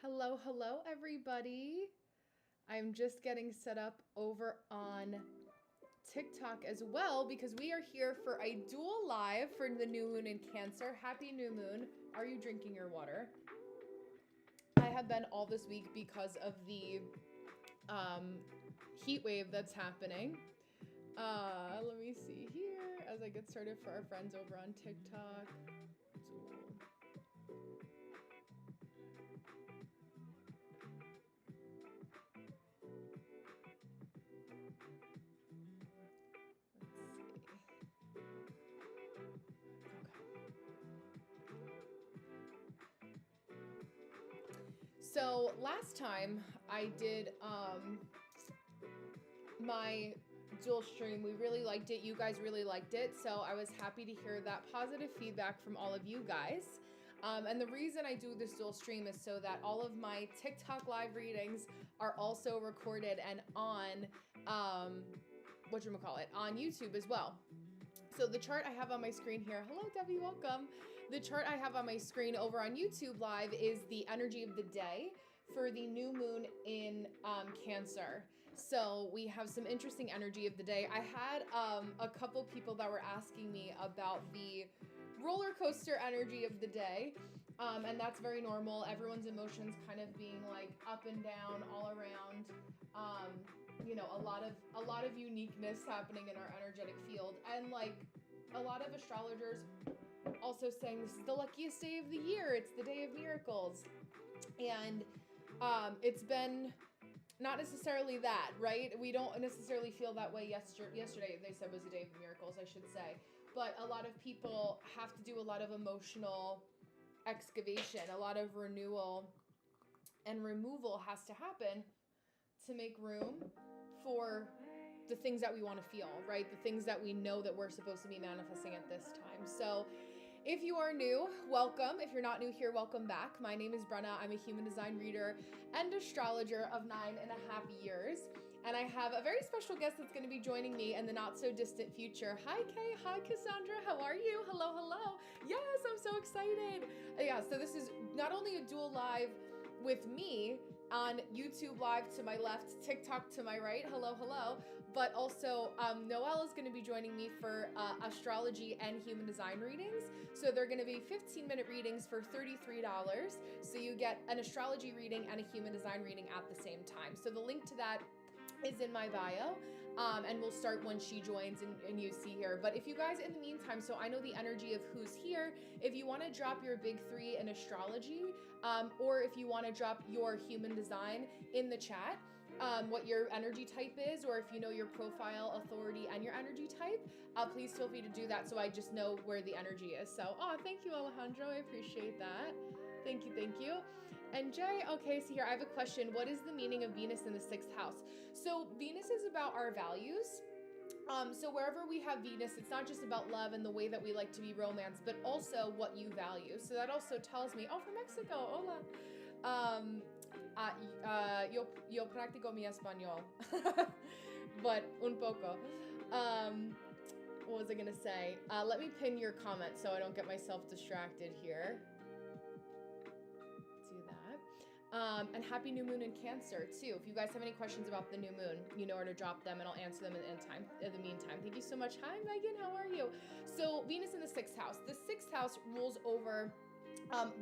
Hello, hello, everybody. I'm just getting set up over on TikTok as well because we are here for a dual live for the new moon in Cancer. Happy new moon. Are you drinking your water? I have been all this week because of the heat wave that's happening. Let me see here as I get started for our friends over on TikTok. So last time I did my dual stream, we really liked it. You guys really liked it. So I was happy to hear that positive feedback from all of you guys. And the reason I do this dual stream is so that all of my TikTok live readings are also recorded and on on YouTube as well. So the chart I have on my screen here, hello Debbie, welcome. The chart I have on my screen over on YouTube Live is the energy of the day for the new moon in Cancer. So we have some interesting energy of the day. I had a couple people that were asking me about the roller coaster energy of the day. And that's very normal. Everyone's emotions kind of being like up and down all around. You know, a lot of uniqueness happening in our energetic field, and like a lot of astrologers also saying this is the luckiest day of the year. It's the day of miracles, and it's been not necessarily that, right? We don't necessarily feel that way. Yesterday they said was a day of miracles, I should say, but a lot of people have to do a lot of emotional excavation, a lot of renewal and removal has to happen to make room for the things that we want to feel, right? The things that we know that we're supposed to be manifesting at this time. So if you are new, welcome. If you're not new here, welcome back. My name is Brenna. I'm a human design reader and astrologer of 9.5 years. And I have a very special guest that's going to be joining me in the not so distant future. Hi, Kay. Hi, Cassandra. How are you? Hello, hello. Yes, I'm so excited. Yeah, so this is not only a dual live with me on YouTube Live to my left, TikTok to my right, hello, hello, but also Noelle is going to be joining me for astrology and human design readings. So they're going to be 15-minute readings for $33. So you get an astrology reading and a human design reading at the same time. So the link to that is in my bio. And we'll start when she joins and you see here. But if you guys, in the meantime, so I know the energy of who's here, if you want to drop your big three in astrology, or if you want to drop your human design in the chat, what your energy type is, or if you know your profile, authority, and your energy type, please feel free to do that so I just know where the energy is. So, thank you, Alejandro. I appreciate that. Thank you, thank you. And Jay, okay, so here I have a question. What is the meaning of Venus in the 6th house? So Venus is about our values. So wherever we have Venus, it's not just about love and the way that we like to be romanced, but also what you value. So that also tells me, from Mexico, hola. Yo practico mi español, but un poco. What was I gonna say? Let me pin your comment so I don't get myself distracted here. And happy new moon in Cancer too. If you guys have any questions about the new moon, you know where to drop them and I'll answer them in the meantime. Thank you so much. Hi Megan, how are you? So Venus in the 6th house. The 6th house rules over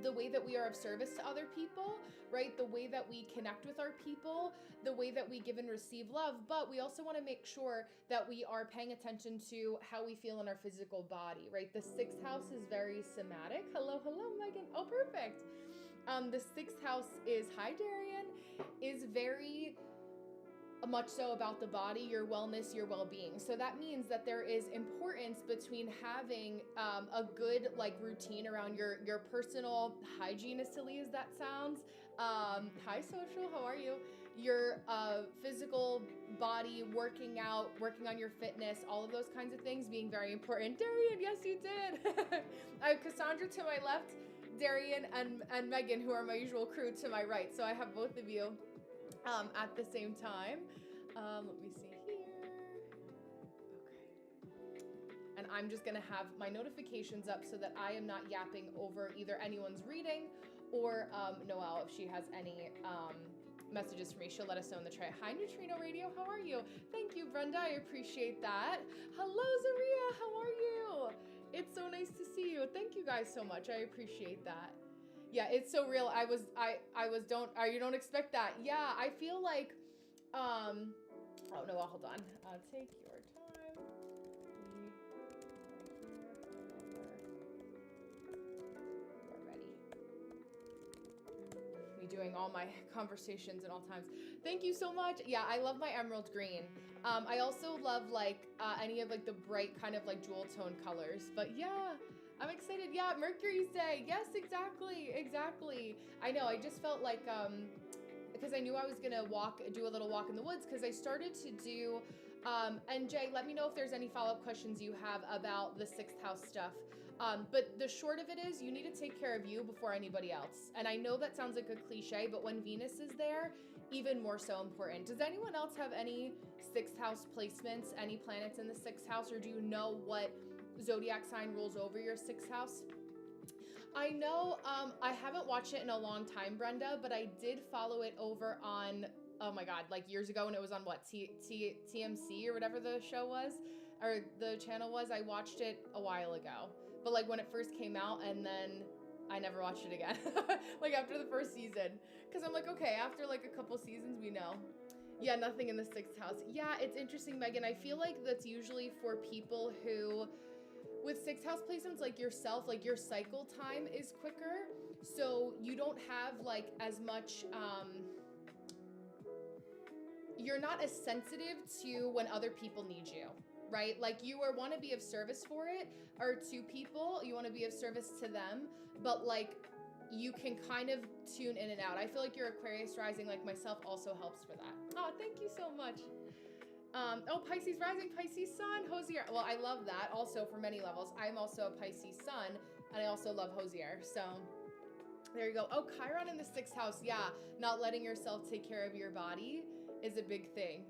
the way that we are of service to other people, right? The way that we connect with our people, the way that we give and receive love, but we also want to make sure that we are paying attention to how we feel in our physical body, right? The 6th house is very somatic. Hello, hello, Megan. Oh, perfect. The 6th house is, hi Darian, is very much so about the body, your wellness, your well-being. So that means that there is importance between having a good routine around your personal hygiene, as silly as that sounds. Hi social, how are you? Your physical body, working out, working on your fitness, all of those kinds of things being very important. Darian, yes you did. I have Cassandra to my left, Darian and Megan, who are my usual crew, to my right. So I have both of you at the same time. Let me see here. Okay. And I'm just gonna have my notifications up so that I am not yapping over either anyone's reading or Noelle, if she has any messages for me, she'll let us know in the chat. Hi, Neutrino Radio, how are you? Thank you, Brenda, I appreciate that. Hello, Zaria, how are you? It's so nice to see you. Thank you guys so much. I appreciate that. Yeah, it's so real. I was you don't expect that. Yeah, I feel like, oh no, hold on. Take your time. We're ready. Me doing all my conversations at all times. Thank you so much. Yeah, I love my emerald green. I also love like any of like the bright kind of like jewel tone colors. But yeah, I'm excited. Yeah, Mercury's Day. Yes, exactly. I know. I just felt like because I knew I was gonna do a little walk in the woods because I started to do. And Jay, let me know if there's any follow-up questions you have about the sixth house stuff. But the short of it is you need to take care of you before anybody else. And I know that sounds like a cliche, but when Venus is there, even more so important. Does anyone else have any sixth house placements, any planets in the sixth house, or do you know what zodiac sign rules over your sixth house? I know, I haven't watched it in a long time, Brenda, but I did follow it over on, oh my God, like years ago when it was on what, TMC or whatever the show was, or the channel was. I watched it a while ago, but like when it first came out, and then I never watched it again, like after the first season, because I'm like, okay, after like a couple seasons, we know. Yeah, nothing in the sixth house. Yeah, it's interesting, Megan. I feel like that's usually for people who, with sixth house placements like yourself, like your cycle time is quicker, so you don't have like as much you're not as sensitive to when other people need you, right? Like you want to be of service for it, or to people, you want to be of service to them, but like you can kind of tune in and out. I feel like your Aquarius rising, like myself, also helps for that. Oh, thank you so much. Oh, Pisces rising, Pisces sun, Hosier. Well, I love that also for many levels. I'm also a Pisces sun, and I also love Hosier. So there you go. Oh, Chiron in the sixth house. Yeah, not letting yourself take care of your body is a big thing.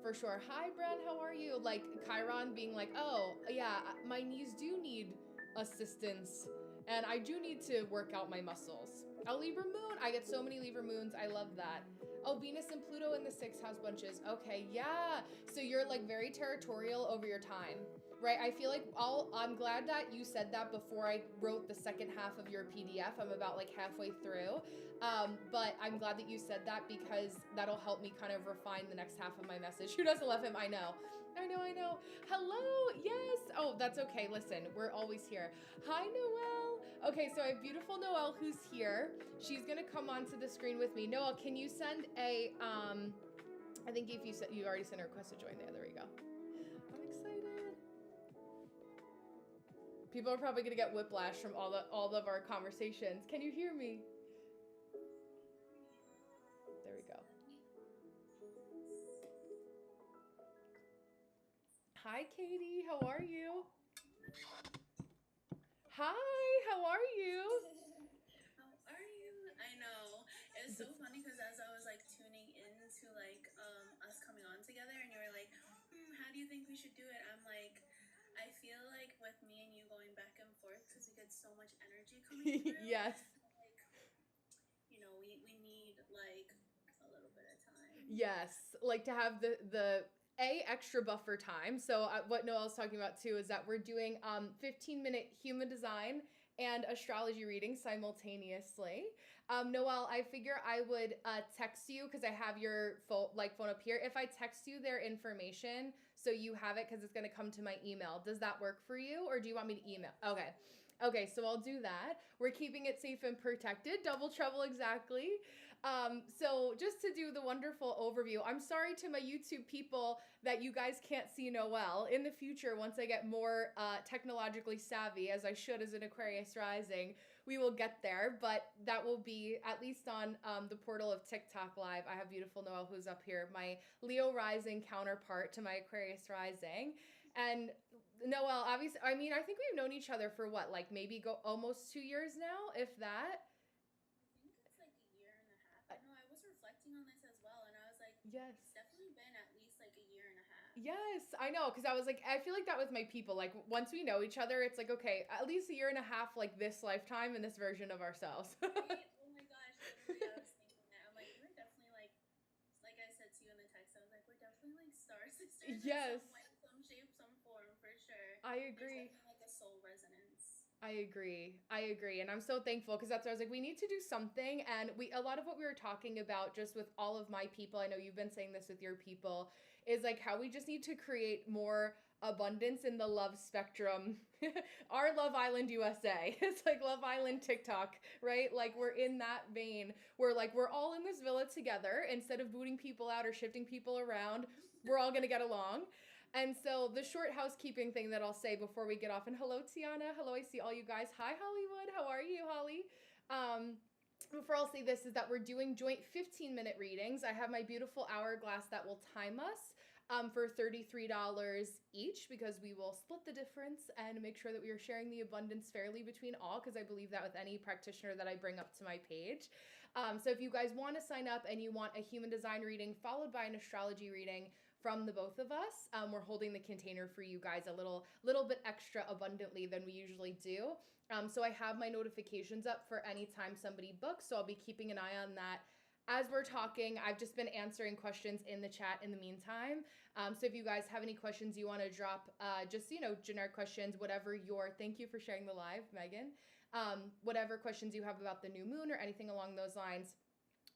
For sure. Hi, Bren, how are you? Like Chiron being like, oh, yeah, my knees do need assistance, and I do need to work out my muscles. Oh, Libra moon. I get so many Libra moons. I love that. Oh, Venus and Pluto in the sixth house bunches. Okay, yeah. So you're like very territorial over your time, right? I feel like I'm glad that you said that before I wrote the second half of your PDF. I'm about like halfway through. But I'm glad that you said that because that'll help me kind of refine the next half of my message. Who doesn't love him? I know. Hello. Yes. Oh, that's okay. Listen, we're always here. Hi, Noelle. Okay, so I have beautiful Noelle who's here. She's gonna come onto the screen with me. Noelle, can you send a I think if you already sent a request to join there we go. I'm excited. People are probably gonna get whiplash from all of our conversations. Can you hear me? There we go. Hi, Katie. How are you? Hi, how are you? How are you? I know. It was so funny because as I was like tuning into like us coming on together, and you were like, how do you think we should do it? I'm like, I feel like with me and you going back and forth because we get so much energy coming through. Yes. Like, we need like a little bit of time. Yes, like to have the extra buffer time. So what Noelle's talking about too is that we're doing 15-minute human design and astrology readings simultaneously. Noelle, I figure I would text you because I have your phone up here. If I text you their information so you have it because it's going to come to my email, does that work for you, or do you want me to email? Okay, so I'll do that. We're keeping it safe and protected. Double trouble, exactly. So just to do the wonderful overview, I'm sorry to my YouTube people that you guys can't see Noelle. In the future, once I get more technologically savvy, as I should as an Aquarius rising, we will get there, but that will be at least on the portal of TikTok Live. I have beautiful Noelle who's up here, my Leo rising counterpart to my Aquarius rising. And Noelle, obviously, I mean, I think we've known each other for what, like maybe almost 2 years now, if that. I think it's like a year and a half. I know I was reflecting on this as well, and I was like, Yes. it's definitely been at least like a year and a half. Yes, I know. Because I was like, I feel like that was my people. Like, once we know each other, it's like, okay, at least a year and a half, like this lifetime and this version of ourselves. Right? Oh my gosh, literally, I was thinking that. I'm like, we're definitely like I said to you in the text, I was like, we're definitely like star sisters in Yes, some way, some shape, some form, for sure. I There's agree. definitely like a soul resonance. I agree. I agree. And I'm so thankful because that's what I was like, we need to do something. And a lot of what we were talking about just with all of my people, I know you've been saying this with your people, is like how we just need to create more abundance in the love spectrum. Our Love Island USA. It's like Love Island TikTok, right? Like we're in that vein where like we're all in this villa together instead of booting people out or shifting people around. We're all going to get along. And so the short housekeeping thing that I'll say before we get off, and hello Tiana, hello, I see all you guys. Hi Hollywood, how are you, Holly? Um, Before I'll say this is that we're doing joint 15-minute readings. I have my beautiful hourglass that will time us for $33 each because we will split the difference and make sure that we are sharing the abundance fairly between all because I believe that with any practitioner that I bring up to my page. So if you guys want to sign up and you want a human design reading followed by an astrology reading, from the both of us. We're holding the container for you guys a little bit extra abundantly than we usually do. So I have my notifications up for any time somebody books. So I'll be keeping an eye on that. As we're talking, I've just been answering questions in the chat in the meantime. So if you guys have any questions you want to drop, just, generic questions, thank you for sharing the live, Megan. Whatever questions you have about the new moon or anything along those lines,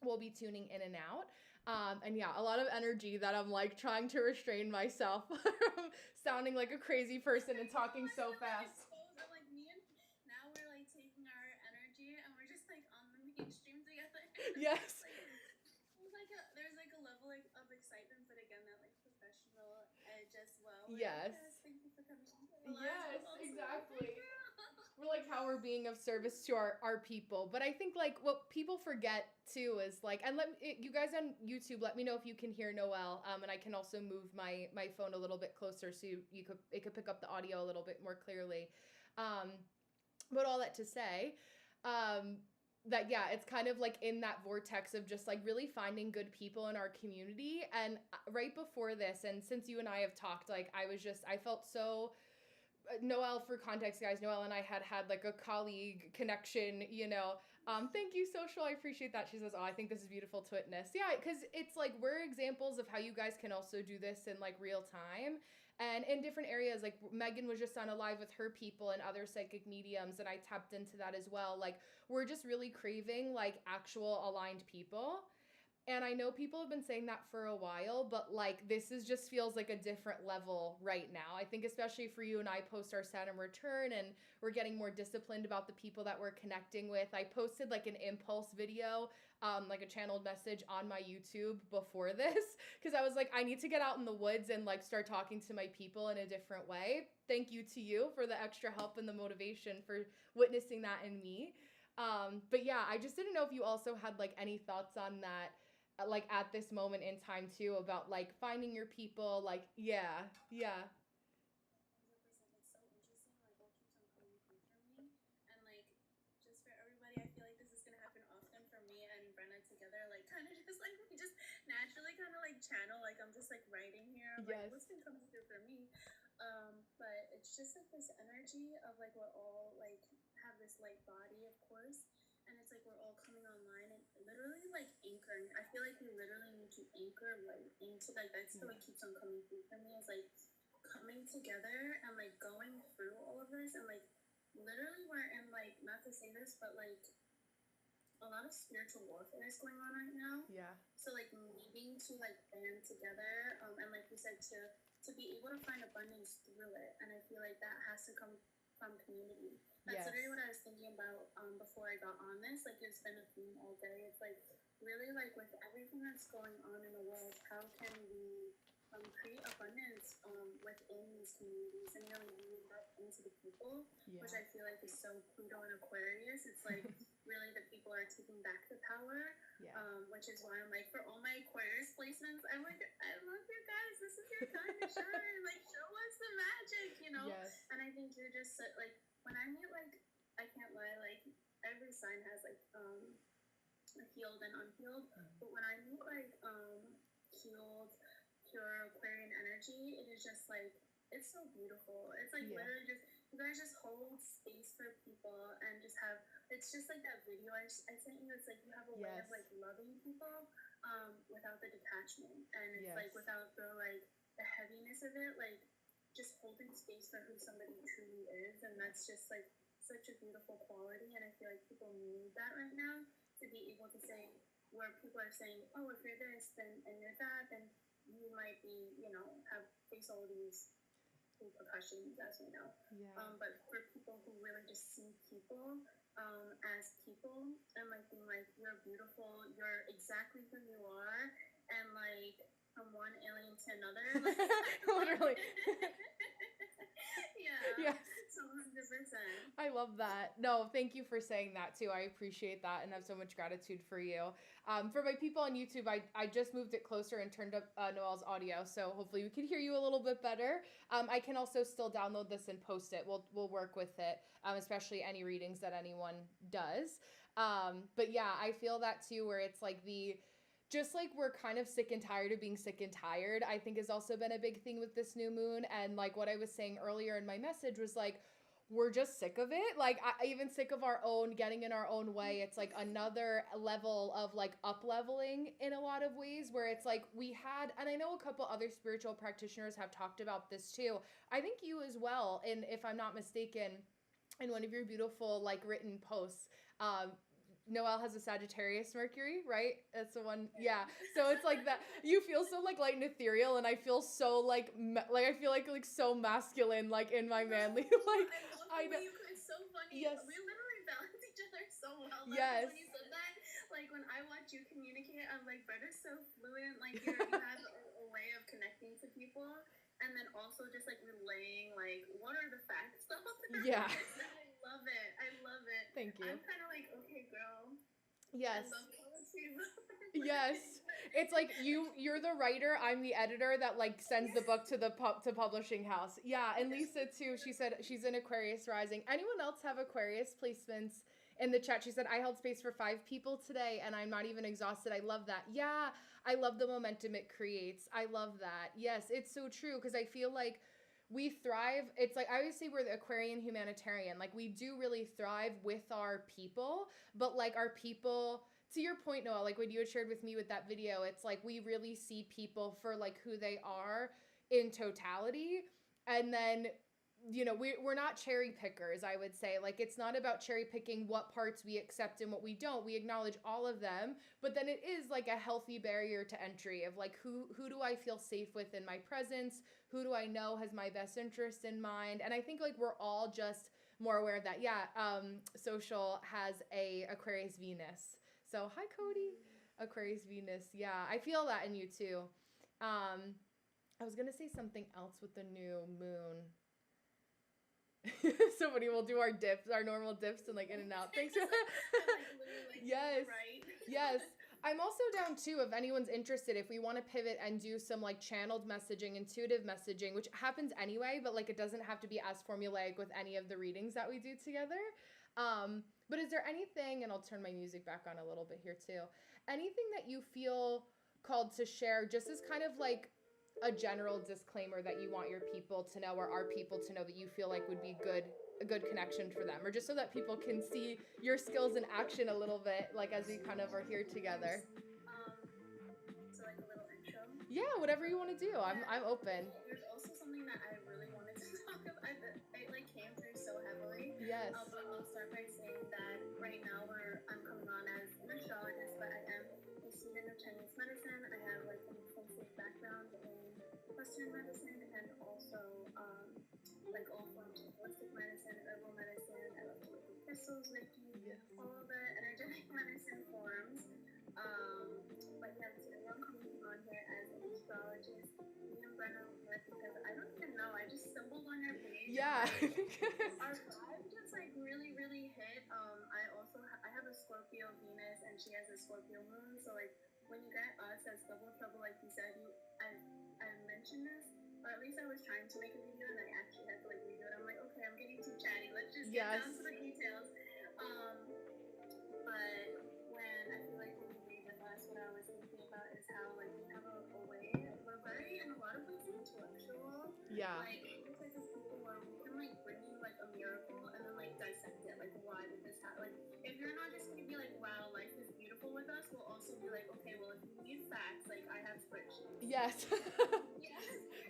we'll be tuning in and out. And yeah, a lot of energy that I'm like trying to restrain myself from sounding like a crazy person and talking so fast. I'm like, me and now we're like taking our energy and we're just like on the mainstream together. Yes. There's like a level of excitement, but again, that like professional edge as well. Yes. Yes, thank you for coming. Yes, exactly. We're like how we're being of service to our people. But I think like what people forget too is like, and you guys on YouTube, let me know if you can hear Noelle. And I can also move my phone a little bit closer so it could pick up the audio a little bit more clearly. But all that to say, that yeah, it's kind of like in that vortex of just like really finding good people in our community. And right before this, and since you and I have talked, like I felt so Noelle, for context, guys, Noelle and I had like a colleague connection, thank you, social. I appreciate that. She says, oh, I think this is beautiful to witness. Yeah, because it's like we're examples of how you guys can also do this in like real time and in different areas. Like Megan was just on a live with her people and other psychic mediums, and I tapped into that as well. Like we're just really craving like actual aligned people. And I know people have been saying that for a while, but like this just feels like a different level right now. I think especially for you and I post our Saturn return and we're getting more disciplined about the people that we're connecting with. I posted like an impulse video, like a channeled message on my YouTube before this because I was like, I need to get out in the woods and like start talking to my people in a different way. Thank you to you for the extra help and the motivation for witnessing that in me. But yeah, I just didn't know if you also had like any thoughts on that like at this moment in time too about like finding your people, like yeah. 100%. It's so interesting, like what keeps on coming through for me. And like just for everybody, I feel like this is gonna happen often for me and Brenna together, like kind of just like we just naturally kind of like channel, like I'm just like writing here, like what's been coming through for me. But it's just like this energy of like we're all like have this light body, of course, and it's like we're all coming online and literally like anchoring. I feel like we literally need to anchor like into like that's what keeps on coming through for me is like coming together and like going through all of this and like literally we're in like, not to say this, but like a lot of spiritual warfare is going on right now. Yeah. So like needing to like band together and like you said to be able to find abundance through it. And I feel like that has to come from community. That's literally what I was thinking about before I got on this. Like it's been a theme all day. It's like really like with everything that's going on in the world, how can we create abundance within these communities and really move that into the people, which I feel like is so Pluto and Aquarius. It's like really the people are taking back the power, which is why I'm like, for all my Aquarius placements, I'm like, I love you guys. This is your time to shine. Like, show us the magic, And I think you're just like, when I meet like, I can't lie, like every sign has like healed and unhealed, but when I meet like healed, pure Aquarian energy, energy, it is just like, it's so beautiful. It's like literally just, you guys just hold space for people and just have, it's just like that video I sent you. It's like you have a way of like loving people without the detachment, and it's like without the like the heaviness of it, like just holding space for who somebody truly is. And that's just like such a beautiful quality, and I feel like people need that right now, to be able to say, where people are saying, oh, if you're this then and you're that, then you might be, you know, have face all these repercussions, as we know. But for people who really just see people as people, and like being like, you're beautiful, you're exactly who you are, and like from one alien to another, like, literally. yeah. So 100%. I love that. No, thank you for saying that too. I appreciate that and have so much gratitude for you. For my people on YouTube, I just moved it closer and turned up Noelle's audio, so hopefully we can hear you a little bit better. I can also still download this and post it. We'll work with it, especially any readings that anyone does. But yeah, I feel that too, where it's like just like we're kind of sick and tired of being sick and tired, I think has also been a big thing with this new moon. And like what I was saying earlier in my message was like, we're just sick of it. Like I even sick of our own getting in our own way. It's like another level of like up leveling in a lot of ways, where it's like we had, and I know a couple other spiritual practitioners have talked about this too. I think you as well. And if I'm not mistaken, in one of your beautiful like written posts, Noelle has a Sagittarius Mercury, right? That's the one. Yeah. So it's like that. You feel so like light and ethereal, and I feel so like I feel like so masculine, like in my manly. Like I know. It's so funny. Yes. We literally balance each other so well. Yes. When you said that, like when I watch you communicate, I'm like, Berta's so fluent. Like you have a way of connecting to people, and then also just like relaying like what are the facts. Yeah. I love it. I love it. Thank you. I'm kind of like, okay, girl. Yes. I love poetry. Yes. It's like you're the writer, I'm the editor that like sends the book to the publishing house. Yeah, and Lisa too, she said she's in Aquarius rising. Anyone else have Aquarius placements in the chat? She said I held space for 5 people today and I'm not even exhausted. I love that. Yeah, I love the momentum it creates. I love that. Yes, it's so true, because I feel like we thrive. It's like I always say we're the Aquarian humanitarian. Like we do really thrive with our people, but like our people, to your point, Noelle, like what you had shared with me with that video, it's like we really see people for like who they are in totality. And then, you know, we're not cherry pickers, I would say. Like it's not about cherry picking what parts we accept and what we don't. We acknowledge all of them, but then it is like a healthy barrier to entry of like who do I feel safe with in my presence? Who do I know has my best interest in mind? And I think like we're all just more aware of that. Yeah, Social has a Aquarius Venus. So hi Cody, Aquarius Venus. Yeah, I feel that in you too. I was gonna say something else with the new moon. Somebody will do our dips, our normal dips, and like in and out. Thanks. Yes. Right. Yes. I'm also down too, if anyone's interested, if we want to pivot and do some like channeled messaging, intuitive messaging, which happens anyway, but like it doesn't have to be as formulaic with any of the readings that we do together. But is there anything, and I'll turn my music back on a little bit here too, anything that you feel called to share just as kind of like a general disclaimer that you want your people to know, or our people to know, that you feel like would be a good connection for them, or just so that people can see your skills in action a little bit, like as we kind of are here together? So like a little intro? Yeah, whatever you want to do. I'm open. There's also something that I really wanted to talk about. It like came through so heavily. Yes. But I'll start by saying that right now I'm coming on as an astrologist, but I am a student of Chinese medicine. I have like an extensive background in Western medicine, and also like all forms of holistic medicine, herbal medicine. I love to work with crystals, Reiki, all the energetic medicine forms. But yeah, today I'm coming on here as an astrologist. Me and Brenna met because I don't even know. I just stumbled on your page. Yeah. Our vibe just like really, really hit. I have a Scorpio Venus, and she has a Scorpio moon. So like when you get us as double trouble, like you said, I mentioned this, or at least I was trying to make a video, and I actually had to like redo it. I'm like, okay, I'm getting too chatty. Let's just get down to the details. But when I feel like when you read with us, what I was thinking about is how like we have a way, we're very in a lot of ways intellectual. Yeah. Like, we're the type of people where we can, like, bring you, like, a miracle and then, like, dissect it. Like, why did this happen? Like, if you're not just gonna be like, wow, life is beautiful with us, we'll also be like, okay, well, if you need facts, like, I have spreadsheets. Yes. Yes.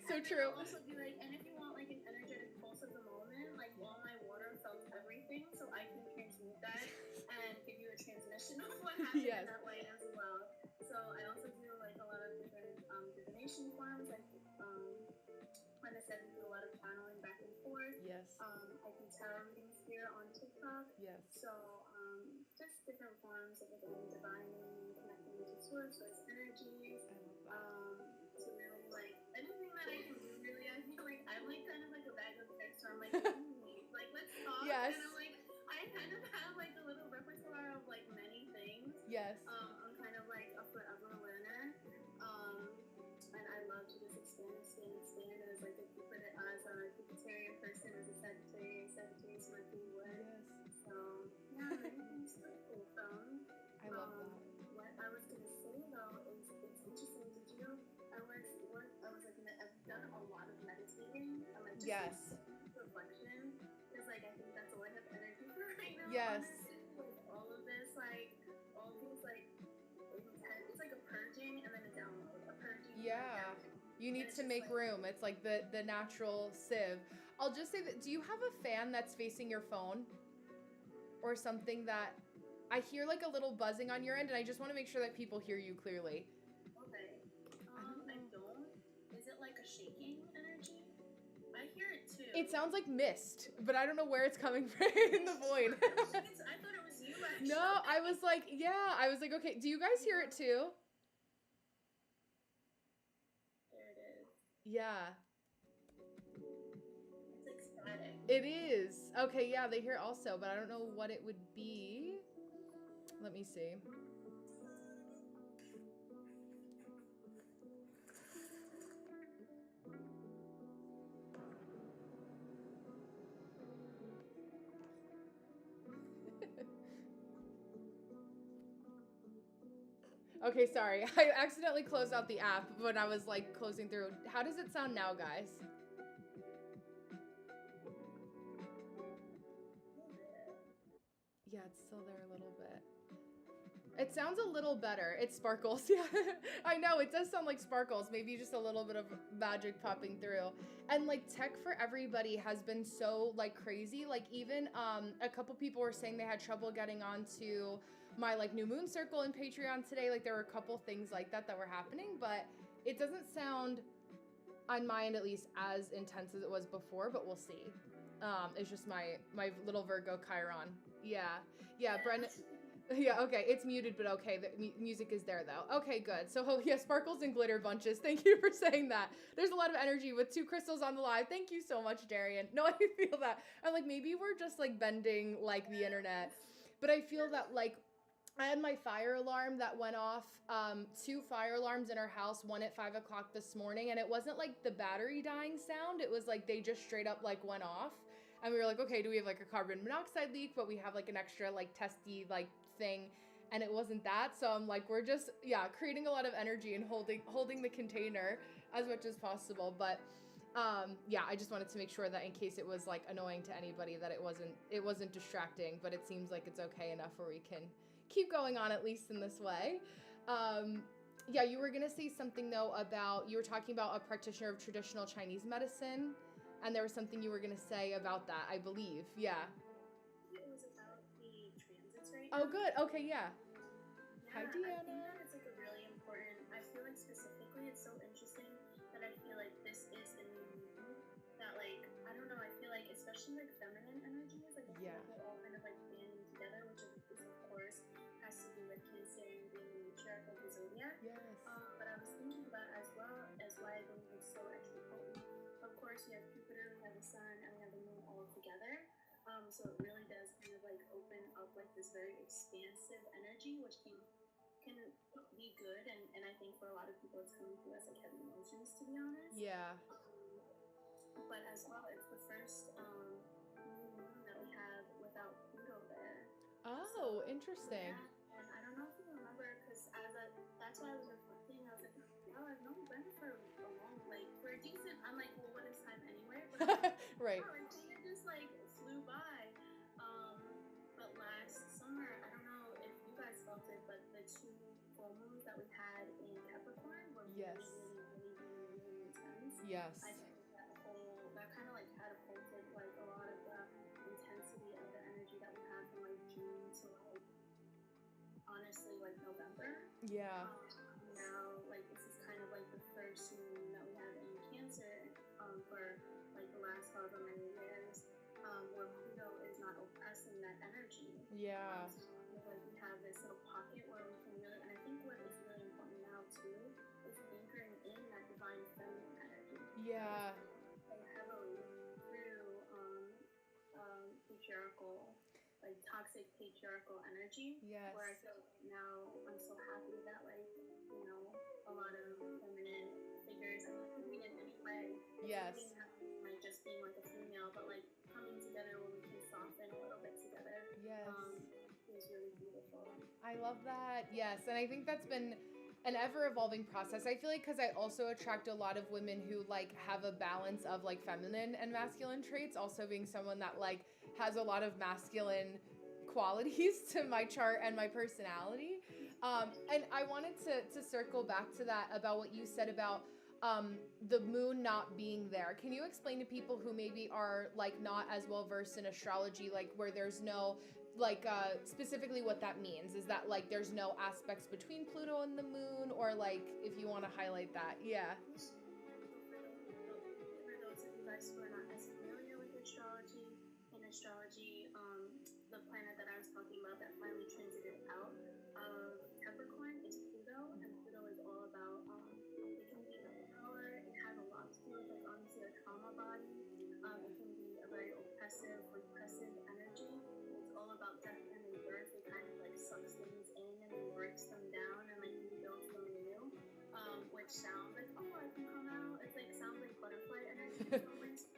So And true. then I'll also be like, and if you want, like, an energetic pulse of the moment, like, all my water felt everything, so I can transmute that and give you a transmission of what happened Yes. in that way as well. So I also do, like, a lot of different divination forms, like, like I said, we do a lot of channeling back and forth. Yes. I do tarot readings here on TikTok. Yes. So, just different forms of like divining, connecting to source energies. I love that. To really like anything that I can do. Really, I feel like I'm like kind of like a bag of tricks. So I'm like, like let's talk. Yes. And I'm like, I kind of have like a little repertoire of like many things. Yes. I'm kind of like a forever learner. And I love to just expand as like a Jupiterian person, as a Sagittarius Mercury would. Yes. So yeah, everything's so cool. I love that. What I was gonna say though is it's interesting. Did you know I was like I've done a lot of meditating. I'm like just Yes. reflection because like I think that's all I have energy for right now. Yes. With all of this, like all these like it's like a purging and then a download. A purging. Yeah. You need to make room. It's like the natural sieve. I'll just say that, do you have a fan that's facing your phone? Or something that I hear like a little buzzing on your end, and I just want to make sure that people hear you clearly. Okay. I don't. Is it like a shaking energy? I hear it too. It sounds like mist, but I don't know where it's coming from in the void. I thought it was you actually. No, I was like, okay, do you guys hear it too? Yeah. It's like static. It is. Okay, yeah, they hear also, but I don't know what it would be. Let me see. Okay, sorry. I accidentally closed out the app when I was like closing through. How does it sound now, guys? Yeah, it's still there a little bit. It sounds a little better. It sparkles. Yeah, I know. It does sound like sparkles. Maybe just a little bit of magic popping through. And like tech for everybody has been so like crazy. Like even a couple people were saying they had trouble getting onto my like new moon circle in Patreon today. Like there were a couple things like that were happening, but it doesn't sound on my end at least as intense as it was before, but we'll see. It's just my little Virgo Chiron. Yeah, Brendan. Yeah, okay, it's muted, but okay, the music is there though. Okay, good. So yeah, sparkles and glitter bunches. Thank you for saying that. There's a lot of energy with 2 crystals on the live. Thank you so much, Darian. No, I feel that. I'm like, maybe we're just like bending like the internet, but I feel that like I had my fire alarm that went off, 2 fire alarms in our house, one at 5 o'clock this morning, and it wasn't like the battery dying sound. It was like they just straight up like went off. And we were like, okay, do we have like a carbon monoxide leak? But we have like an extra like testy like thing, and it wasn't that. So I'm like, we're just creating a lot of energy and holding the container as much as possible. But I just wanted to make sure that in case it was like annoying to anybody, that it wasn't distracting. But it seems like it's okay enough where we can keep going on at least in this way. You were gonna say something though about, you were talking about a practitioner of traditional Chinese medicine. And there was something you were going to say about that, I believe. Yeah. It was about the transits right now. Oh, good. Okay, yeah. Hi, Deanna. I think that it's like a really important, I feel like specifically it's so interesting that I feel like this is the new moon. That like, I don't know, I feel like especially like feminine energies, like I feel like they're all kind of like banding together, which is of course has to do with Cancer and being the matriarch of the zodiac. Yes. But I was thinking about as well as why I believe it's so extra potent. Of course, we have Jupiter, we have the Sun, and we have the Moon all together. So it really does kind of like open up like this very expansive energy, which can be good. And I think for a lot of people, it's coming through as like heavy emotions, to be honest. Yeah. But as well, it's the first new moon that we have without Pluto there. Oh, interesting. Yeah, and I don't know if you remember, because that's why I was reflecting. I was like, wow, oh, I've known Ben for a long, like, for a decent, I'm like, well, what is time anyway? But I'm like, Right. wow, like, it just, like, flew by. But last summer, I don't know if you guys felt it, but the 2 full moons that we had in Capricorn were Yes. really intense. Yes. I think that kind of, like, catapulted, like, a lot of the intensity of the energy that we had from, like, June to, like, honestly, like, November. Yeah. Now, like, this is kind of like the first moon that we have in Cancer for like the last however many years, where Pluto is not oppressing that energy. Yeah. So, like, we have this little pocket where we can really, and I think what is really important now too is anchoring in that divine feminine energy. Yeah. Like, heavily through patriarchal, like toxic patriarchal energy. Yes. Where I feel like now I'm so happy that, like, you know, a lot of feminine figures, I'm not doing it anyway. Yes. Like just being like a female, but like coming together where we can soften a little bit together. Yes. Is really beautiful. I love that. Yes. And I think that's been an ever evolving process. I feel like because I also attract a lot of women who like have a balance of like feminine and masculine traits, also being someone that like has a lot of masculine qualities to my chart and my personality. And I wanted to circle back to that about what you said about the moon not being there. Can you explain to people who maybe are like not as well versed in astrology, like where there's no like specifically what that means? Is that like there's no aspects between Pluto and the moon, or like if you want to highlight that? Yeah. For those of you guys who are not as familiar with astrology, in astrology, the planet that I was talking about that finally transited out of Capricorn is Pluto, and Pluto is all about it can be a power. It has a lot to do with, like, honestly, a trauma body. It can be a very oppressive, repressive energy. It's all about death and rebirth. It kind of like sucks things in and then breaks them down and like rebuilds them anew. Which sounds like, oh, I can come out. It's like sounds like butterfly energy in some ways,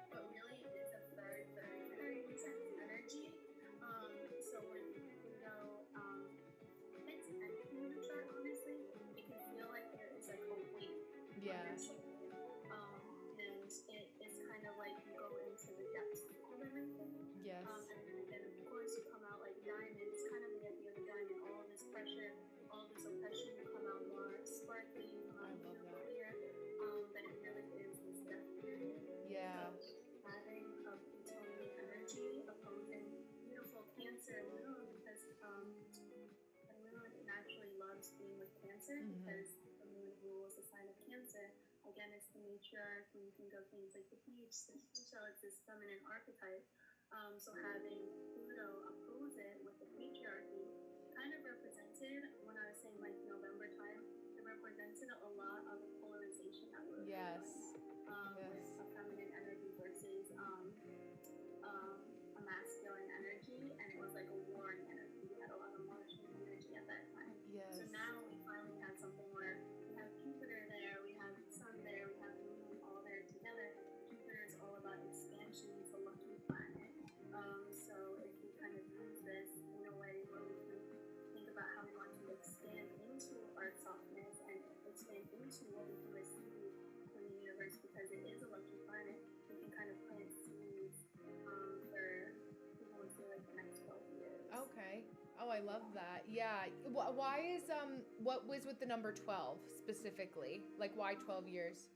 but really it's a very, very, very intense energy. So when Pluto hits anything in the chart, honestly, it can feel like there is like a weight. Yeah. And it is kind of like you go into the depths of everything. Yes. And of course you come out like diamonds, kind of the idea of a diamond, all of this pressure, all this oppression, you come out more sparkly, more clear. But it really is this death period. Yeah. So having a Plutonian energy opposing beautiful Cancer moon, because the moon naturally loves being with Cancer, because the moon rules the sign of Cancer. Again, it's the matriarch. When you think of things like the beach, the seashell, it's this feminine archetype. So having Pluto oppose it with the patriarchy kind of represented, when I was saying like November time, it represented a lot of the polarization that we're Yes. with a feminine energy versus a masculine energy, and it was like a warring energy. We had a lot of Martian energy at that time. Yes. So now we finally had something where we have Jupiter there, we have Sun there, we have the Moon all there together. Jupiter is all about expansion, it's a lucky planet. So if we kind of use this in a way where we can think about how we want to expand into our softness and expand into what we can receive from the universe, because it is a lucky planet, we can kind of plant seeds for people would say like the next 12 years. Okay. Oh, I love that. Yeah. Why is what was with the number 12 specifically? Like why 12 years?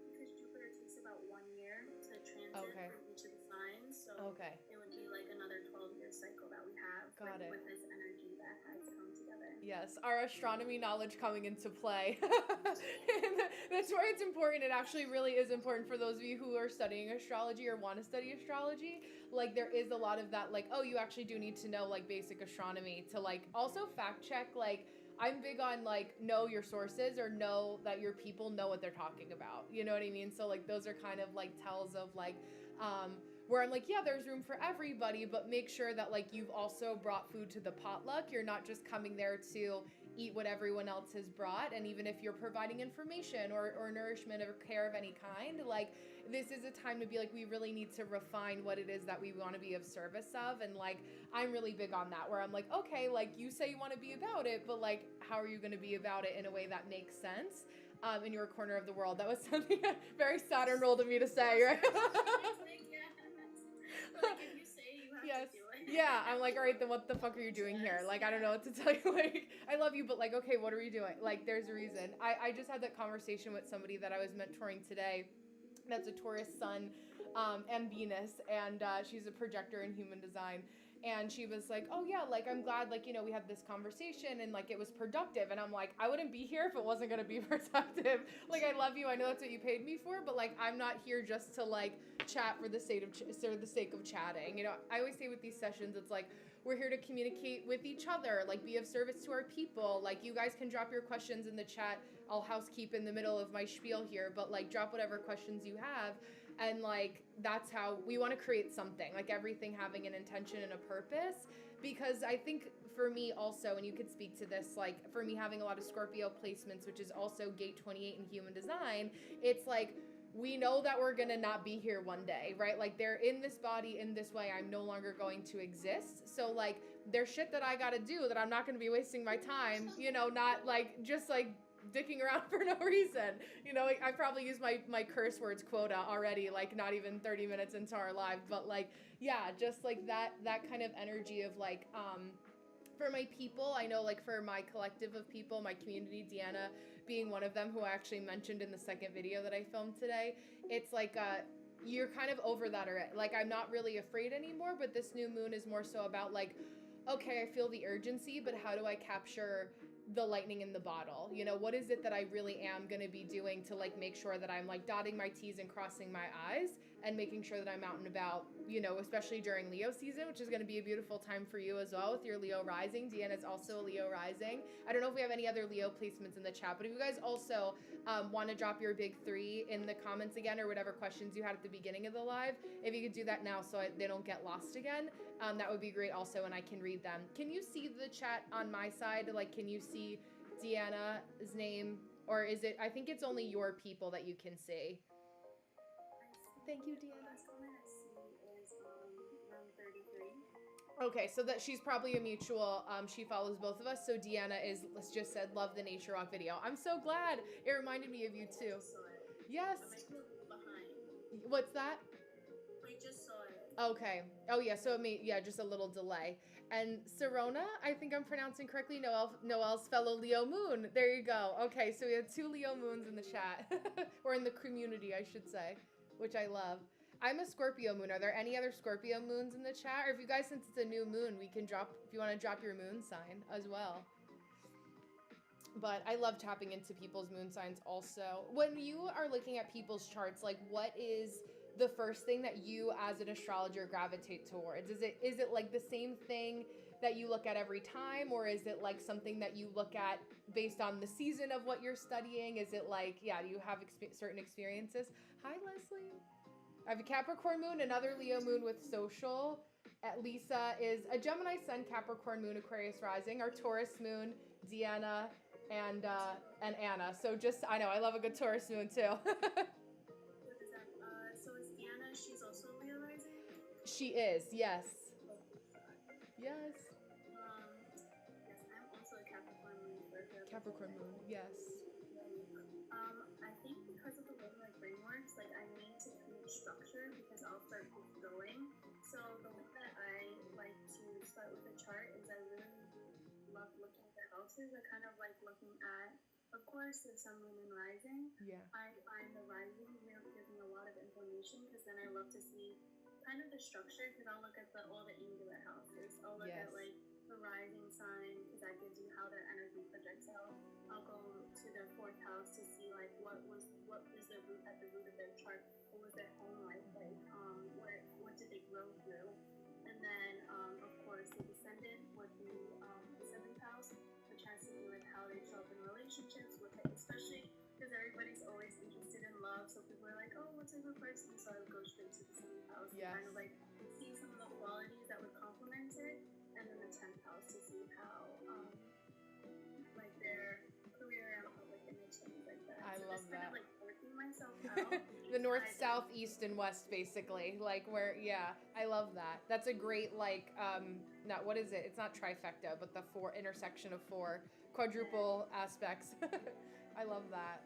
Because Jupiter takes about 1 year to transit from each of the signs, so it would be like another 12-year cycle that we have with this energy that has come together. Yes, our astronomy knowledge coming into play. That's why it's important. It actually really is important for those of you who are studying astrology or want to study astrology. Like there is a lot of that, like, oh, you actually do need to know like basic astronomy to like also fact check. Like I'm big on like know your sources or know that your people know what they're talking about. You know what I mean? So like those are kind of like tells of like where I'm like, yeah, there's room for everybody, but make sure that like you've also brought food to the potluck. You're not just coming there to eat what everyone else has brought. And even if you're providing information or nourishment or care of any kind, like this is a time to be like, we really need to refine what it is that we want to be of service of. And like, I'm really big on that, where I'm like, okay, like you say you want to be about it, but like, how are you going to be about it in a way that makes sense? In your corner of the world. That was something very Saturn rolled of me to say, right? Like if you say you have Yes. to do it. Yeah, I'm like, all right, then what the fuck are you doing here? Like, I don't know what to tell you. Like, I love you, but like, okay, what are we doing? Like, there's a reason. I just had that conversation with somebody that I was mentoring today. That's a Taurus sun and Venus, and she's a projector in human design. And she was like, oh yeah, like I'm glad, like, you know, we had this conversation and like it was productive. And I'm like, I wouldn't be here if it wasn't going to be productive. Like, I love you. I know that's what you paid me for, but like, I'm not here just to like chat for the sake of chatting. You know, I always say with these sessions, it's like, we're here to communicate with each other, like be of service to our people. Like, you guys can drop your questions in the chat. I'll housekeep in the middle of my spiel here, but like drop whatever questions you have. And like, that's how we want to create something, like everything having an intention and a purpose. Because I think for me also, and you could speak to this, like for me having a lot of Scorpio placements, which is also gate 28 in human design, it's like, we know that we're gonna not be here one day, right? Like, they're in this body in this way. I'm no longer going to exist. So like, there's shit that I gotta do that I'm not gonna be wasting my time, you know, not like just like dicking around for no reason. You know, I probably used my curse words quota already, like not even 30 minutes into our live, but like, yeah, just like that kind of energy of like, for my people, I know like for my collective of people, my community, Deanna being one of them, who I actually mentioned in the second video that I filmed today, it's like, you're kind of over that already. Like, I'm not really afraid anymore, but this new moon is more so about like, okay, I feel the urgency, but how do I capture the lightning in the bottle? You know, what is it that I really am going to be doing to like make sure that I'm like dotting my T's and crossing my I's and making sure that I'm out and about, you know, especially during Leo season, which is going to be a beautiful time for you as well with your Leo rising. Deanna's also a Leo rising. I don't know if we have any other Leo placements in the chat, but if you guys also want to drop your big three in the comments again, or whatever questions you had at the beginning of the live, if you could do that now so they don't get lost again, that would be great also, and I can read them. Can you see the chat on my side? Like, can you see Deanna's name? Or is it, I think it's only your people that you can see. Thank you, Deanna. The last comment I see is room 33. Okay, so that she's probably a mutual. She follows both of us. So Deanna is, let's just said, love the nature walk video. I'm so glad. It reminded me of you too. Yes. I might be a little behind. What's that? I just saw it. Okay. Oh yeah. So it made, yeah, just a little delay. And Serona, I think I'm pronouncing correctly. Noel's fellow Leo moon. There you go. Okay, so we have 2 Leo moons in the chat, or in the community, I should say, which I love. I'm a Scorpio moon. Are there any other Scorpio moons in the chat? Or if you guys, since it's a new moon, we can drop, if you want to drop your moon sign as well. But I love tapping into people's moon signs also. When you are looking at people's charts, like what is the first thing that you as an astrologer gravitate towards? Is it like the same thing that you look at every time, or is it like something that you look at based on the season of what you're studying? Is it like, yeah, do you have certain experiences? Hi, Leslie. I have a Capricorn moon, another Leo moon with social. Lisa is a Gemini sun, Capricorn moon, Aquarius rising. Our Taurus moon, Deanna and Anna. So just, I know, I love a good Taurus moon too. What is that? So is Deanna, she's also Leo rising? She is, yes. Yes. Yes, I'm also a Capricorn moon. Capricorn moon, yes. I think because of the way my brain works, like I need to create structure because I'll start going. So the way that I like to start with a chart is I really love looking at the houses. I kind of like looking at, of course, the sun, moon, and rising. Yeah. I find the rising really gives me a lot of information because then I love to see kind of the structure because I'll look at all the angular houses. I'll look at like the rising sign because that gives you how their energy projects out. I'll go to their 4th house to see like what is the root at the root of their chart. What was their home life like? What did they grow through? And then of course the descendant would be the 7th house, which has to do with how they show up in relationships, especially because everybody's always interested in love. So people are like, oh, what's a good person? So I would go straight to the 7th house and kind of like see some of the qualities that would complement it, and then the 10th house to see how like The north, south, east, and west, basically. Like where, yeah, I love that. That's a great like, not what is it? It's not trifecta, but the four intersection of four quadruple aspects. I love that.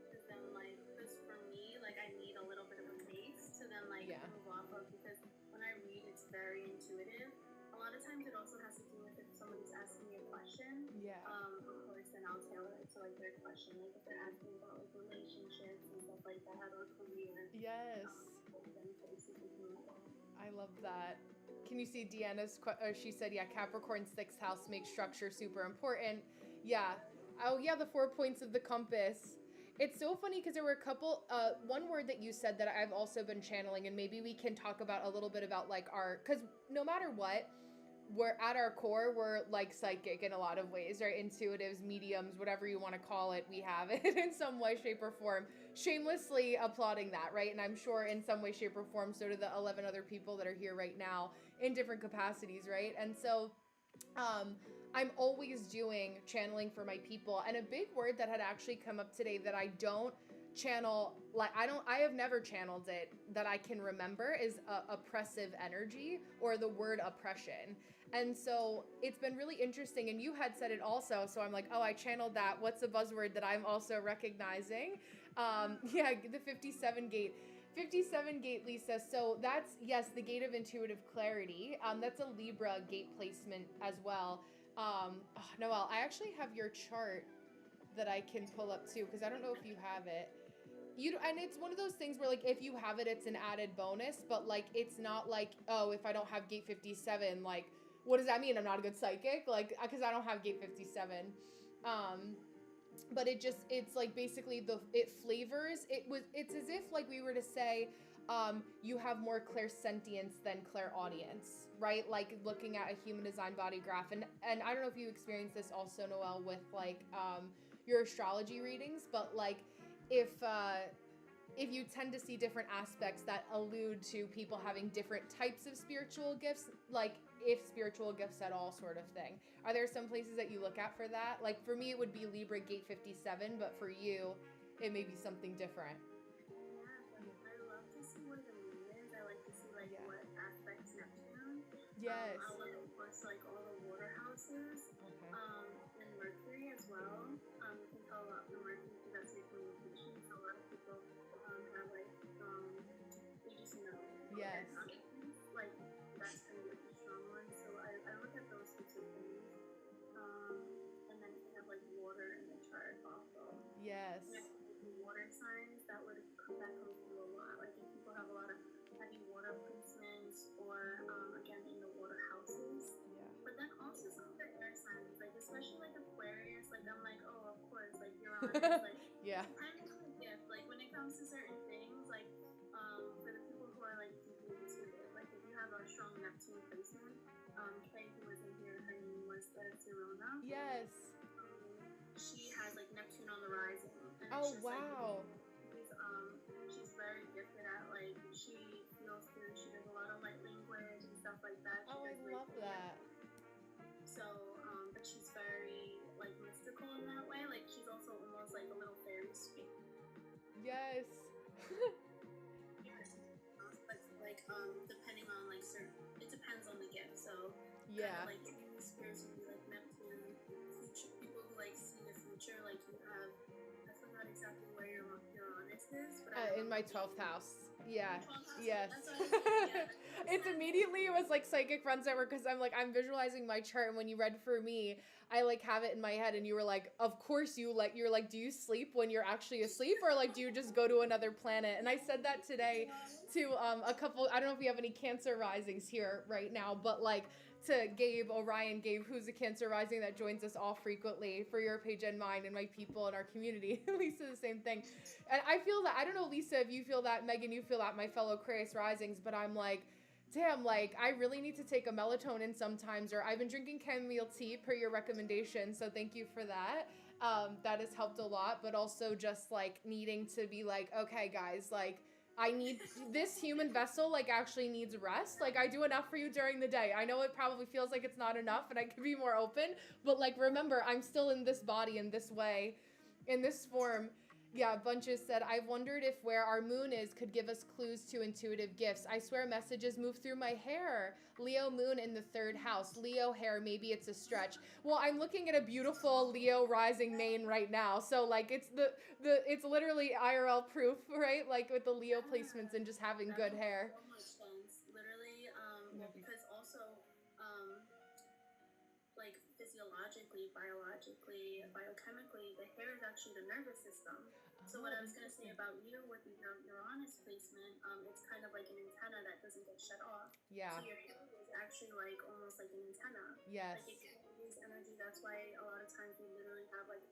Because then, like, because for me, like, I need a little bit of a base to then, like, Yeah. move off of, because when I read, it's very intuitive. A lot of times it also has to do with if somebody's asking me a question. Yeah. Of course, then I'll tailor it to, like, their question. Like, if they're asking about, like, relationships and stuff like that, or career. Yes. Then places we can look at. I love that. Can you see Deanna's? She said, "Yeah, Capricorn sixth house makes structure super important." Yeah. Oh yeah, the 4 points of the compass. It's so funny because there were a couple. One word that you said that I've also been channeling, and maybe we can talk about a little bit about like our, because no matter what, we're at our core, we're like psychic in a lot of ways, right? Intuitives, mediums, whatever you want to call it, we have it in some way, shape, or form. Shamelessly applauding that, right? And I'm sure in some way, shape, or form, so do the 11 other people that are here right now in different capacities, right? And so, I'm always doing channeling for my people. And a big word that had actually come up today that I don't channel, like I have never channeled it that I can remember, is oppressive energy, or the word oppression. And so it's been really interesting, and you had said it also, so I'm like, oh, I channeled that. What's a buzzword that I'm also recognizing? Yeah, the 57 gate. 57 gate, Lisa. So that's, yes, the gate of intuitive clarity. That's a Libra gate placement as well. Noelle, I actually have your chart that I can pull up too, because I don't know if you have it. And it's one of those things where like if you have it, it's an added bonus, but like it's not like, oh, if I don't have gate 57, like what does that mean? I'm not a good psychic? Like, because I don't have gate 57. But it's like basically it flavors, it's as if like we were to say, you have more clairsentience than clairaudience, right? Like looking at a human design body graph, and I don't know if you experienced this also, Noelle, with like your astrology readings, but like if you tend to see different aspects that allude to people having different types of spiritual gifts, like if spiritual gifts at all, sort of thing. Are there some places that you look at for that? Like for me, it would be Libra gate 57, but for you, it may be something different. Yeah, I love to see where the moon is. I like to see like what aspects Neptune. Yes. I look, of course, like all the water houses. Okay. And Mercury as well. You can tell a lot from Mercury because that's your communication. So a lot of people have like they just know. Yes. Like that's kind of like the strong one. So I look at those types of things. And then you have like water in the chart also. Yes. Water signs that would come through a lot. Like if people have a lot of heavy water placements, or again in the water houses. Yeah. But then also some of the air signs, like especially like Aquarius. Like I'm like, oh, of course, like Uranus, like yeah. kind of a gift. Like when it comes to certain things, like for the people who are like deeply intuitive, like if you have a strong Neptune placement, Kay, who was in here, her name was Serona. Yes. She has like Neptune on the rising. And oh it's just, wow. Like, she's very gifted at like she feels through. She does a lot of light language and stuff like that. Oh, I love that. So, but she's very like mystical in that way. Like she's also almost like a little fairy speak. Yes. Like depending on like certain, it depends on the gift. So yeah. Like spirits would be like Neptune, future people who like see the future. Like you have, I forgot exactly where your Uranus is, but in my 12th house. Yeah. 12th house? Yes. Yeah. It's immediately, it was like psychic runs over, because I'm visualizing my chart, and when you read for me, I like have it in my head, and you were like, of course you're like, do you sleep when you're actually asleep, or like do you just go to another planet? And I said that today to a couple, I don't know if we have any Cancer risings here right now, but like to Orion Gabe, who's a Cancer rising that joins us all frequently for your page and mine and my people in our community. Lisa, the same thing. And I feel that, I don't know, Lisa, if you feel that, Megan, you feel that, my fellow Aquarius risings, but I'm like, damn, like I really need to take a melatonin sometimes, or I've been drinking chamomile tea per your recommendation, so thank you for that. That has helped a lot, but also just like needing to be like, okay guys, like I need, this human vessel like actually needs rest. Like I do enough for you during the day. I know it probably feels like it's not enough and I could be more open, but like remember, I'm still in this body in this way, in this form. Yeah, Bunches said, I've wondered if where our moon is could give us clues to intuitive gifts. I swear messages move through my hair. Leo moon in the third house. Leo hair, maybe it's a stretch. Well, I'm looking at a beautiful Leo rising mane right now. So like it's it's literally IRL proof, right? Like with the Leo placements and just having That good makes hair. so much sense. Literally, well, because also, like physiologically, biologically, biochemically, the hair is actually the nervous system. So what I was gonna say about you with your Uranus placement, it's kind of like an antenna that doesn't get shut off. Yeah. So your hair is actually like almost like an antenna. Yes. Like it carries energy. That's why a lot of times we literally have like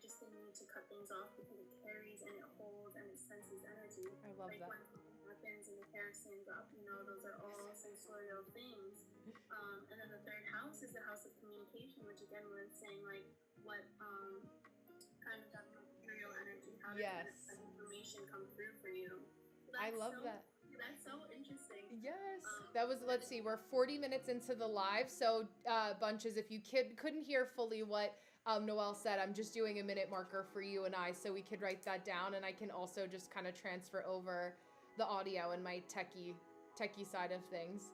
just the need to cut things off because it carries and it holds and it senses energy. I love like that. When something happens and the hair stands up, those are all sensorial things. And then the third house is the house of communication, which again was saying like what kind of that material energy, how does that information come through for you? So I love that. That's so interesting. Yes. That was, let's see, we're 40 minutes into the live. So Bunches, if you couldn't hear fully what Noelle said, I'm just doing a minute marker for you and I so we could write that down, and I can also just kind of transfer over the audio and my techie side of things.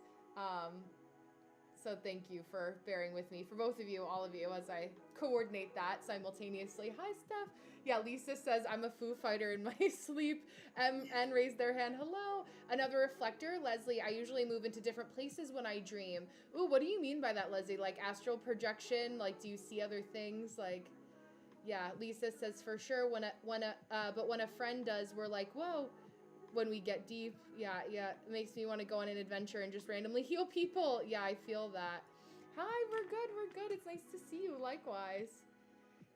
So thank you for bearing with me, for both of you, all of you, as I coordinate that simultaneously. Hi, Steph. Yeah, Lisa says, I'm a Foo Fighter in my sleep, and raised their hand. Hello. Another reflector, Leslie, I usually move into different places when I dream. Ooh, what do you mean by that, Leslie? Like astral projection? Like, do you see other things? Like, yeah, Lisa says, for sure, but when a friend does, we're like, whoa. When we get deep, yeah, it makes me want to go on an adventure and just randomly heal people. Yeah, I feel that. Hi, we're good. It's nice to see you, likewise.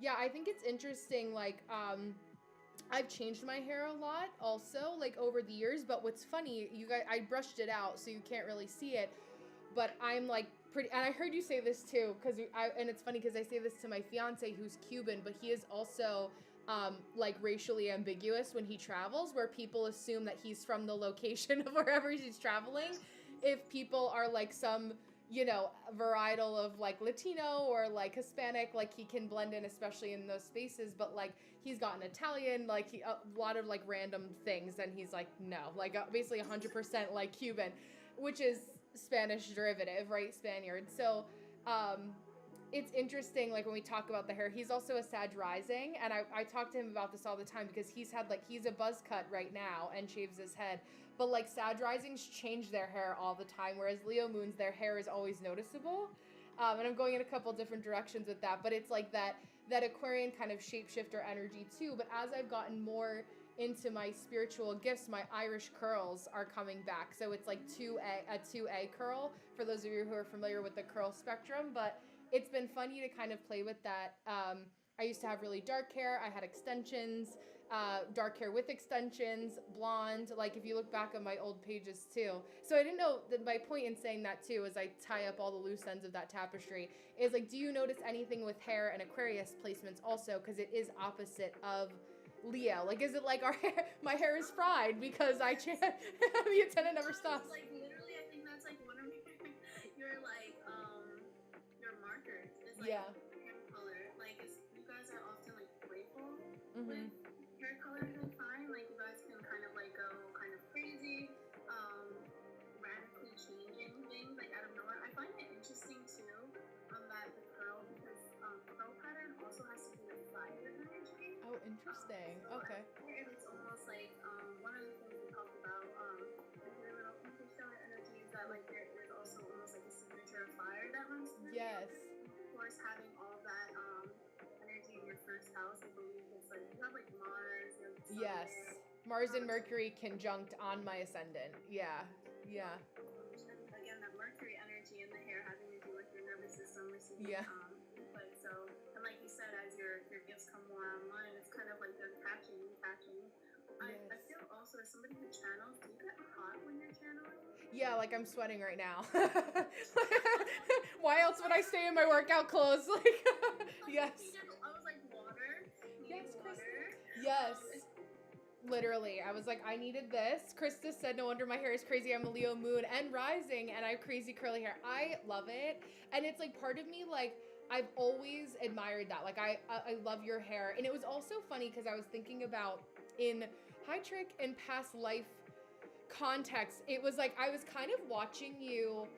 Yeah, I think it's interesting, like, I've changed my hair a lot also, like, over the years, but what's funny, you guys, I brushed it out, so you can't really see it, but I'm, like, pretty, and I heard you say this, too, and it's funny, because I say this to my fiance, who's Cuban, but he is also like racially ambiguous when he travels, where people assume that he's from the location of wherever he's traveling. If people are like some, varietal of like Latino or like Hispanic, like he can blend in, especially in those spaces. But like he's got an Italian, like a lot of like random things, and he's like no, like basically 100% like Cuban, which is Spanish derivative, right? Spaniard. So it's interesting, like when we talk about the hair, he's also a Sag rising, and I talk to him about this all the time because he's a buzz cut right now and shaves his head, but like Sag risings change their hair all the time, whereas Leo moons, their hair is always noticeable. And I'm going in a couple different directions with that, but it's like that Aquarian kind of shapeshifter energy too. But as I've gotten more into my spiritual gifts, my Irish curls are coming back. So it's like a 2A curl for those of you who are familiar with the curl spectrum, but it's been funny to kind of play with that. I used to have really dark hair. I had extensions, dark hair with extensions, blonde, like if you look back on my old pages too. So I didn't know that my point in saying that too, as I tie up all the loose ends of that tapestry, is like, do you notice anything with hair and Aquarius placements also? Because it is opposite of Leo. Like, is it like my hair is fried because the antenna never stops? Like literally, I think that's like one of your like your markers. Is like hair color. Like you guys are often like playful with hair color. I find like you guys can kind of like go kind of crazy, radically changing things like out of nowhere. I find it interesting too that the curl, because curl pattern also has to do with fire energy. Oh, interesting. Okay. It's almost like one of the things we talked about with your little interstellar energy is that like there's also almost like a signature of fire that runs through. Yes. Of course, having all that energy in your first house, I believe it's like you have like Mars and Sun. Yes. Mars and Mercury conjunct on my ascendant. Yeah. Again, that Mercury energy in the hair having to do with your nervous system receiving input. So, and like you said, as your gifts come more online, it's kind of like they're catching. I feel also as somebody who channels, do you get hot when you're channeling? Yeah, like I'm sweating right now. Why else would I stay in my workout clothes? Like, yes. I was like, water. Yes, water. Yes. Literally, I was like, I needed this. Krista said, no wonder my hair is crazy. I'm a Leo moon and rising, and I have crazy curly hair. I love it. And it's like part of me, like, I've always admired that. Like I love your hair. And it was also funny because I was thinking about in High Trick and past life context, it was like I was kind of watching you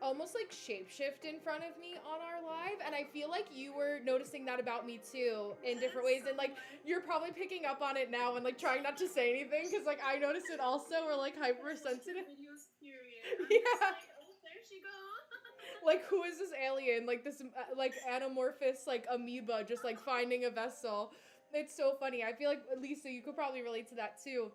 almost like shapeshift in front of me on our live, and I feel like you were noticing that about me too in different ways, and like you're probably picking up on it now and like trying not to say anything because like I noticed it also. We're like hypersensitive. Videos, period. Yeah. Just like, oh, there she goes. Like, who is this alien? Like this like anamorphous like amoeba just like finding a vessel. It's so funny. I feel like Lisa, you could probably relate to that too.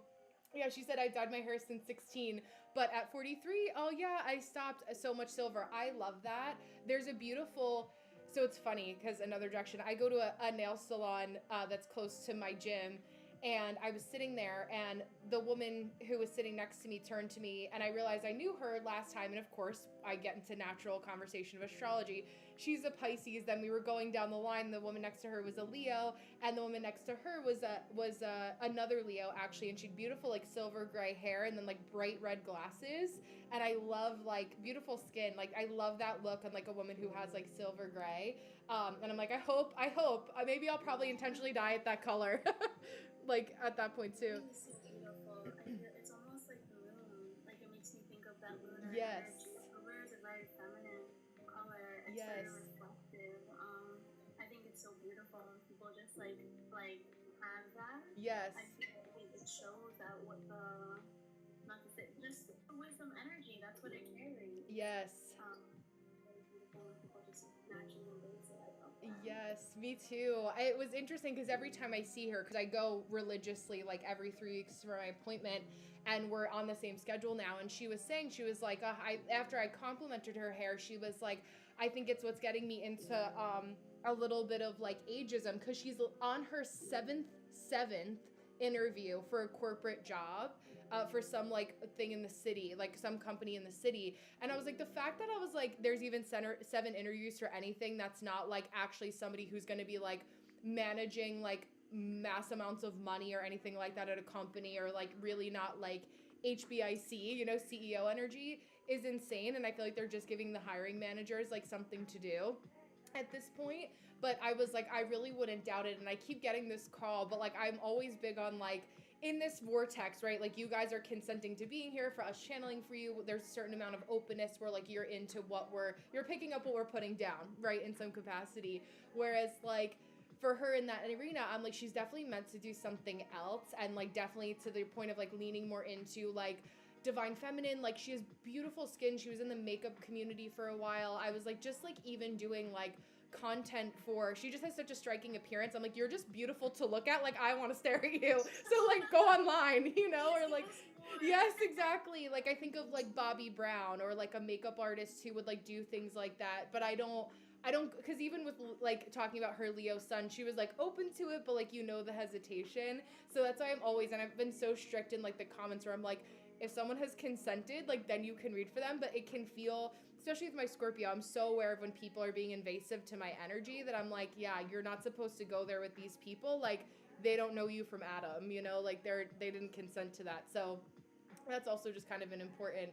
Yeah, she said I dyed my hair since 16, but at 43, oh yeah, I stopped so much silver. I love that. There's a beautiful, so it's funny because another direction, I go to a nail salon that's close to my gym, and I was sitting there, and the woman who was sitting next to me turned to me, and I realized I knew her last time, and of course, I get into natural conversation of astrology. She's a Pisces. Then we were going down the line. The woman next to her was a Leo, and the woman next to her was another Leo actually, and she had beautiful like silver gray hair and then like bright red glasses. And I love like beautiful skin. Like I love that look on like a woman who has like silver gray. And I'm like, I hope, maybe I'll probably intentionally dye it that color, like at that point too. It's so beautiful. It's almost like the moon. Like it makes me think of that lunar Yes. energy. Silver is a very feminine color. It's Yes. very reflective. I think it's so beautiful when people just like have that. Yes. I feel like it shows that what the, not to say, just wisdom energy. That's what it carries. Yes. Very beautiful when people just naturally embrace it. I love that. Yes, me too. It was interesting because every time I see her, because I go religiously like every 3 weeks for my appointment, and we're on the same schedule now. And she was saying, she was like, after I complimented her hair, she was like, I think it's what's getting me into a little bit of like ageism, because she's on her seventh interview for a corporate job. For some like thing in the city, like some company in the city. And I was like, the fact that I was like, there's even 7 interviews for anything that's not like actually somebody who's going to be like managing like mass amounts of money or anything like that at a company, or like really not like HBIC, CEO energy, is insane. And I feel like they're just giving the hiring managers like something to do at this point. But I was like, I really wouldn't doubt it. And I keep getting this call, but like I'm always big on like, in this vortex, right? Like you guys are consenting to being here, for us channeling for you. There's a certain amount of openness where like you're into you're picking up what we're putting down, right? In some capacity. Whereas like for her in that arena, I'm like, she's definitely meant to do something else. And like definitely to the point of like leaning more into like divine feminine. Like she has beautiful skin. She was in the makeup community for a while. I was like, just like even doing like content for, she just has such a striking appearance. I'm like, you're just beautiful to look at. Like I want to stare at you. So like go online, or like, yes, exactly. Like I think of like Bobbi Brown, or like a makeup artist who would like do things like that. But I don't, because even with like talking about her Leo sun, she was like open to it, but like, the hesitation. So that's why I'm always, and I've been so strict in like the comments where I'm like, if someone has consented, like then you can read for them. But it can feel, especially with my Scorpio, I'm so aware of when people are being invasive to my energy that I'm like, yeah, you're not supposed to go there with these people. Like they don't know you from Adam, like they didn't consent to that. So that's also just kind of an important,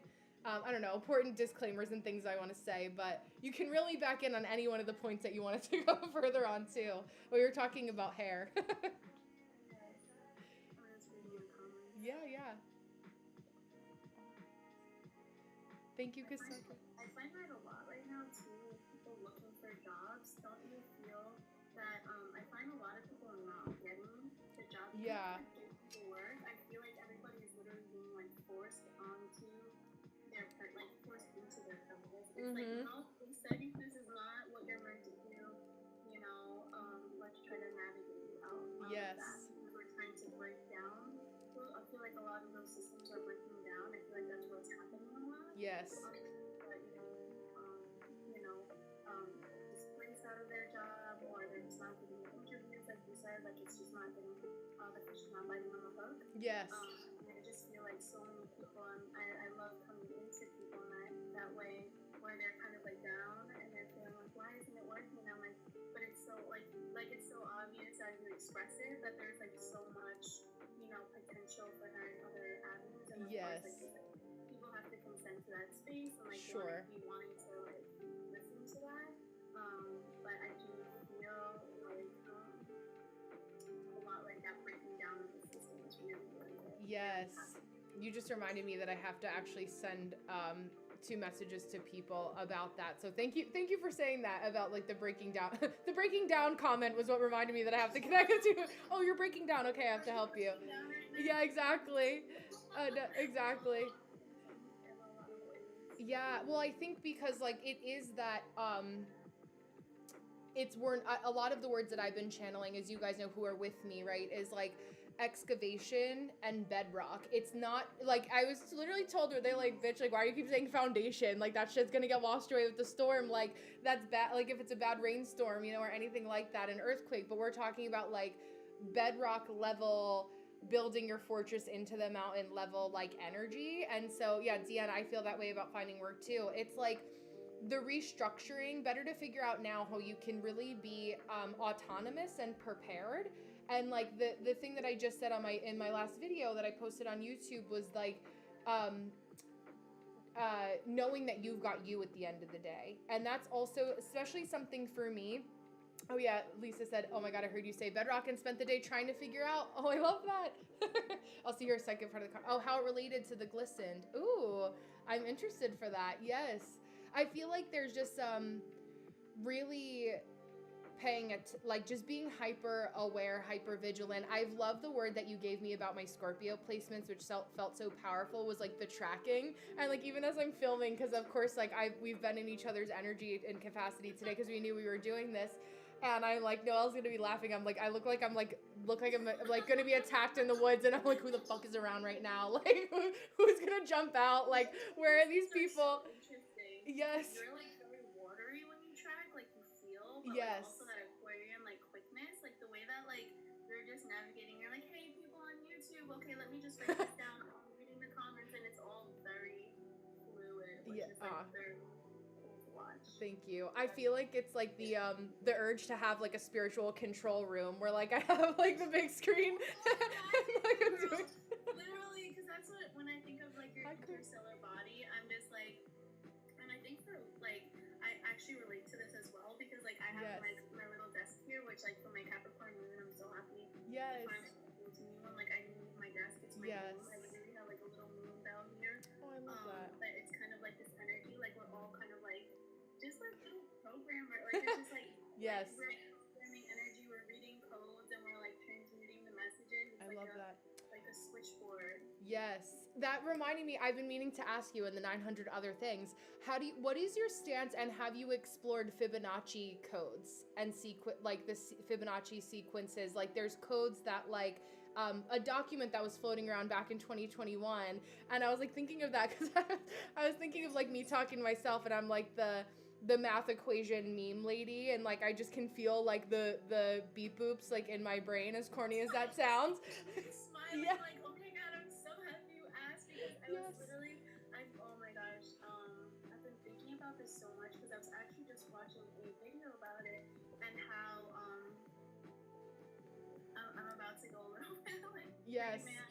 important disclaimers and things I want to say. But you can really back in on any one of the points that you wanted to go further on too. We were talking about hair. Yeah. Thank you, Cassandra. I find that a lot right now too, with people looking for jobs. Don't you feel that I find a lot of people are not getting the job? Yeah. To work. I feel like everybody is literally being like forced onto their forced into their purpose. It's like, no, they said this is not what you're meant to do. Let's try to navigate you out of that. We're trying to break down. I feel like a lot of those systems are breaking down. I feel like that's what's happening a lot. Yes. Displaced out of their job, or they're just not getting interviews, like you said, like it's just not getting, the fish is not biting on the hook. Yes. I just feel like so many people, and I love coming into people in that way, where they're kind of like down, and they're feeling like, why isn't it working? And I'm like, but it's so like it's so obvious as you express it that there's like so much, potential for her in other avenues. And of course, like, people have to consent to that space, and like be wanting to like listen to that. But I Yes. You just reminded me that I have to actually send 2 messages to people about that. So thank you for saying that about like the breaking down. The breaking down comment was what reminded me that I have to connect with you. Oh, you're breaking down. Okay, I have to help you. Yeah, exactly. No, exactly. Yeah, well, I think because like it is that it's we're a lot of the words that I've been channeling, as you guys know who are with me, right, is like excavation and bedrock. It's not like I was literally told her, they like, bitch, like why do you keep saying foundation? Like that shit's gonna get washed away with the storm. Like that's bad. Like if it's a bad rainstorm, you know, or anything like that, an earthquake. But we're talking about like bedrock level, building your fortress into the mountain level, like energy. And so yeah, Deanna, I feel that way about finding work too. It's like the restructuring, better to figure out now how you can really be autonomous and prepared. And like the thing that I just said on my in my last video that I posted on YouTube was like um knowing that you've got you at the end of the day. And that's also especially something for me. Oh yeah, Lisa said, oh my god, I heard you say bedrock and spent the day trying to figure out. Oh, I love that. I'll see your second part of the oh, how it related to the glistened. Ooh, I'm interested for that. Yes. I feel like there's just really paying it, like just being hyper aware, hyper vigilant. I've loved the word that you gave me about my Scorpio placements, which felt so powerful, was like the tracking. And like even as I'm filming, because of course like we've been in each other's energy and capacity today because we knew we were doing this. And I'm like, Noelle's gonna be laughing. I'm like, I look like I'm like gonna be attacked in the woods, and I'm like, who the fuck is around right now? Like, who's gonna jump out? Like, where are these people? So interesting. Yes. You're like very watery when you track, like you feel, but yes. like also that Aquarian like quickness, like the way that like you're just navigating. You're like, hey, people on YouTube, okay, let me just write this down. I'm reading the comments, and it's all very fluid, which is like very cool to watch. Thank you. I feel like it's like the urge to have like a spiritual control room where like I have like the big screen. Like, literally, because that's what when I think of like your interstellar body, I'm just like, and I think for like I actually relate to this as well because like I have like my little desk here, which like for my Capricorn moon, I'm so happy. Yes. To me, when like I need my desk, it's my moon. I literally have like a little moon down here. Oh, I love that. But it's kind of like this energy, like we're all kind of like just like little programmer, like it's just like yes. Like, we're programming energy, we're reading codes, and we're like transmuting the messages. It's I love that. Like a switchboard. Yes, that reminded me. I've been meaning to ask you in the 900 other things. What is your stance, and have you explored Fibonacci codes and like the Fibonacci sequences? Like, there's codes that like. A document that was floating around back in 2021, and I was like thinking of that because I was thinking of like me talking to myself, and I'm like the math equation meme lady, and like I just can feel like the beep boops like in my brain, as corny as that sounds. Smiling like, oh my god, I'm so happy you asked because I was literally oh my gosh, I've been thinking about this so much because I was actually just watching a video about it and how I'm about to go a little bit like yes. Man.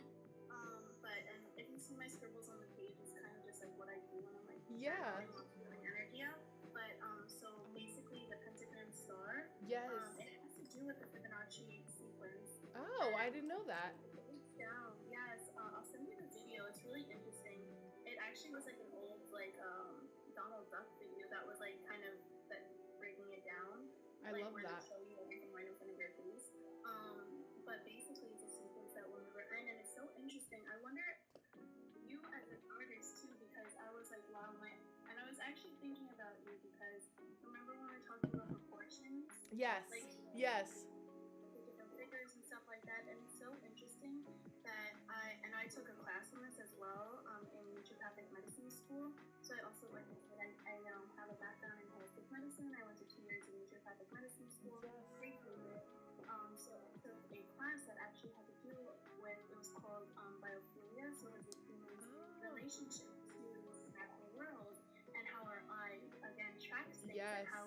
But and if you see my scribbles on the page, it's kind of just like what I do when I'm like feeling energy out. But so basically the pentagram star. Yes. It has to do with the Fibonacci sequence. Oh, I didn't know that. It's down. Yes. I'll send you the video. It's really interesting. It actually was like an old like Donald Duck video that was like kind of breaking it down. I like, love where that. They show you everything right in front of your face. But basically it's a sequence that when we were in, and it's so interesting. I wonder you as an artist too, because I was like, wow, and I was actually thinking about you because remember when we were talking about proportions? Yes. Like, yes. The different figures and stuff like that, and it's so interesting that I took a class on this as well in naturopathic medicine school. So I also, like I said, I have a background in holistic medicine. I went to 2 years in naturopathic medicine school. So I took a class that actually had to do with, it was called biophilia, so it was a human's relationship to the natural world and how our eye, again, tracks things and how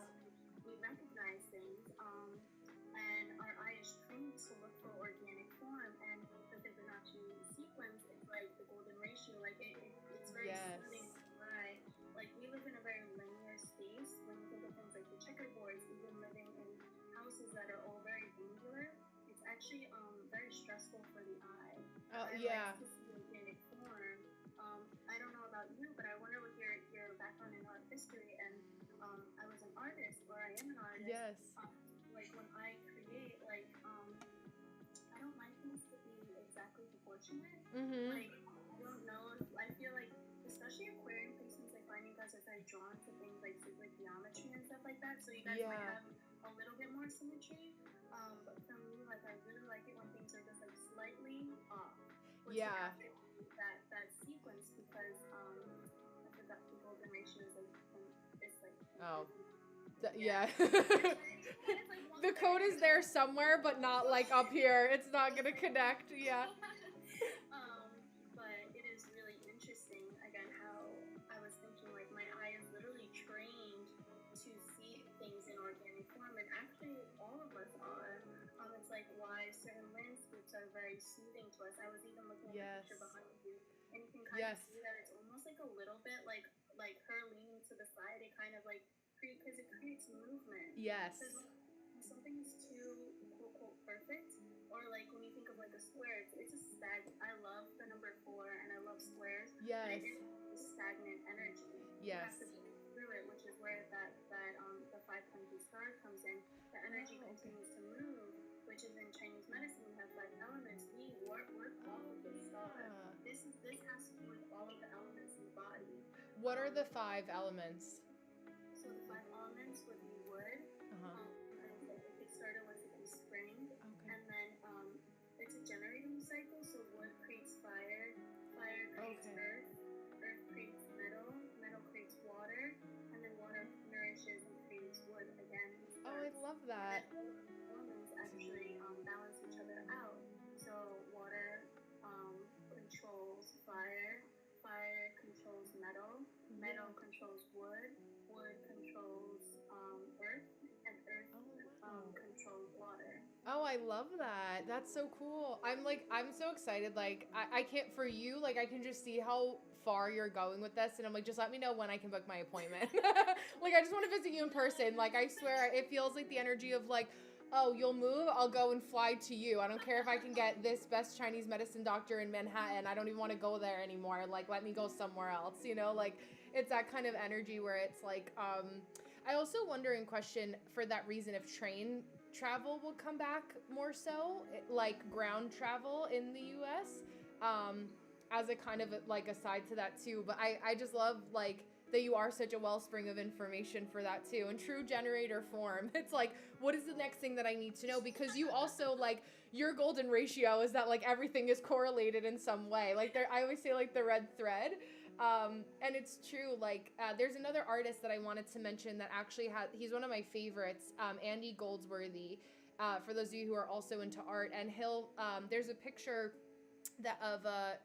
we recognize things. And our eye is trained to look for organic form, and the Fibonacci sequence is like the golden ratio, like it's very soothing to the eye. Like we live in a very linear space when you think of things like the checkerboards, even living in houses that are all very angular. It's actually very stressful for the eye. Oh, I like yeah. to see organic form. I don't know about you, but I wonder with your background in art history, and I was an artist, or I am an artist. Yes. Like when I create, like I don't like things to be exactly proportionate. Mm-hmm. Like I don't know if I feel like, especially Aquarian placements, I find you guys are very drawn to things like sacred geometry and stuff like that. So you guys might Yeah. have a little bit more symmetry. But for me, like I really like it when things are just like slightly off, which would Yeah. actually be that sequence, because I forgot the golden ratio is like it's like Oh. Yeah. it's like The code is there somewhere, but not like up here. It's not gonna connect. Yeah. But it is really interesting, again, how I was thinking, like, my eye is literally trained to see things in organic form, and actually all of us are. It's like why certain landscapes are very soothing to us. I was even looking at the picture behind you, and you can kind of see that it's almost like a little bit like her leaning to the side. It kind of like because it creates movement. Yes. Because when something is too quote quote perfect, or like when you think of like a square, it's a stagnant. I love the number 4, and I love squares. Yes. But it is a stagnant energy. Yes. You have to move through it, which is where that the 5 country star comes in. The energy continues to move, which is in Chinese medicine. We have 5 elements. We work off of the star. This has to do with all of the elements in the body. What are the 5 elements? So the 5 elements would be wood. It started with spring, and then it's a generating cycle. So wood creates fire, fire creates earth, earth creates metal, metal creates water, and then water nourishes and creates wood again. Oh, I love that. And elements actually balance each other out. So water controls fire, fire controls metal, metal controls wood, wood controls earth, and earth controls water. Oh, I love that. That's so cool. I'm so excited. Like, I can't, for you, like, I can just see how far you're going with this. And I'm like, just let me know when I can book my appointment. Like, I just want to visit you in person. Like, I swear, it feels like the energy of like, oh, you'll move, I'll go and fly to you. I don't care if I can get this best Chinese medicine doctor in Manhattan. I don't even want to go there anymore. Like, let me go somewhere else, you know? Like, it's that kind of energy where it's like, I also wonder and question for that reason if train travel will come back more so, like ground travel in the US, as a kind of like aside to that too. But I just love like that you are such a wellspring of information for that too. In true generator form, it's like, what is the next thing that I need to know? Because you also like your golden ratio is that like everything is correlated in some way. Like there, I always say like the red thread. And it's true, like, there's another artist that I wanted to mention that actually he's one of my favorites, Andy Goldsworthy, for those of you who are also into art, and there's a picture that of a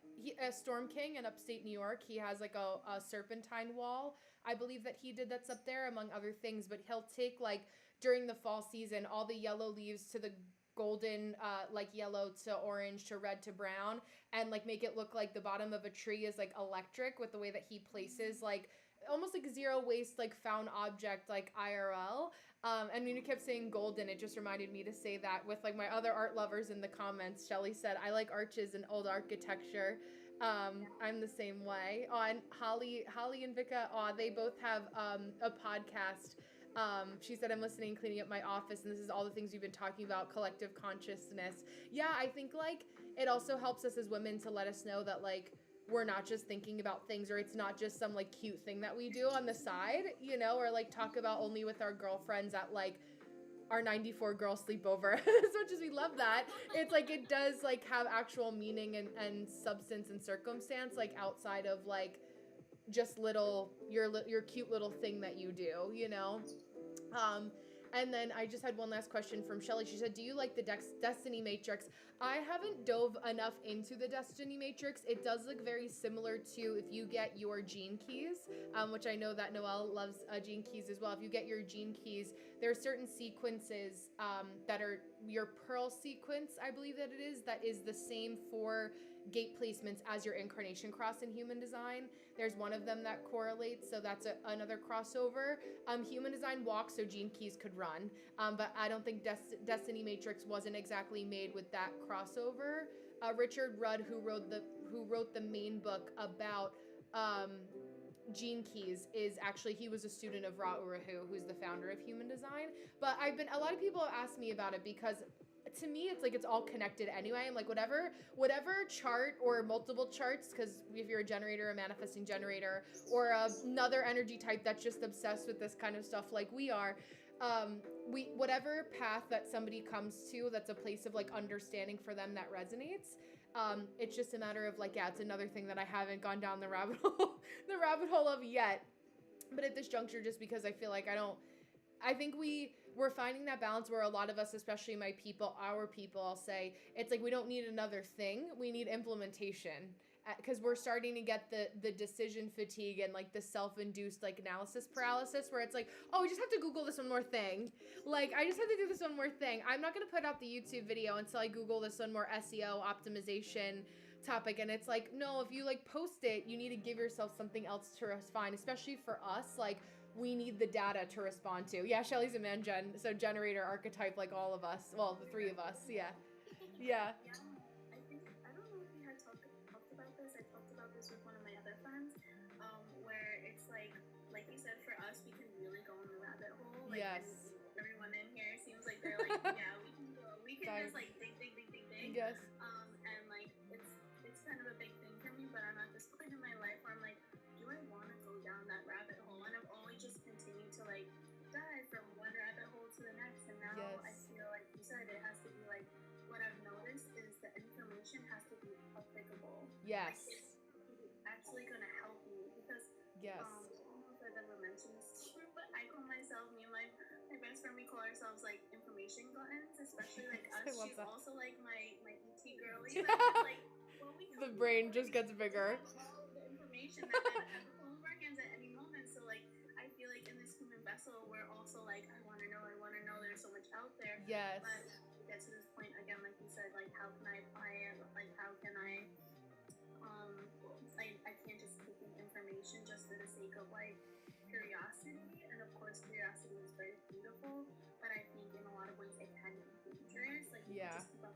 Storm King in upstate New York. He has like a serpentine wall, I believe that he did that's up there, among other things, but he'll take like, during the fall season, all the yellow leaves to the golden, like yellow to orange to red to brown, and like make it look like the bottom of a tree is like electric with the way that he places like almost like zero waste, like found object, like IRL. And when you kept saying golden, it just reminded me to say that with like my other art lovers in the comments. Shelly said, I like arches and old architecture. I'm the same way. And Holly and Vika, they both have a podcast. She said, I'm listening, cleaning up my office, and this is all the things you've been talking about, collective consciousness. Yeah, I think like it also helps us as women to let us know that like we're not just thinking about things, or it's not just some like cute thing that we do on the side, you know, or like talk about only with our girlfriends at like our 94 girl sleepover. As much as we love that, it's like it does like have actual meaning and substance and circumstance, like outside of like just your cute little thing that you do, you know. And then I just had one last question from Shelly. She said, do you like the Destiny Matrix? I haven't dove enough into the Destiny Matrix. It does look very similar to if you get your gene keys, which I know that Noelle loves gene keys as well. If you get your gene keys, there are certain sequences that are your Pearl sequence, I believe that it is, that is the same for gate placements as your incarnation cross in human design. There's one of them that correlates, so that's another crossover. Human design walks so gene keys could run, but I don't think Destiny Matrix wasn't exactly made with that crossover. Richard Rudd, who wrote the main book about Gene Keys, is actually, he was a student of Ra Uru, who's the founder of human design. But a lot of people have asked me about it because to me it's like it's all connected anyway. I'm like, whatever chart or multiple charts, because if you're a generator, a manifesting generator, or another energy type that's just obsessed with this kind of stuff like we are, whatever path that somebody comes to that's a place of like understanding for them that resonates, it's just a matter of like, yeah, it's another thing that I haven't gone down the rabbit hole of yet. But at this juncture, just because I feel like I think we're finding that balance where a lot of us, especially our people, I'll say, it's like we don't need another thing. We need implementation. Because we're starting to get the decision fatigue and like the self-induced like analysis paralysis, where it's like, oh, we just have to Google this one more thing. Like, I just have to do this one more thing. I'm not going to put out the YouTube video until I Google this one more SEO optimization topic. And it's like, no, if you like post it, you need to give yourself something else to respond, especially for us. Like, we need the data to respond to. Yeah, Shelly's a man gen, so generator archetype like all of us. Well, the three of us. Yeah. Yeah. I don't know if we had talked about this. I talked about this with one of my other friends, where it's like you said, for us, we can really go in the rabbit hole. Like, yes. Everyone in here seems like they're like, yeah, we can go. We can just like dig. Yes. And like it's kind of a big thing for me, but I'm at this point in my life where I'm like, do I want to go down that rabbit hole? And I've always just continued to like dive from one rabbit hole to the next, and now I feel like you said, it has to be like, what I've noticed is the information has to be applicable. Yes. Like, it's actually going to help me because yes. I don't know if I've ever mentioned this to you, but I call myself, me and my best friend, we call ourselves like information gluttons, especially like us. She's that. Also like my ET girly. Like, the brain just gets bigger. All the information that at the palm of our hands at any moment. So like, I feel like in this human vessel, we're also like, I want to know. There's so much out there. Yes. But to get to this point again, like you said, like, how can I apply it? Like, how can I can't just take in information just for the sake of like curiosity. And of course, curiosity is very beautiful, but I think in a lot of ways it can be dangerous. Like, you just keep on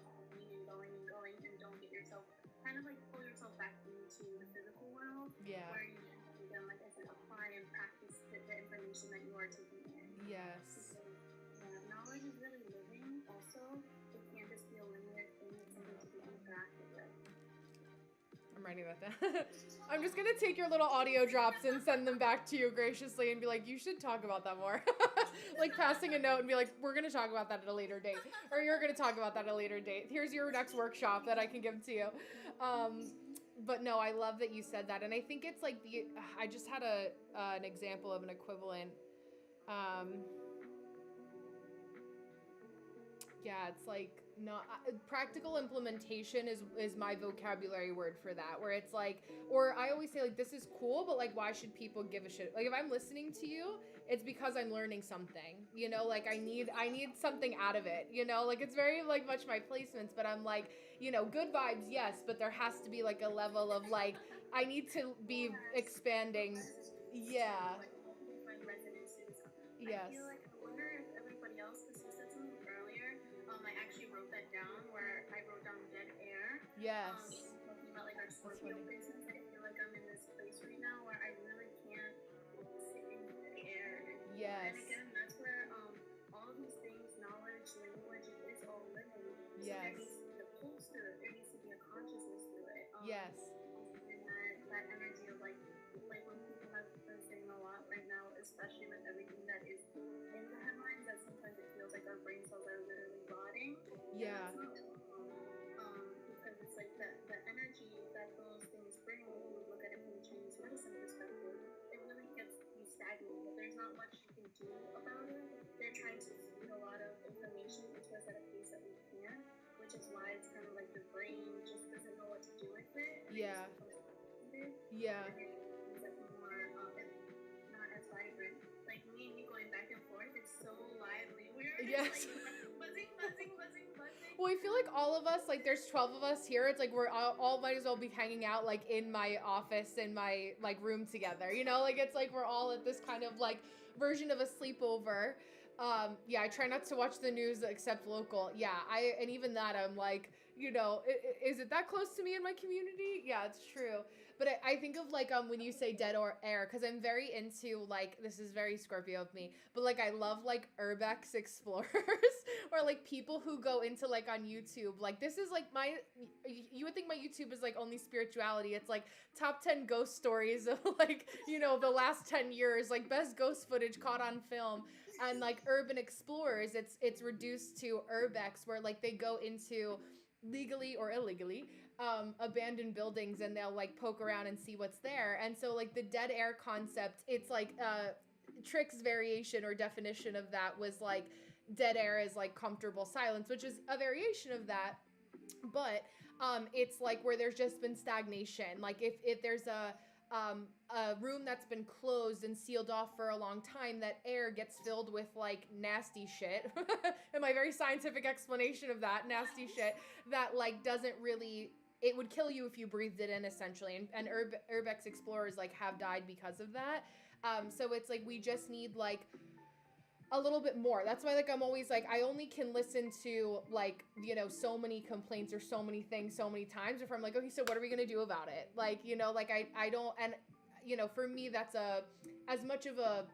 going and don't get yourself, kind of like pull yourself back into the physical world. Yeah. Where you can, again, like I said, apply and practice the information that you are taking in. Yes. Because knowledge is really living. Also, it can't just be a linear thing. It's something to be interacted with. I'm writing that down. I'm just going to take your little audio drops and send them back to you graciously and be like, you should talk about that more. Like passing a note and be like, we're going to talk about that at a later date. Or you're going to talk about that at a later date. Here's your next workshop that I can give to you. But no, I love that you said that. And I think it's like I just had an example of an equivalent. Yeah, it's like not practical implementation is my vocabulary word for that, where it's like, or I always say like, this is cool, but like, why should people give a shit? Like, if I'm listening to you, it's because I'm learning something, you know, like I need something out of it, you know, like it's very like much my placements, but I'm like, you know, good vibes, yes, but there has to be like a level of like, I need to be expanding. Yeah. Yes. I feel like, I wonder if everybody else, because you said something earlier, I actually wrote that down, where I wrote down dead air. Yes. Talking about like our Scorpio business, I feel like I'm in this place right now where I really can't sit in dead air anymore. Yes. And again, that's where all of these things, knowledge, language, it's all living. So yes. There needs to be a pulse to it. There needs to be a consciousness to it. Yes. And that energy of like when people have been saying a lot right now, especially with everything that is in the headlines, that sometimes it feels like our brain cells are literally rotting. Yeah. Because it's like the energy that those things bring, when you look at it from a Chinese medicine perspective, it really gets you stagnated. There's not much you can do about it. They're trying to feed a lot of information into us at a pace that we can't, which is why it's kind of like the brain just doesn't know what to do with it. Yeah. Yeah. It's like more, not as vibrant. Like me and you going back and forth, it's so lively. We're just like buzzing. Well, I feel like all of us, like there's 12 of us here. It's like we're all might as well be hanging out like in my office in my like room together. You know, like it's like we're all at this kind of like version of a sleepover. Yeah, I try not to watch the news except local. Yeah, and even that I'm like, you know, is it that close to me in my community? Yeah, it's true. But I think of like when you say dead or air, because I'm very into like, this is very Scorpio of me, but like I love like urbex explorers or like people who go into like on YouTube. Like this is like you would think my YouTube is like only spirituality. It's like top 10 ghost stories of like, you know, the last 10 years, like best ghost footage caught on film. And like urban explorers, it's reduced to urbex, where like they go into legally or illegally abandoned buildings, and they'll like poke around and see what's there. And so like the dead air concept, it's like Trick's variation or definition of that was like dead air is like comfortable silence, which is a variation of that. But it's like where there's just been stagnation. Like if there's a room that's been closed and sealed off for a long time, that air gets filled with like nasty shit. And my very scientific explanation of that nasty shit that like doesn't really, it would kill you if you breathed it in, essentially. And urbex explorers like have died because of that. So it's like we just need like a little bit more. That's why like I'm always like, I only can listen to like, you know, so many complaints or so many things so many times before I'm like, okay, so what are we gonna do about it? Like, you know, like I don't, and you know, for me that's as much of a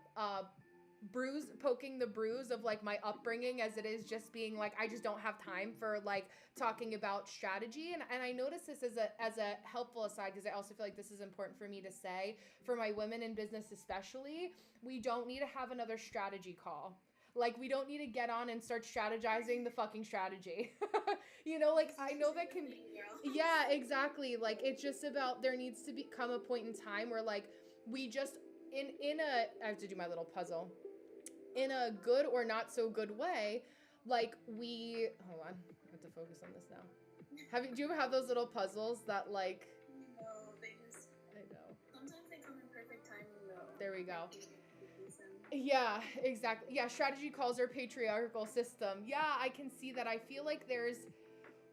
bruise, poking the bruise of like my upbringing as it is just being like, I just don't have time for like talking about strategy. And I notice this as a helpful aside, because I also feel like this is important for me to say for my women in business especially. We don't need to have another strategy call. Like we don't need to get on and start strategizing the fucking strategy. You know, like I know that can be, yeah, exactly. Like it's just about, there needs to become a point in time where like we just I have to do my little puzzle, in a good or not so good way. Like we, hold on, I have to focus on this now. Do you ever have those little puzzles that like, No, they just, I know, sometimes they come in perfect timing though. there we go. Yeah, exactly. Yeah, strategy calls our patriarchal system. Yeah, I can see that. I feel like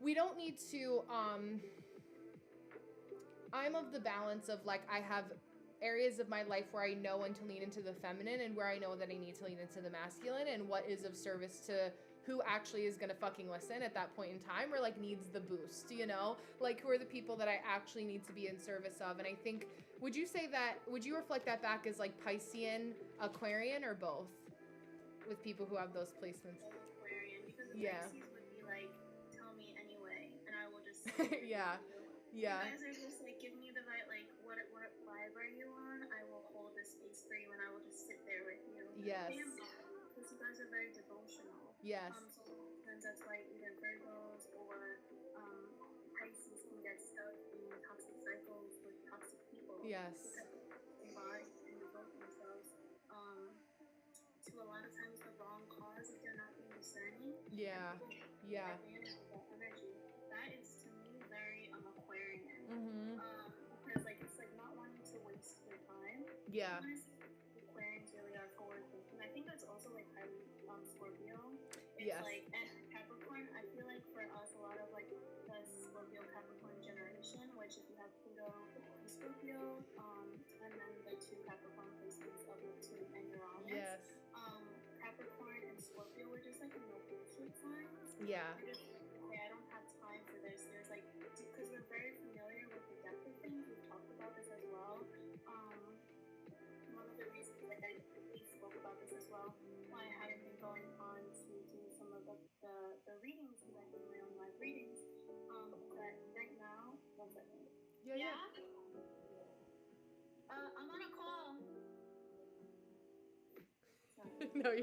we don't need to, I'm of the balance of like, I have areas of my life where I know when to lean into the feminine and where I know that I need to lean into the masculine, and what is of service to who actually is gonna fucking listen at that point in time, or like needs the boost, you know? Like who are the people that I actually need to be in service of? And I think, would you reflect that back as like Piscean, Aquarian, or both? With people who have those placements. Aquarian, because the Yeah. Pisces would be like, tell me anyway, and I will just Yeah. Yeah. You guys are just like, give me the vibe, like what vibe are you on? I will hold the space for you, and I will just sit there with you. Yes. Because you guys are very devotional. Yes. So sometimes that's why either Virgos or Pisces can get stuck in toxic cycles with toxic people. Yes. Because they embody and devote themselves to a lot of times the wrong cause if they're not being discerning. Yeah. Yeah. That energy. That is to me very Aquarian. Mm-hmm. Because like it's like not wanting to waste your time. Yeah. Aquarians really are forward thinking. I think that's also like highly Scorpio. It's Yes. like, and Capricorn, I feel like for us a lot of like the Scorpio Capricorn generation, which if you have Pluto and Scorpio, and then the two Capricorn placements of Neptune and Uranus. Yes. Capricorn and Scorpio were just like no bullshit signs. Yeah. Okay, I don't have time for this. There's like, because we're very familiar with the depth of things. We've talked about this as well. One of the reasons, like we spoke about this as well, why I haven't been going on to do some of the readings, because I'm doing my own live readings. But right now, one second. Yeah. I'm on a call. No,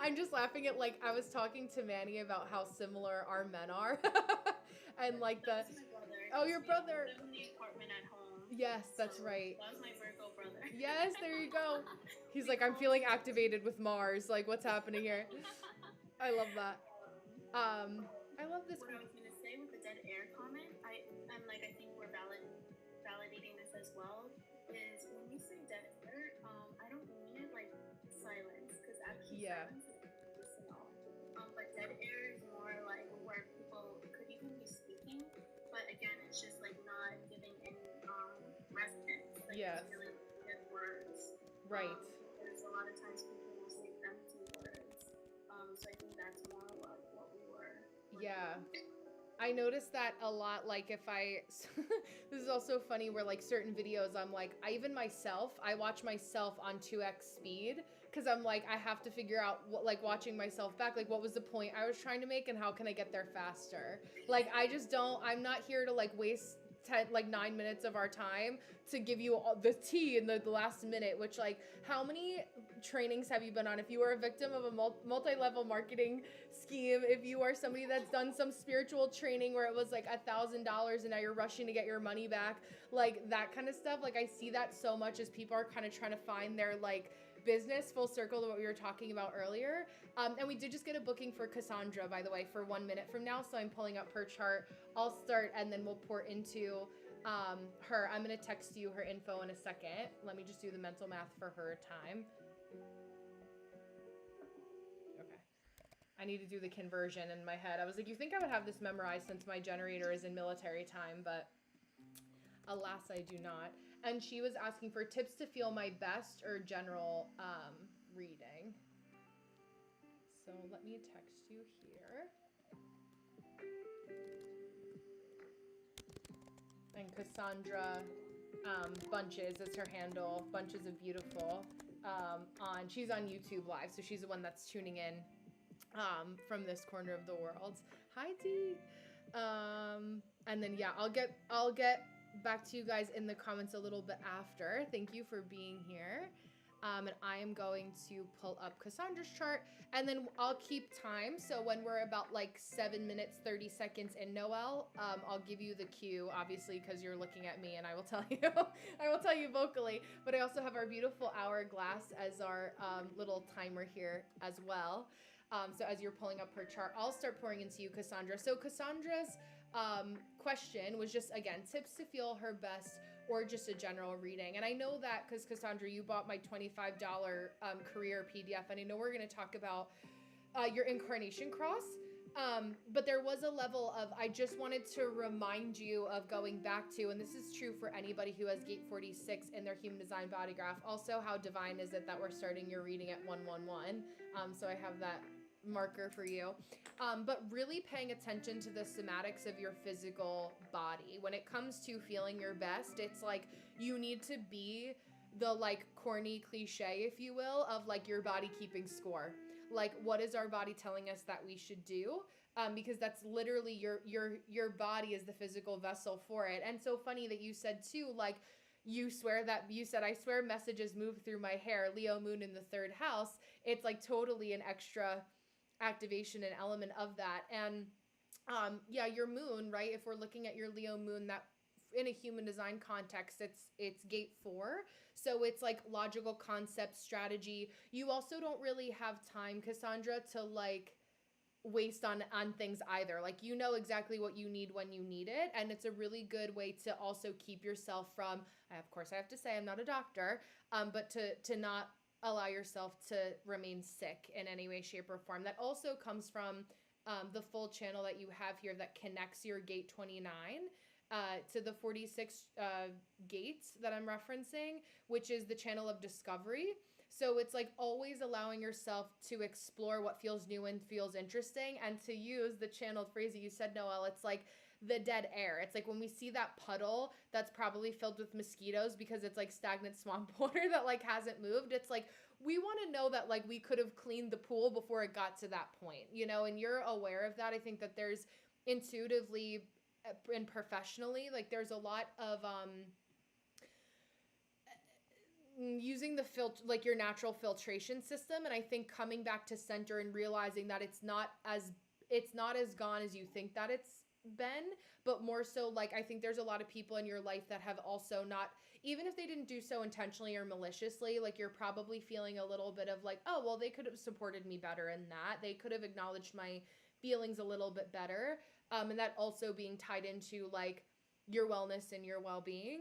I'm just laughing at like, I was talking to Manny about how similar our men are. And like That's my brother. Oh, your brother. Live in the apartment at home. Yes, that's right. That was my Virgo brother. Yes, there you go. He's like, I'm feeling activated with Mars. Like, what's happening here? I love that. I love this. What I was gonna say with the dead air comment, I think we're validating this as well. Is when we say dead air, I don't mean it like silence, because actually silence is medicinal. But dead air is more like where people Yes. really good words. Right. Because a lot of times people will say empty words. So I think that's more about what we were. Yeah. I noticed that a lot. Like if I, this is also funny where like certain videos, I'm like, I watch myself on 2x speed because I'm like, I have to figure out what, like watching myself back, like what was the point I was trying to make and how can I get there faster? Like I just don't, I'm not here to like waste 10, like 9 minutes of our time to give you all the tea in the last minute, which like, how many trainings have you been on? If you are a victim of a multi-level marketing scheme, if you are somebody that's done some spiritual training where it was like $1,000 and now you're rushing to get your money back, like that kind of stuff, like I see that so much as people are kind of trying to find their like business, full circle to what we were talking about earlier. And we did just get a booking for Cassandra, by the way, for 1 minute from now, so I'm pulling up her chart. I'll start and then we'll pour into her. I'm gonna text you her info in a second. Let me just do the mental math for her time. Okay. I need to do the conversion in my head. I was like, you think I would have this memorized since my generator is in military time, but alas, I do not. And she was asking for tips to feel my best or general reading. So let me text you here. And Cassandra Bunches is her handle. Bunches of Beautiful. She's on YouTube Live, so she's the one that's tuning in from this corner of the world. Hi Dee. And then yeah, I'll get back to you guys in the comments a little bit after. Thank you for being here. And I am going to pull up Cassandra's chart, and then I'll keep time. So when we're about like 7 minutes, 30 seconds in, Noel, I'll give you the cue, obviously, because you're looking at me, and I will tell you, I will tell you vocally. But I also have our beautiful hourglass as our little timer here as well. So as you're pulling up her chart, I'll start pouring into you, Cassandra. So Cassandra's question was just, again, tips to feel her best or just a general reading. And I know that because, Cassandra, you bought my $25 career PDF, and I know we're going to talk about your incarnation cross. But there was a level of, I just wanted to remind you of going back to, and this is true for anybody who has gate 46 in their human design body graph. Also, how divine is it that we're starting your reading at 111? So I have that marker for you. But really paying attention to the somatics of your physical body. When it comes to feeling your best, it's like you need to be the like corny cliche, if you will, of like your body keeping score. Like, what is our body telling us that we should do? Because that's literally your body is the physical vessel for it. And so funny that you said too, like, you said, I swear messages move through my hair, Leo moon in the 3rd house. It's like totally an extra activation and element of that. And yeah, your moon, right? If we're looking at your Leo moon, that in a human design context, it's gate 4. So it's like logical concept, strategy. You also don't really have time, Cassandra, to like waste on things either. Like, you know exactly what you need when you need it, and it's a really good way to also keep yourself from, of course I have to say I'm not a doctor, but to not allow yourself to remain sick in any way, shape, or form. That also comes from the full channel that you have here that connects your gate 29 to the 46 gates that I'm referencing, which is the channel of discovery. So it's like always allowing yourself to explore what feels new and feels interesting, and to use the channeled phrase that you said, Noelle, it's like the dead air. It's like when we see that puddle that's probably filled with mosquitoes because it's like stagnant swamp water that like hasn't moved. It's like, we want to know that like we could have cleaned the pool before it got to that point, you know, and you're aware of that. I think that there's intuitively and professionally, like there's a lot of using the like your natural filtration system, and I think coming back to center and realizing that it's not as gone as you think that it's been, but more so like I think there's a lot of people in your life that have also not, even if they didn't do so intentionally or maliciously, like you're probably feeling a little bit of like, oh well, they could have supported me better in that, they could have acknowledged my feelings a little bit better, and that also being tied into like your wellness and your well-being.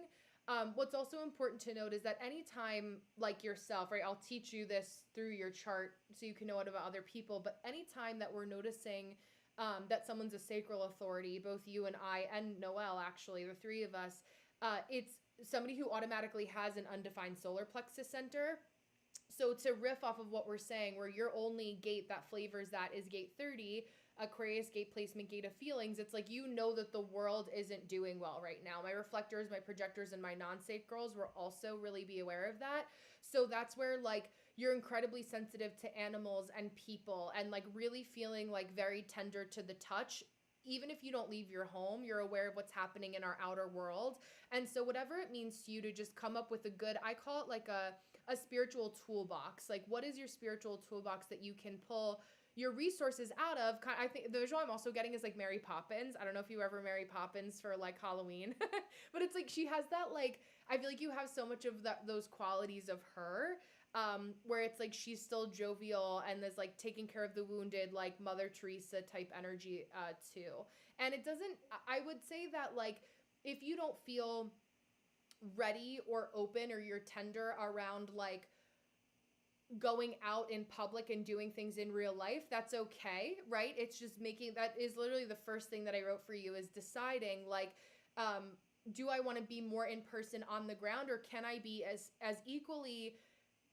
What's also important to note is that anytime, like yourself, right, I'll teach you this through your chart so you can know it about other people, but anytime that we're noticing that someone's a sacral authority, both you and I and Noelle, actually, the three of us, it's somebody who automatically has an undefined solar plexus center. So to riff off of what we're saying, where your only gate that flavors that is gate 30, Aquarius gate placement, gate of feelings, it's like you know that the world isn't doing well right now. My reflectors, my projectors, and my non-safe girls will also really be aware of that. So that's where like you're incredibly sensitive to animals and people and like really feeling like very tender to the touch. Even if you don't leave your home, you're aware of what's happening in our outer world. And so whatever it means to you to just come up with a good, I call it like a spiritual toolbox. Like what is your spiritual toolbox that you can pull your resources out of? I think the visual I'm also getting is like Mary Poppins. I don't know if you ever Mary Poppins for like Halloween, but it's like she has that like, I feel like you have so much of those qualities of her, where it's like she's still jovial and is like taking care of the wounded, like Mother Teresa type energy too. And it doesn't, I would say that like if you don't feel ready or open or you're tender around like going out in public and doing things in real life, that's okay, right? It's just making, that is literally the first thing that I wrote for you, is deciding like, do I want to be more in person on the ground, or can I be as equally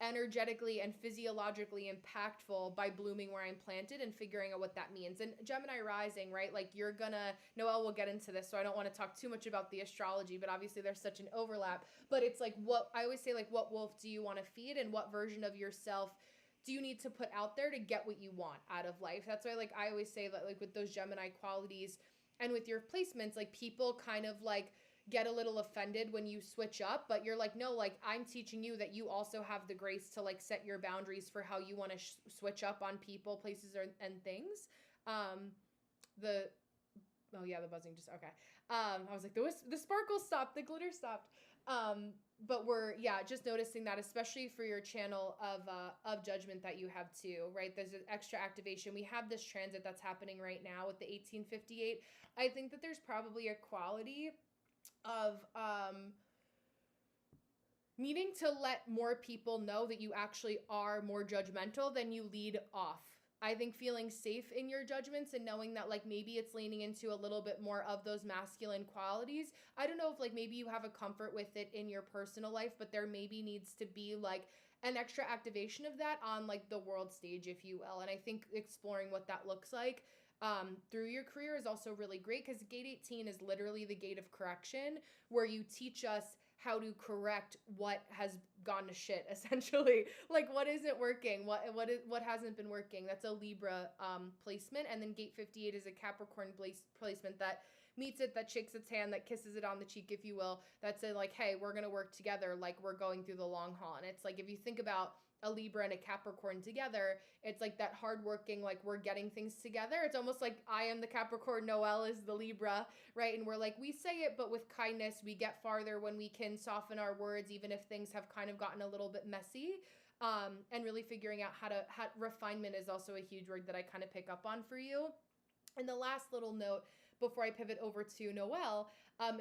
energetically and physiologically impactful by blooming where I'm planted and figuring out what that means? And Gemini rising, right? Like you're gonna, Noelle will get into this, so I don't want to talk too much about the astrology, but obviously there's such an overlap. But it's like, what I always say, like, what wolf do you want to feed, and what version of yourself do you need to put out there to get what you want out of life? That's why like I always say that like with those Gemini qualities and with your placements, like people kind of like get a little offended when you switch up, but you're like, no, like I'm teaching you that you also have the grace to like set your boundaries for how you want to switch up on people, places, and things. The Oh yeah, the buzzing just okay. I was like, the sparkle stopped, the glitter stopped. But we're, yeah, just noticing that, especially for your channel of judgment that you have too, right? There's an extra activation. We have this transit that's happening right now with the 1858. I think that there's probably a quality of needing to let more people know that you actually are more judgmental than you lead off. I think feeling safe in your judgments and knowing that like maybe it's leaning into a little bit more of those masculine qualities. I don't know if like maybe you have a comfort with it in your personal life, but there maybe needs to be like an extra activation of that on like the world stage, if you will. And I think exploring what that looks like through your career is also really great, because gate 18 is literally the gate of correction, where you teach us how to correct what has gone to shit, essentially. Like what isn't working, what hasn't been working. That's a Libra placement. And then gate 58 is a Capricorn placement that meets it, that shakes its hand, that kisses it on the cheek, if you will. That's a like, hey, we're gonna work together, like we're going through the long haul. And it's like, if you think about a Libra and a Capricorn together, it's like that hardworking, like we're getting things together. It's almost like I am the Capricorn, Noelle is the Libra, right? And we're like, we say it, but with kindness, we get farther when we can soften our words, even if things have kind of gotten a little bit messy. And really figuring out how refinement is also a huge word that I kind of pick up on for you. And the last little note before I pivot over to Noelle,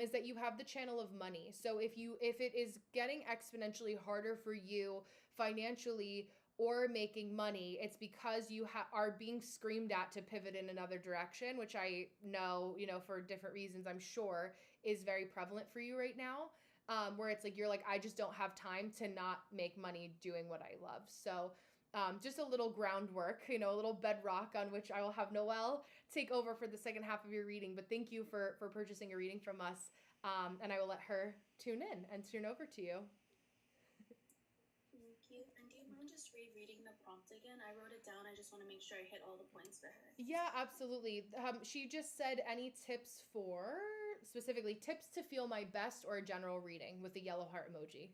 is that you have the channel of money. So if it is getting exponentially harder for you financially or making money, it's because you are being screamed at to pivot in another direction, which I know, for different reasons, I'm sure is very prevalent for you right now. Where it's like, you're like, I just don't have time to not make money doing what I love. So just a little groundwork, a little bedrock on which I will have Noelle take over for the second half of your reading. But thank you for purchasing a reading from us. And I will let her tune in and tune over to you. Thank you. And do you mind just rereading the prompt again? I wrote it down. I just want to make sure I hit all the points for her. Yeah, absolutely. She just said any tips specifically tips to feel my best, or a general reading with the yellow heart emoji.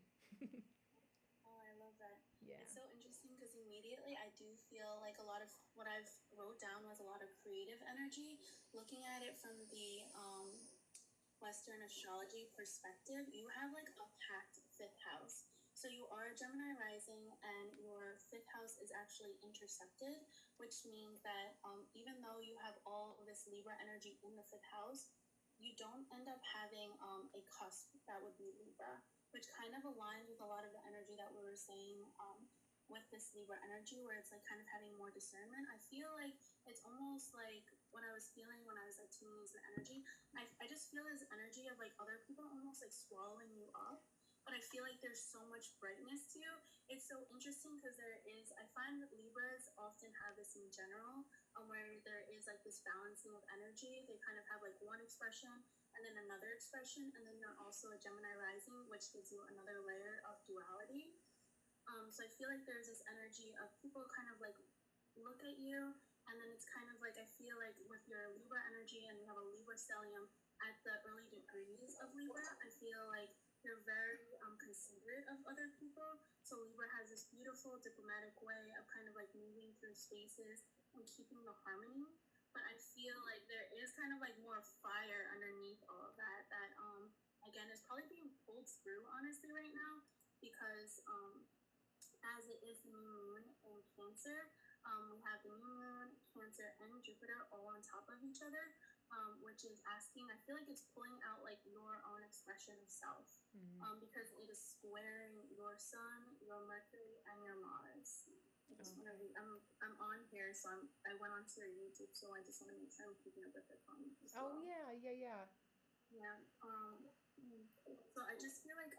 Oh, I love that. Yeah. It's so interesting because immediately I do feel like a lot of what I've wrote down was a lot of creative energy. Looking at it from the Western astrology perspective, you have like a packed fifth house. So you are a Gemini rising, and your fifth house is actually intercepted, which means that even though you have all of this Libra energy in the fifth house, you don't end up having a cusp that would be Libra, which kind of aligns with a lot of the energy that we were saying with this Libra energy where it's like kind of having more discernment. I feel like it's almost like what I was feeling when I was like tuning into the energy. I just feel this energy of like other people almost like swallowing you up. But I feel like there's so much brightness to you. It's so interesting because I find that Libras often have this in general, where there is like this balancing of energy. They kind of have like one expression and then another expression, and then you're also a Gemini rising, which gives you another layer of duality. So I feel like there's this energy of people kind of like look at you, and then it's kind of like I feel like with your Libra energy and you have a Libra stellium at the early degrees of Libra, I feel like you're very considerate of other people. So Libra has this beautiful diplomatic way of kind of like moving through spaces and keeping the harmony. But I feel like there is kind of like more fire underneath all of that. That again is probably being pulled through honestly right now because as it is the new moon in Cancer, we have the new moon, Cancer, and Jupiter all on top of each other, which is asking, I feel like it's pulling out like your own expression of self, because it is squaring your sun, your Mercury, and your Mars. I just want to read. I'm on here, so I went onto your YouTube, so I just want to make sure I'm keeping up with the comments as well. Oh yeah. Yeah. So I just feel like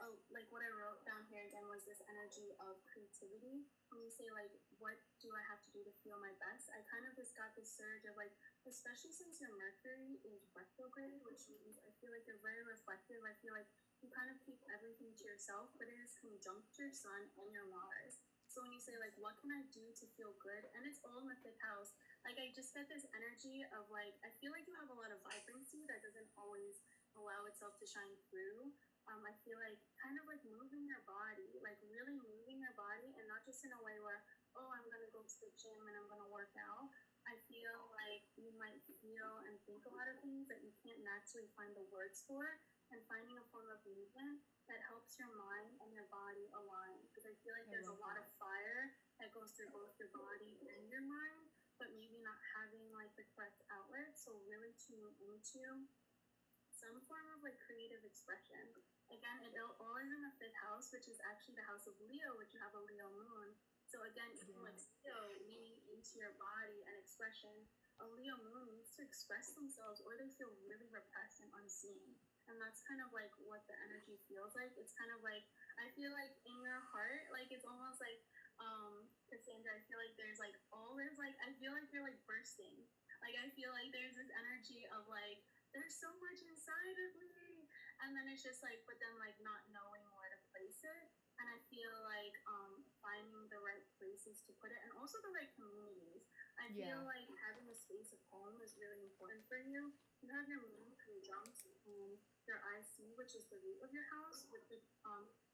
what I wrote down here again was this energy of creativity. When you say like, what do I have to do to feel my best? I kind of just got this surge of like, especially since your Mercury is retrograde, which means I feel like you're very reflective. I feel like you kind of keep everything to yourself, but it is conjunct your Sun and your Mars. So when you say like, what can I do to feel good? And it's all in the 5th house. Like I just get this energy of like, I feel like you have a lot of vibrancy that doesn't always allow itself to shine through. I feel like kind of like moving your body, like really moving your body, and not just in a way where, oh, I'm going to go to the gym and I'm going to work out. I feel like you might feel and think a lot of things that you can't naturally find the words for, and finding a form of movement that helps your mind and your body align. Because I feel like there's a lot of fire that goes through both your body and your mind, but maybe not having like the correct outlet. So really tuning into some form of like creative expression. Again, it all is in the 5th house, which is actually the house of Leo, which you have a Leo moon. So again, even with Leo leaning into your body and expression, a Leo moon needs to express themselves or they feel really repressed and unseen. And that's kind of like what the energy feels like. It's kind of like, I feel like in your heart, like it's almost like, Cassandra, I feel like there's like all this, like, I feel like you're like bursting. Like, I feel like there's this energy of like, there's so much inside of me. And then it's just like, but then like not knowing where to place it. And I feel like finding the right places to put it, and also the right communities. I feel like having a space of home is really important for you. You have your moon conjunct your IC, which is the root of your house, with the,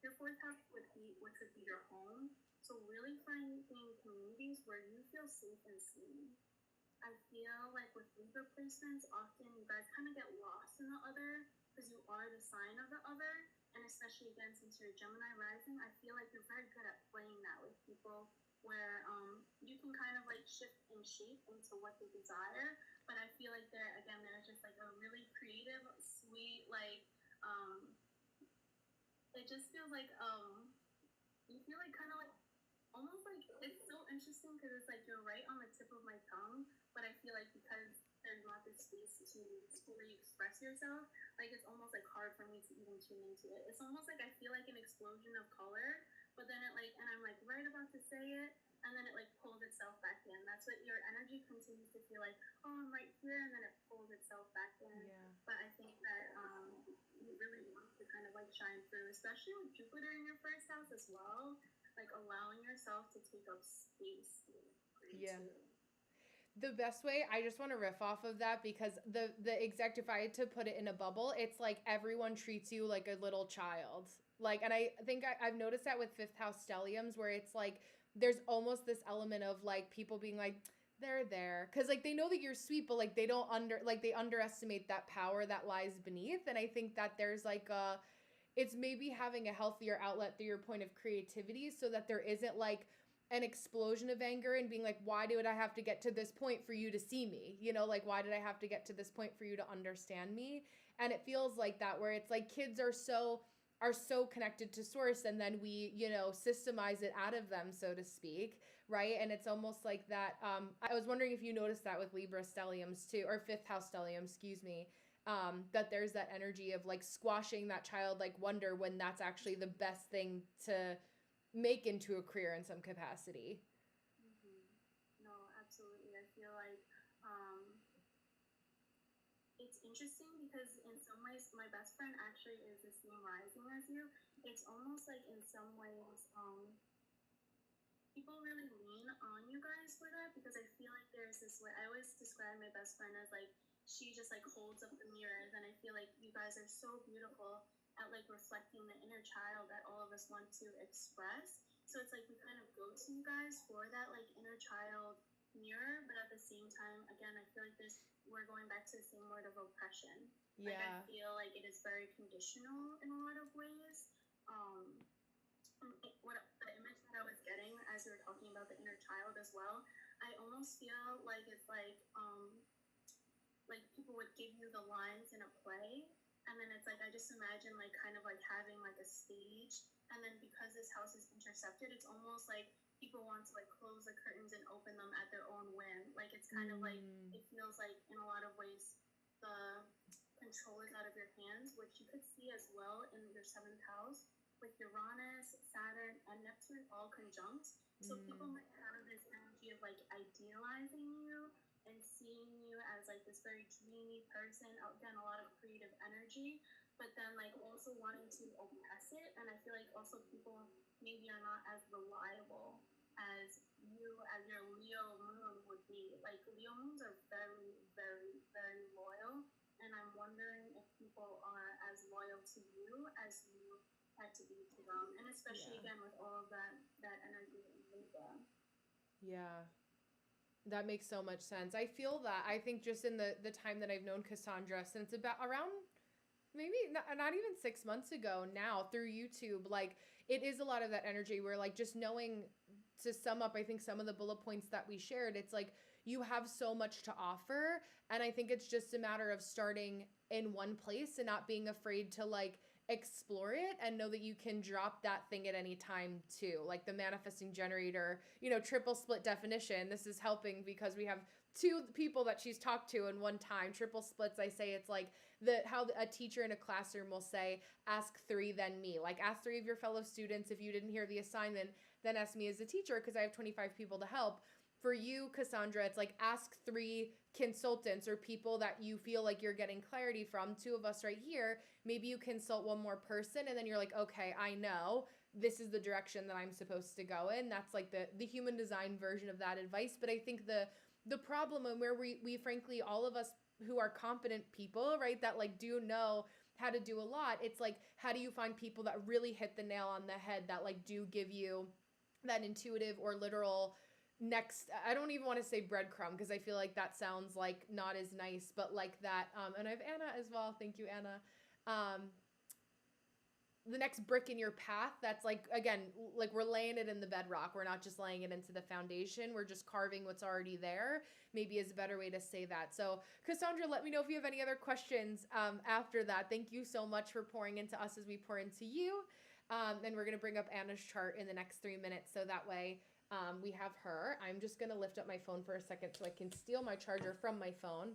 your 4th house which would be your home. So really finding communities where you feel safe and seen. I feel like with Libra placements, often you guys kind of get lost in the other because you are the sign of the other. And especially again, since you're Gemini rising, I feel like you're very good at playing that with people where you can kind of like shift and shape into what they desire. But I feel like there's just like a really creative, sweet, like, it just feels like, you feel like kind of like, almost like, it's so interesting because it's like you're right on the tip of my tongue, but I feel like because there's not this space to fully express yourself, like it's almost like hard for me to even tune into it. It's almost like I feel like an explosion of color, but then it like, and I'm like right about to say it, and then it like pulls itself back in. That's what your energy continues to feel like, oh, I'm right here, and then it pulls itself back in. Yeah. But I think that you really want to kind of like shine through, especially with Jupiter in your 1st house as well, like allowing yourself to take up space. Yeah. The best way, I just want to riff off of that because the exact, if I had to put it in a bubble, it's like everyone treats you like a little child. Like, and I think I've noticed that with 5th house stelliums where it's like, there's almost this element of like people being like, they're there. Cause like they know that you're sweet, but like they don't they underestimate that power that lies beneath. And I think that there's like it's maybe having a healthier outlet through your point of creativity so that there isn't like an explosion of anger and being like, why did I have to get to this point for you to see me? You know, like, why did I have to get to this point for you to understand me? And it feels like that where it's like kids are so are so connected to source, and then we, systemize it out of them, so to speak, right? And it's almost like that. I was wondering if you noticed that with Libra stelliums too, or fifth house stellium, excuse me, that there's that energy of like squashing that childlike wonder when that's actually the best thing to make into a career in some capacity. No, absolutely. I feel like it's interesting because in some ways, my best friend actually is the same rising as you. It's almost like in some ways, people really lean on you guys for that, because I feel like there's this way. I always describe my best friend as like, she just like holds up the mirrors, and I feel like you guys are so beautiful at like reflecting the inner child that all of us want to express. So it's like we kind of go to you guys for that like inner child mirror, but at the same time, again, I feel like we're going back to the same word of oppression. Yeah. Like I feel like it is very conditional in a lot of ways. What the image that I was getting as you were talking about the inner child as well, I almost feel like it's like people would give you the lines in a play, and then it's like I just imagine like kind of like having like a stage, and then because this house is intercepted, it's almost like people want to like close the curtains and open them at their own whim. Like it's kind of like, it feels like in a lot of ways the control is out of your hands, which you could see as well in your seventh house with Uranus, Saturn, and Neptune all conjunct. So people might have this energy of like idealizing you and seeing you as like this very dreamy person. Again, a lot of creative energy, but then like also wanting to oppress it. And I feel like also people maybe are not as reliable as you, as your Leo moon would be. Like Leo moons are very, very, very loyal. And I'm wondering if people are as loyal to you as you had to be to them. And especially again with all of that energy in Libra. Yeah. That makes so much sense. I feel that. I think just in the time that I've known Cassandra, since about around maybe not even 6 months ago now through YouTube, like it is a lot of that energy where like just knowing, to sum up, I think some of the bullet points that we shared, it's like you have so much to offer. And I think it's just a matter of starting in one place and not being afraid to like explore it and know that you can drop that thing at any time too. Like the manifesting generator, triple split definition. This is helping because we have two people that she's talked to in one time. Triple splits, I say it's like how a teacher in a classroom will say, ask 3, then me. Like ask 3 of your fellow students. If you didn't hear the assignment, then ask me as a teacher because I have 25 people to help. For you, Cassandra, it's like ask 3 consultants or people that you feel like you're getting clarity from. 2 of us right here. Maybe you consult one more person and then you're like, okay, I know this is the direction that I'm supposed to go in. That's like the human design version of that advice. But I think the problem, and where we frankly, all of us who are competent people, right, that like do know how to do a lot, it's like, how do you find people that really hit the nail on the head, that like do give you that intuitive or literal next, I don't even want to say breadcrumb because I feel like that sounds like not as nice, but like that, and I have Anna as well. Thank you, Anna. The next brick in your path, that's like, again, like we're laying it in the bedrock. We're not just laying it into the foundation. We're just carving what's already there, maybe is a better way to say that. So Cassandra, let me know if you have any other questions after that. Thank you so much for pouring into us as we pour into you. And we're going to bring up Anna's chart in the next 3 minutes. So that way we have her. I'm just going to lift up my phone for a second so I can steal my charger from my phone.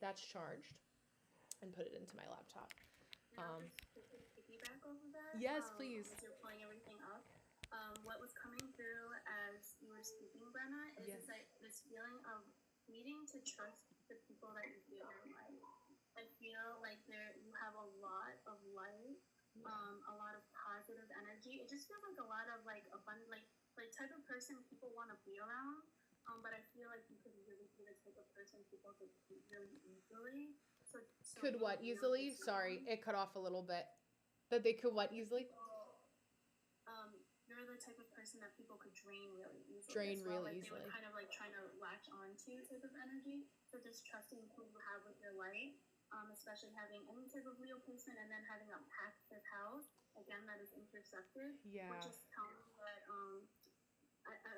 That's charged, and put it into my laptop. Piggyback off of that. Yes, please. As you're pulling everything up, what was coming through as you were speaking, Brenna, is this feeling of needing to trust the people that you feel in life. I feel like you have a lot of light, a lot of positive energy. It just feels like a lot of like abundant, like type of person people want to be around. But I feel like you could really be the type of person people could treat really easily. So could what easily? Sorry, it cut off a little bit. That they could what easily? You're the type of person that people could drain really easily. Drain well. really like, easily. They would kind of like trying to latch onto type of energy. So just trusting who you have with your light, especially having any type of Leo placement, and then having a passive house again that is intercepted. Yeah. Which is telling me that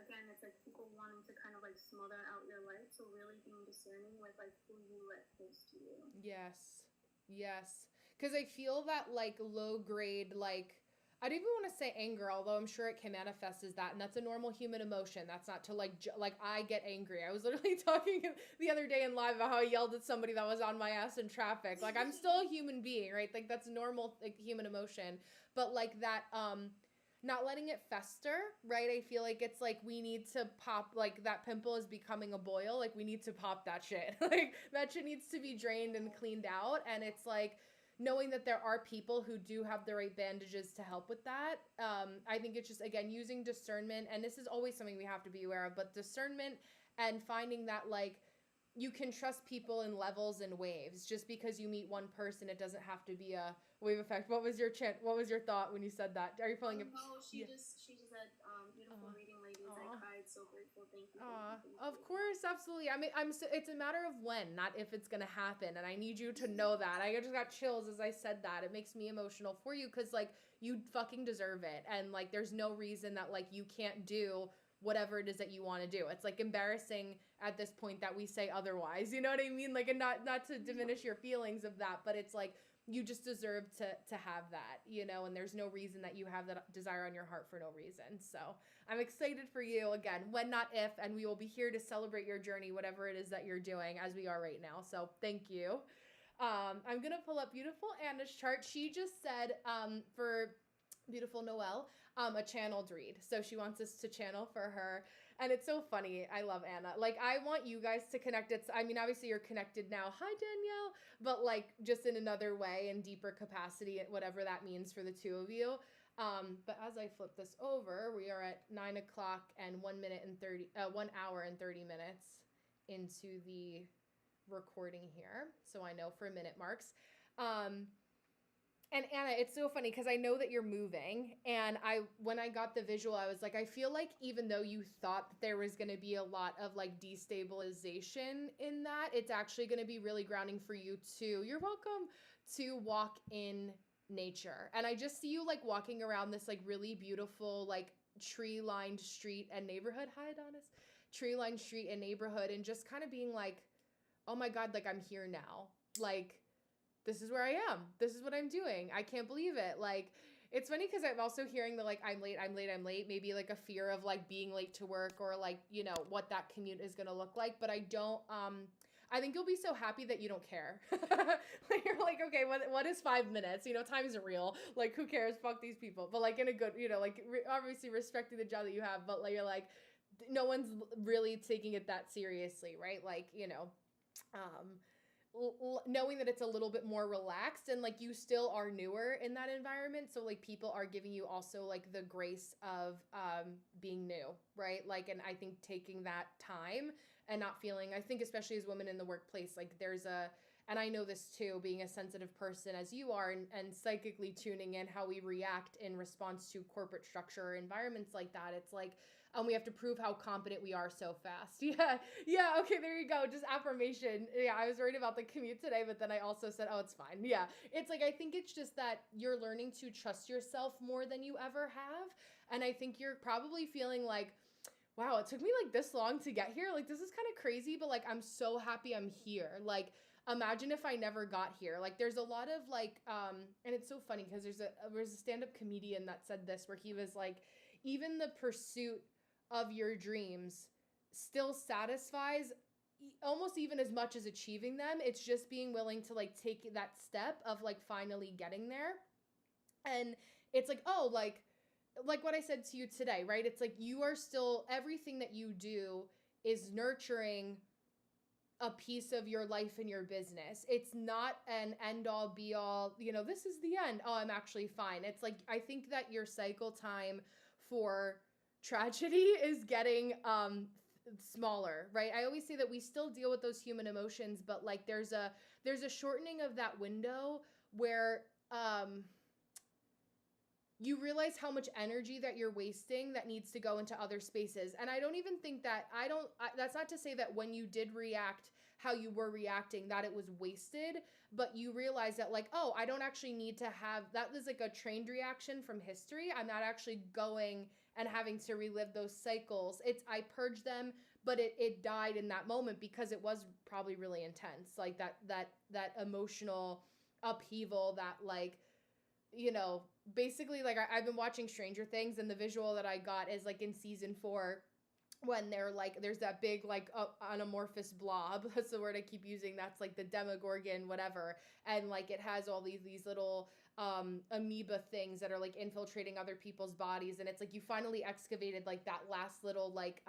again, it's like people wanting to kind of like smother out your light. So really being discerning with like who you let close to you. Yes. Because I feel that like low grade, like, I don't even want to say anger, although I'm sure it can manifest as that, and that's a normal human emotion. That's not to like like I get angry. I was literally talking the other day in live about how I yelled at somebody that was on my ass in traffic. Like I'm still a human being, right? Like that's normal, like human emotion. But like that, not letting it fester, right? I feel like it's like we need to pop, like that pimple is becoming a boil. Like we need to pop that shit. Like that shit needs to be drained and cleaned out. And it's like knowing that there are people who do have the right bandages to help with that. I think it's just, again, using discernment. And this is always something we have to be aware of, but discernment and finding that like you can trust people in levels and waves. Just because you meet one person, it doesn't have to be a wave effect. What was your thought when you said that? Are you feeling No, she yeah. just said, beautiful reading, ladies. I cried, so grateful. Thank you. Of course, absolutely. I mean, it's a matter of when, not if it's gonna happen, and I need you to know that. I just got chills as I said that. It makes me emotional for you because like you fucking deserve it, and like there's no reason that like you can't do whatever it is that you want to do. It's like embarrassing at this point that we say otherwise. You know what I mean? Like, and not to diminish your feelings of that, but it's like you just deserve to have that, you know, and there's no reason that you have that desire on your heart for no reason. So I'm excited for you, again, when not if, and we will be here to celebrate your journey, whatever it is that you're doing, as we are right now. So thank you. I'm gonna pull up beautiful Anna's chart. She just said for beautiful Noelle, a channeled read. So she wants us to channel for her. And it's so funny. I love Anna. Like, I want you guys to connect. I mean, obviously you're connected now. Hi, Danielle. But like just in another way and deeper capacity, whatever that means for the two of you. But as I flip this over, we are at 9 o'clock and 1 hour and 30 minutes into the recording here. So I know for minute marks. And Anna, it's so funny because I know that you're moving, and when I got the visual, I was like, I feel like even though you thought that there was going to be a lot of like destabilization in that, it's actually going to be really grounding for you too. You're welcome to walk in nature. And I just see you like walking around this like really beautiful like tree-lined street and neighborhood. Hi, Adonis. Tree-lined street and neighborhood, and just kind of being like, oh my God, like I'm here now. Like, this is where I am. This is what I'm doing. I can't believe it. Like, it's funny because I'm also hearing the like, I'm late. Maybe like a fear of like being late to work or like, you know, what that commute is going to look like. But I don't, I think you'll be so happy that you don't care. Like, you're like, okay, what is 5 minutes? You know, time isn't real. Like, who cares? Fuck these people. But like in a good, you know, like obviously respecting the job that you have, but like, you're like, no one's really taking it that seriously, right? Like, you know, knowing that it's a little bit more relaxed, and like you still are newer in that environment, so like people are giving you also like the grace of being new, right? Like, and I think taking that time and not feeling, I think especially as women in the workplace, like there's and I know this too, being a sensitive person as you are, and psychically tuning in how we react in response to corporate structure or environments like that. It's like, we have to prove how competent we are so fast. Yeah, okay, there you go. Just affirmation. Yeah, I was worried about the commute today, but then I also said, oh, it's fine. Yeah, it's like, I think it's just that you're learning to trust yourself more than you ever have. And I think you're probably feeling like, wow, it took me like this long to get here. Like, this is kind of crazy, but like, I'm so happy I'm here. Like, imagine if I never got here. Like, there's a lot of like, and it's so funny because there's a stand-up comedian that said this, where he was like, even the pursuit of your dreams still satisfies almost even as much as achieving them. It's just being willing to like take that step of like finally getting there. And it's like, oh, like what I said to you today, right? It's like you are still, everything that you do is nurturing a piece of your life and your business. It's not an end all be all, you know, this is the end. Oh, I'm actually fine. It's like, I think that your cycle time for tragedy is getting smaller, right? I always say that we still deal with those human emotions, but like there's a shortening of that window where you realize how much energy that you're wasting that needs to go into other spaces. And I don't even think that, that's not to say that when you did react how you were reacting that it was wasted, but you realize that like, oh, I don't actually need to have, that was like a trained reaction from history. I'm not actually going and having to relive those cycles. I purged them, but it died in that moment because it was probably really intense. Like that emotional upheaval that like, you know, basically like I've been watching Stranger Things, and the visual that I got is like in season 4 when they're like there's that big like anamorphous blob. That's the word I keep using. That's like the Demogorgon whatever, and like it has all these little amoeba things that are like infiltrating other people's bodies, and it's like you finally excavated like that last little like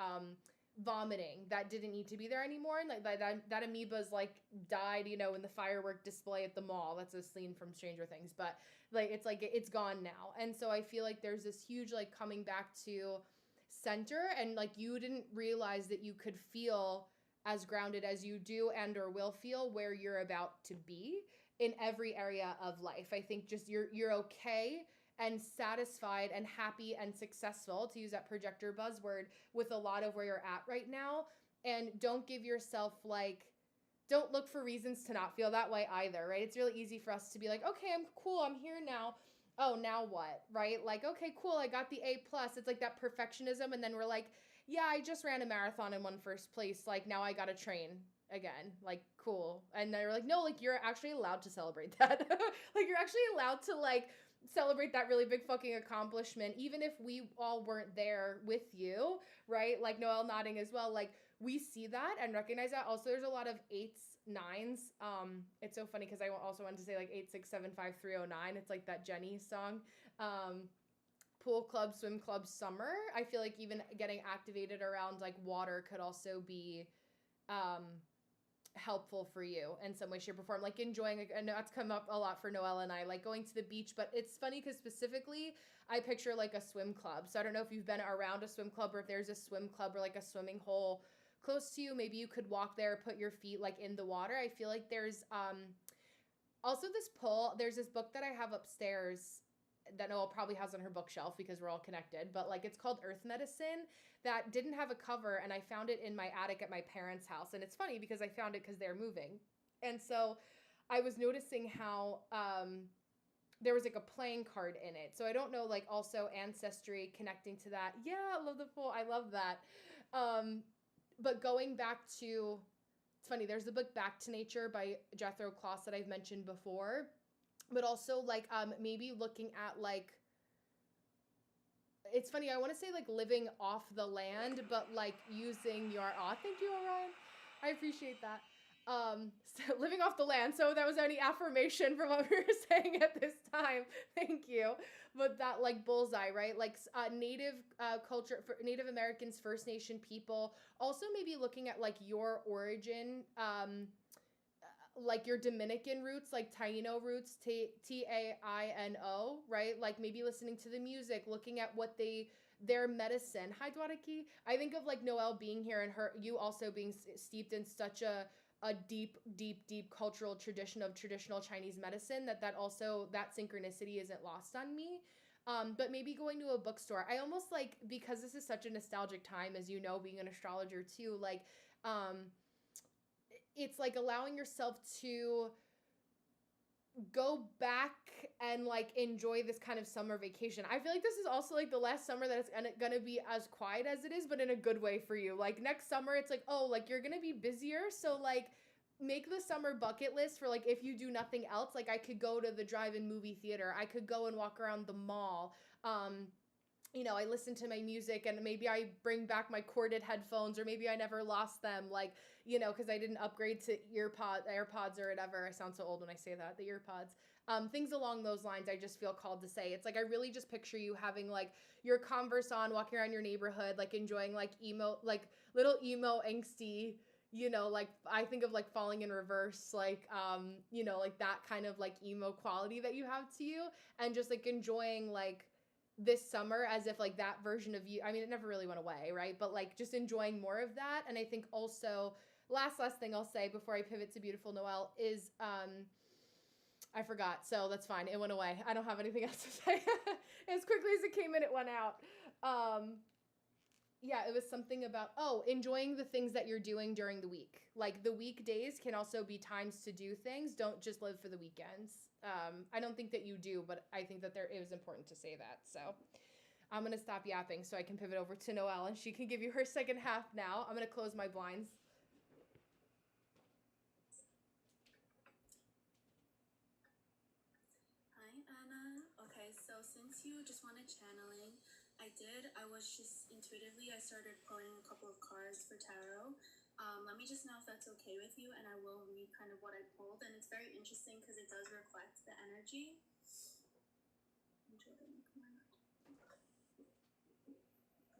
vomiting that didn't need to be there anymore, and like that amoeba's like died, you know, in the firework display at the mall. That's a scene from Stranger Things, but like it's gone now. And so I feel like there's this huge like coming back to center, and like you didn't realize that you could feel as grounded as you do and or will feel where you're about to be in every area of life. I think just you're okay and satisfied and happy and successful, to use that projector buzzword, with a lot of where you're at right now. And don't give yourself like, don't look for reasons to not feel that way either, right? It's really easy for us to be like, okay, I'm cool, I'm here now. Oh, now what, right? Like, okay, cool, I got the A plus. It's like that perfectionism, and then we're like, yeah, I just ran a marathon and won first place. Like, now I gotta train again. Like, cool. And they're like, no, like you're actually allowed to celebrate that. Like, you're actually allowed to like celebrate that really big fucking accomplishment, even if we all weren't there with you, right? Like Noelle nodding as well. Like, we see that and recognize that. Also, there's a lot of 8s, 9s. It's so funny because I also wanted to say like 8675309. It's like that Jenny song. Pool club, swim club, summer. I feel like even getting activated around like water could also be helpful for you in some way, shape, or form. Like enjoying, I know that's come up a lot for Noelle and I, like going to the beach, but it's funny because specifically I picture like a swim club. So I don't know if you've been around a swim club, or if there's a swim club or like a swimming hole close to you. Maybe you could walk there, put your feet like in the water. I feel like there's also this pull. There's this book that I have upstairs that Noelle probably has on her bookshelf because we're all connected, but like it's called Earth Medicine, that didn't have a cover, and I found it in my attic at my parents' house. And it's funny because I found it because they're moving. And so I was noticing how there was like a playing card in it. So I don't know, like also ancestry connecting to that. Yeah, I love the pool. I love that. But going back to, it's funny, there's the book Back to Nature by Jethro Kloss that I've mentioned before, but also like maybe looking at like, it's funny, I want to say like living off the land, but like using your, thank you, Orion, I appreciate that. So living off the land. So that was any affirmation from what we were saying at this time. Thank you. But that like bullseye, right? Like native culture for Native Americans, First Nation people. Also maybe looking at like your origin, like your Dominican roots, like Taino roots, Taino, right? Like maybe listening to the music, looking at what their medicine. Hi, Dwaraki. I think of like Noelle being here and you also being steeped in such a deep cultural tradition of traditional Chinese medicine that also that synchronicity isn't lost on me. But maybe going to a bookstore. I almost like, because this is such a nostalgic time, as you know, being an astrologer too, like, it's like allowing yourself to go back and like enjoy this kind of summer vacation. I feel like this is also like the last summer that it's gonna be as quiet as it is, but in a good way for you. Like next summer, it's like, oh, like you're gonna be busier. So like make the summer bucket list for like, if you do nothing else, like I could go to the drive-in movie theater. I could go and walk around the mall. You know, I listen to my music, and maybe I bring back my corded headphones, or maybe I never lost them, like, you know, because I didn't upgrade to AirPods or whatever. I sound so old when I say that, the earpods. Things along those lines, I just feel called to say. It's like, I really just picture you having like your Converse on, walking around your neighborhood, like enjoying like emo, like little emo angsty, you know, like I think of like Falling in Reverse, like, you know, like that kind of like emo quality that you have to you, and just like enjoying like this summer as if like that version of you, I mean, it never really went away, right? But like just enjoying more of that. And I think also last thing I'll say before I pivot to beautiful Noelle is I forgot, so that's fine, it went away. I don't have anything else to say. As quickly as it came in, it went out. Yeah, it was something about, enjoying the things that you're doing during the week. Like the weekdays can also be times to do things. Don't just live for the weekends. I don't think that you do, but I think that it was important to say that. So I'm going to stop yapping so I can pivot over to Noelle, and she can give you her second half now. I'm going to close my blinds. guys. So since you just wanted channeling, I was just intuitively, I started pulling a couple of cards for tarot. Let me just know if that's okay with you, and I will read kind of what I pulled. And it's very interesting because it does reflect the energy.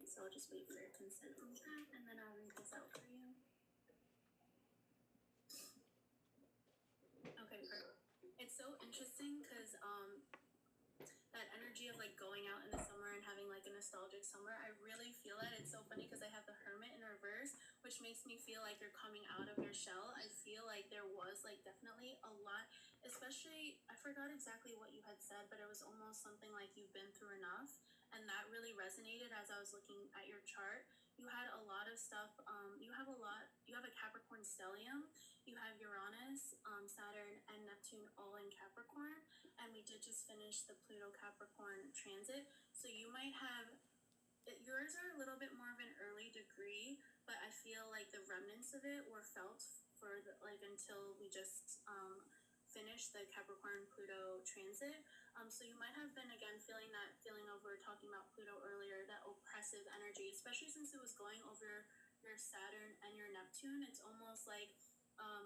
So I'll just wait for your consent on that, and then I'll read this out for you. Okay, perfect. It's so interesting because that energy of like going out in the summer and having like a nostalgic summer, I really feel that. It's so funny because I have the Hermit in reverse, which makes me feel like you're coming out of your shell. I feel like there was like definitely a lot, especially, I forgot exactly what you had said, but it was almost something like you've been through enough, and that really resonated as I was looking at your chart. You had a lot of stuff. You have a Capricorn stellium, you have Uranus, Saturn, and Neptune all in Capricorn, and we did just finish the Pluto Capricorn transit. So you might have, yours are a little bit more of an early degree, but I feel like the remnants of it were felt for until we just finished the Capricorn Pluto transit. So you might have been again feeling of, we were talking about Pluto earlier, that oppressive energy, especially since it was going over your Saturn and your Neptune. It's almost like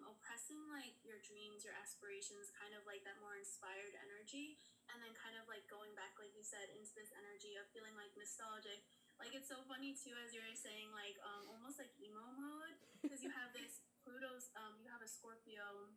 oppressing like your dreams, your aspirations, kind of like that more inspired energy, and then kind of like going back, like you said, into this energy of feeling like nostalgic. Like it's so funny too, as you were saying, like almost like emo mode, because you have this Pluto's, you have a Scorpio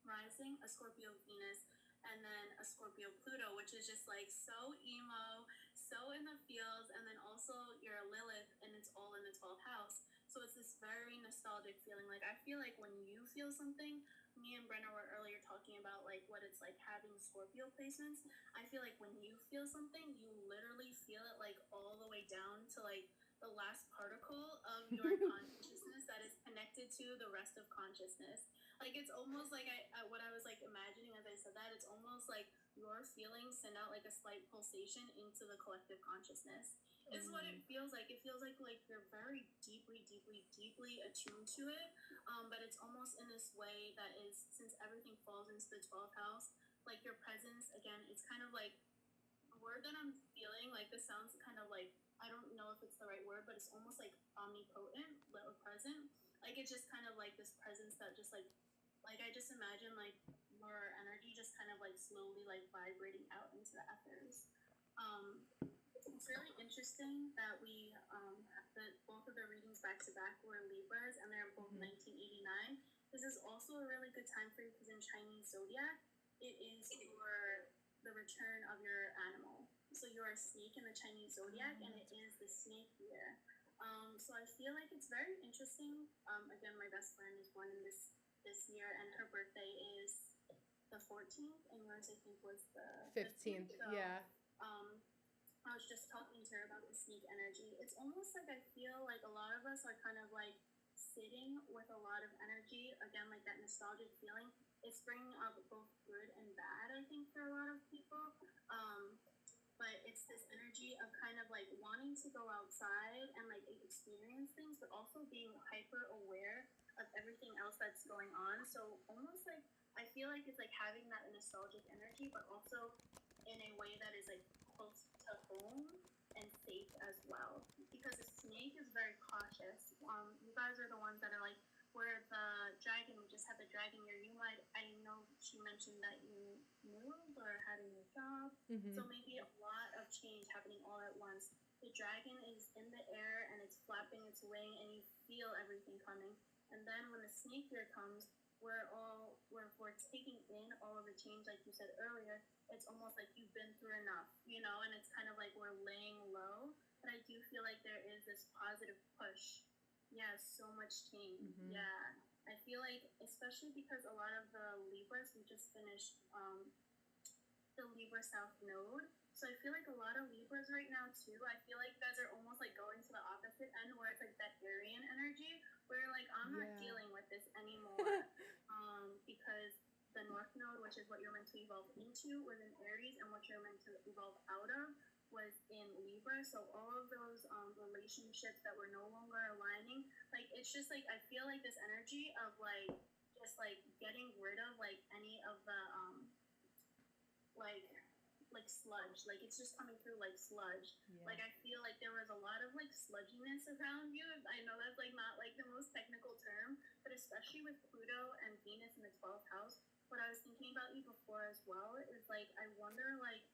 rising, a Scorpio Venus, and then a Scorpio Pluto, which is just like so emo, so in the fields, and then also you're a Lilith, and it's all in the 12th house. So it's this very nostalgic feeling. Like I feel like when you feel something, me and Brenna were earlier talking about like what it's like having Scorpio placements. I feel like when you feel something, you literally feel it like all the way down to like the last particle of your consciousness that is connected to the rest of consciousness. Like it's almost like what I was like imagining as I said that, it's almost like your feelings send out like a slight pulsation into the collective consciousness. Is what it feels like. It feels like you're very deeply, deeply, deeply attuned to it. But it's almost in this way that is, since everything falls into the 12th house, like your presence, again, it's kind of like a word that I'm feeling, like this sounds kind of like, I don't know if it's the right word, but it's almost like omnipotent, or present. Like it's just kind of like this presence that just like I just imagine like your energy just kind of like slowly like vibrating out into the ethers. It's really interesting that we both of the readings back to back were Libras, and they're both 1989. This is also a really good time for you because in Chinese zodiac, it is the return of your animal. So you're a snake in the Chinese zodiac, and it is the snake year. So I feel like it's very interesting. Again, my best friend is born in this year, and her birthday is the 14th, and yours I think was the 15th. So, yeah. I was just talking to her about the snake energy. It's almost like I feel like a lot of us are kind of like sitting with a lot of energy. Again, like that nostalgic feeling. It's bringing up both good and bad, I think, for a lot of people. But it's this energy of kind of like wanting to go outside and like experience things, but also being hyper aware of everything else that's going on. So almost like, I feel like it's like having that nostalgic energy, but also in a way that is like close to home and safe as well. Because a snake is very cautious. You guys are the ones that are like, where the dragon, we just had the dragon year. I know she mentioned that you moved or had a new job. So maybe a lot of change happening all at once. The dragon is in the air and it's flapping its wing, and you feel everything coming. And then when the snake year comes, we're taking in all of the change, like you said earlier. It's almost like you've been through enough, and it's kind of like we're laying low. But I do feel like there is this positive push. Yeah, so much change. Yeah, I feel like, especially because a lot of the Libras, we just finished the Libra South Node. So I feel like a lot of Libras right now too, I feel like you guys are almost like going to the opposite end, where it's like that Aryan energy, where you're like, I'm not dealing with this anymore. Because the North Node, which is what you're meant to evolve into, was in Aries, and what you're meant to evolve out of was in Libra. So all of those relationships that were no longer aligning, like it's just like, I feel like this energy of like just like getting rid of like any of the like like sludge. Like it's just coming through like sludge. Yeah. Like I feel like there was a lot of like sludginess around you. I know that's like not like the most technical term, but especially with Pluto and Venus in the 12th house, what I was thinking about you before as well is like I wonder like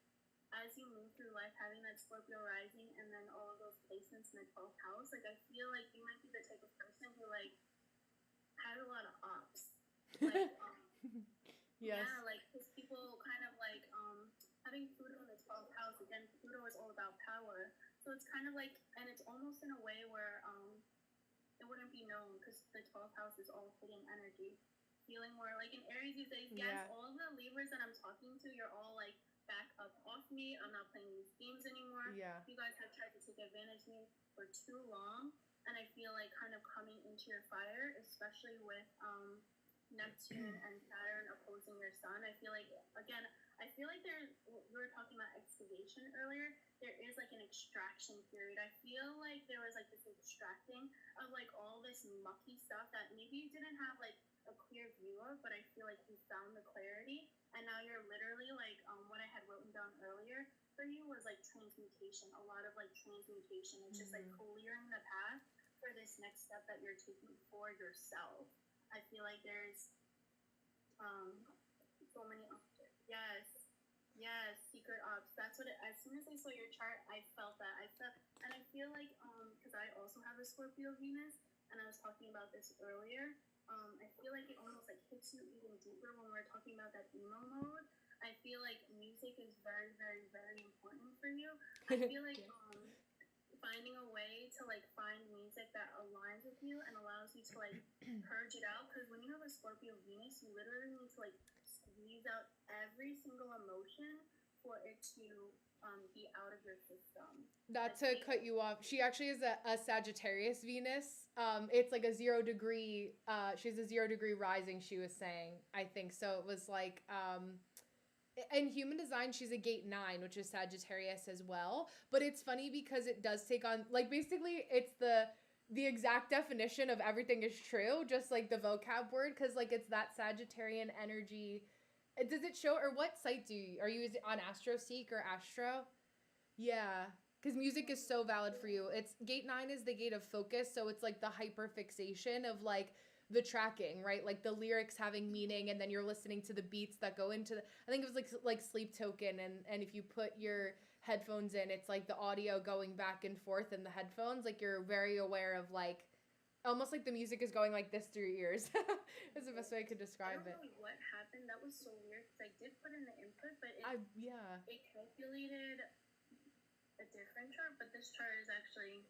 as you move through life having that Scorpio rising and then all of those placements in the 12th house, like I feel like you might be the type of person who like had a lot of ops. Like Yes. yeah, like because people kind of like having Pluto in the 12th house, again, Pluto is all about power. So it's kind of like, and it's almost in a way where it wouldn't be known because the 12th house is all hidden energy. Feeling more like in Aries these days, yes, Yeah. all of the Libras that I'm talking to, you're all like, back up off me. I'm not playing these games anymore. Yeah. You guys have tried to take advantage of me for too long. And I feel like kind of coming into your fire, especially with Neptune and Saturn opposing your sun. I feel like, again, I feel like we were talking about excavation earlier. There is like an extraction period. I feel like there was like this extracting of like all this mucky stuff that maybe you didn't have like a clear view of, but I feel like you found the clarity. And now you're literally like, what I had written down earlier for you was like transmutation, a lot of like transmutation. It's just like clearing the path for this next step that you're taking for yourself. I feel like there's so many options. Yes, secret ops. That's what as soon as I saw your chart, I felt that. And I feel like, because I also have a Scorpio Venus, and I was talking about this earlier, I feel like it almost like hits you even deeper when we're talking about that emo mode. I feel like music is very, very, very important for you. I feel like finding a way to like find music that aligns with you and allows you to like purge it out, because when you have a Scorpio Venus, you literally need to like squeeze out every single emotion for it to be out of your system. Not to cut you off, she actually is a Sagittarius Venus. It's like a 0 degree. She's a 0 degree rising. She was saying, I think so. It was like in human design, she's a gate 9, which is Sagittarius as well. But it's funny because it does take on like basically it's the exact definition of everything is true, just like the vocab word, because like it's that Sagittarian energy. Does it show, or what site are you on AstroSeek or Astro? Yeah, because music is so valid for you. It's gate 9 is the gate of focus, so it's like the hyper fixation of like the tracking, right? Like the lyrics having meaning, and then you're listening to the beats that go into I think it was like Sleep Token, and if you put your headphones in, it's like the audio going back and forth in the headphones. Like you're very aware of like almost like the music is going like this through your ears. Is the best way I could describe it. I don't know what happened. That was so weird because I did put in the input, but it calculated a different chart. But this chart is actually,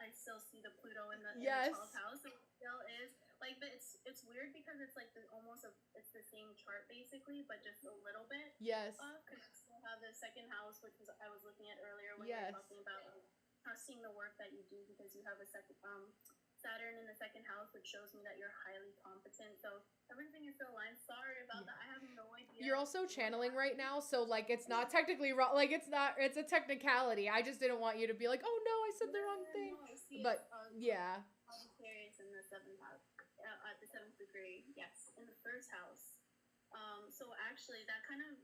I still see the Pluto in the 12th house. It still is like, but it's weird because it's like it's the same chart basically, but just a little bit off, because I still have the second house, which was I was looking at earlier when you were talking about trusting the work that you do, because you have a second Saturn in the second house, which shows me that you're highly competent. So everything is still aligned. Sorry about that. I have no idea. You're also channeling right now, so like it's not technically wrong. Like it's a technicality. I just didn't want you to be like, oh no, I said the wrong thing. No, see, but yeah. Aquarius in the 7th house, at the 7th degree. Yes, in the first house. So actually, that kind of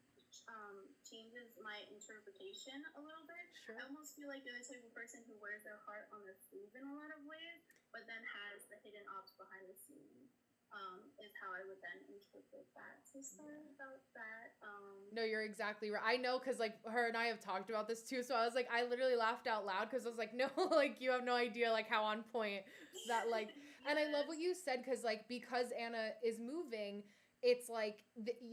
changes my interpretation a little bit. Sure. I almost feel like you're the type of person who wears their heart on their sleeve in a lot of ways, but then has the hidden ops behind the scenes. Is how I would then interpret that. So sorry about that. No, you're exactly right. I know, because like her and I have talked about this too. So I was like, I literally laughed out loud because I was like, no, like you have no idea like how on point that like. And I love what you said, because like because Anna is moving, it's like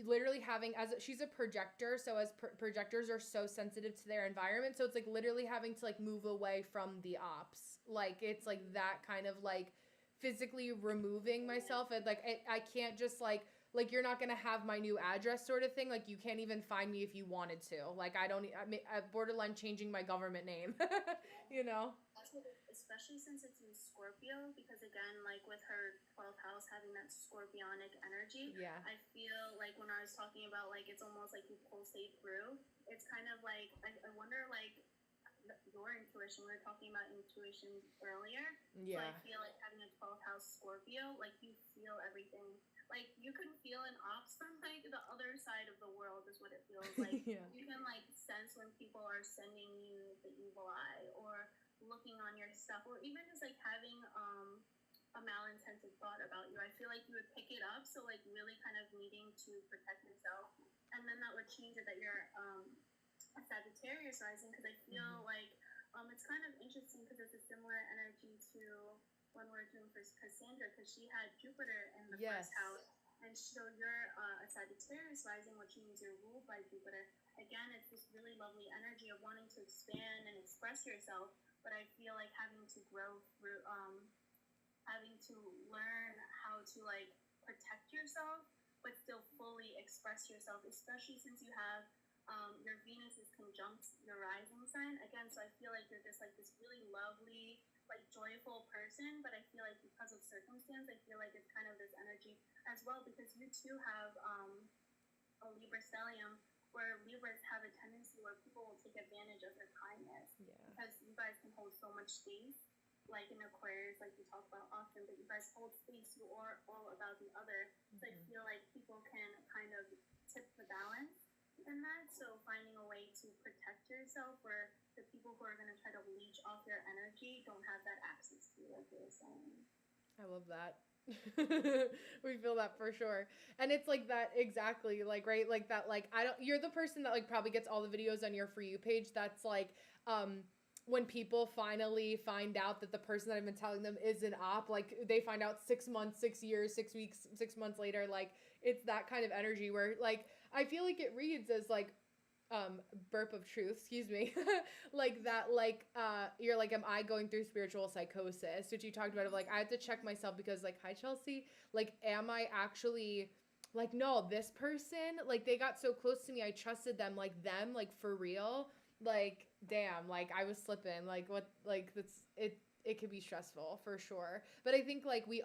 literally having, as she's a projector, so as projectors are so sensitive to their environment, so it's like literally having to like move away from the ops. Like it's like that kind of like physically removing myself, and like I can't just like you're not gonna have my new address sort of thing. Like you can't even find me if you wanted to. Like I borderline changing my government name. You know. Especially since it's in Scorpio, because again, like with her 12th house having that scorpionic energy, I feel like when I was talking about like it's almost like you pulsate through. It's kind of like I wonder like your intuition. We were talking about intuition earlier. So I feel like having a 12th house Scorpio, like you feel everything like you can feel an ops from like the other side of the world is what it feels like. Yeah. You can like sense when people are sending you the evil eye or looking on your stuff or even just like having a malintented thought about you. I feel like you would pick it up, so like really kind of needing to protect yourself, and then that would change it that you're a Sagittarius rising, because I feel like it's kind of interesting because it's a similar energy to when we're doing for Cassandra, because she had Jupiter in the Yes. first house, and so you're a Sagittarius rising, which means you're ruled by Jupiter. Again, it's this really lovely energy of wanting to expand and express yourself, but I feel like having to grow through having to learn how to like protect yourself but still fully express yourself, especially since you have your Venus is conjunct your rising sign again. So I feel like you're just like this really lovely, like joyful person, but I feel like because of circumstance, I feel like it's kind of this energy as well, because you too have a Libra stellium, where Libras have a tendency where people will take advantage of their kindness, because you guys can hold so much space, like in Aquarius, like we talk about often, but you guys hold space, you are all about the other. So I feel like people can kind of tip the balance in that. So finding a way to protect yourself where the people who are going to try to leech off your energy don't have that access to you, like you were saying. I love that. We feel that for sure. And it's like that exactly, like right, like that, like I don't, you're the person that like probably gets all the videos on your For You page that's like when people finally find out that the person that I've been telling them is an op, like they find out 6 months, 6 years, 6 weeks, 6 months later, like it's that kind of energy where like I feel like it reads as like burp of truth, excuse me. Like that, like you're like, am I going through spiritual psychosis, which you talked about, of like I have to check myself because like, hi Chelsea, like am I actually like, no, this person, like they got so close to me, I trusted them, like for real, like damn, like I was slipping, like what, like that's it, it could be stressful for sure. But I think like we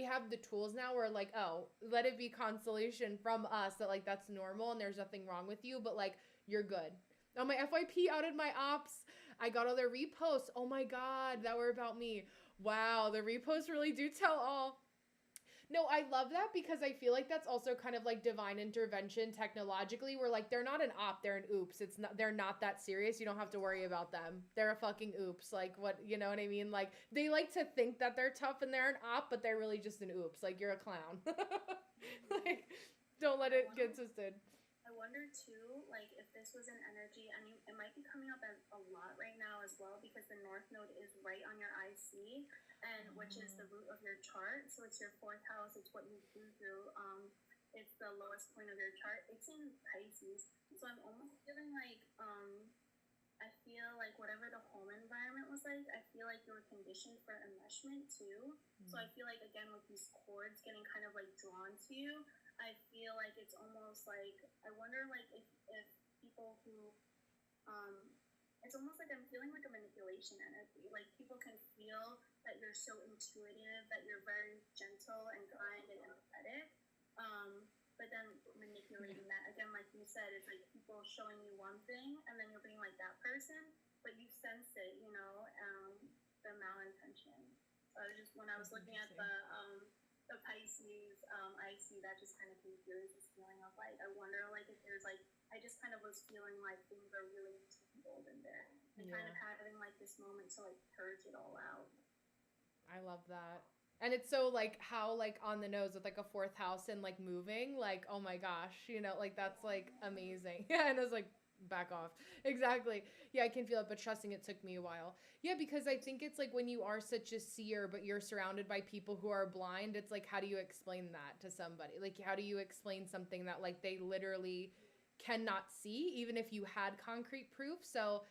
have the tools now where like, oh, let it be consolation from us that like that's normal and there's nothing wrong with you, but like you're good. Oh, my FYP outed my ops. I got all their reposts. Oh my god, that were about me. Wow, the reposts really do tell all. No, I love that because I feel like that's also kind of like divine intervention technologically, where like they're not an op, they're an oops. It's not, they're not that serious. You don't have to worry about them. They're a fucking oops. Like what, you know what I mean? Like they like to think that they're tough and they're an op, but they're really just an oops. Like you're a clown. Like don't let it get twisted. I wonder too, like if this was an energy, and it might be coming up as a lot right now as well, because the North Node is right on your IC, and which is the root of your chart. So it's your fourth house. It's what you grew through. It's the lowest point of your chart. It's in Pisces. So I'm almost feeling like I feel like whatever the home environment was like, I feel like you were conditioned for enmeshment too. So I feel like again with these cords getting kind of like drawn to you, I feel like it's almost like, I wonder like if people who it's almost like I'm feeling like a manipulation energy. Like people can feel that you're so intuitive, that you're very gentle and kind and empathetic. But then manipulating that, again, like you said, it's like people showing you one thing and then you're being like that person, but you sense it, you know, the malintention. So I was just, when I was looking at the Pisces, I see that just kind of came through as this feeling of like, I wonder like if there's like, I just kind of was feeling like things are really gold in there and kind of having like this moment to like purge it all out. I love that. And it's so like how like on the nose with like a fourth house and like moving, like oh my gosh, you know, like that's like amazing. Yeah, and I was like back off. Exactly. Yeah, I can feel it, but trusting it took me a while. Yeah, because I think it's like when you are such a seer but you're surrounded by people who are blind, it's like how do you explain that to somebody? Like how do you explain something that like they literally cannot see even if you had concrete proof? So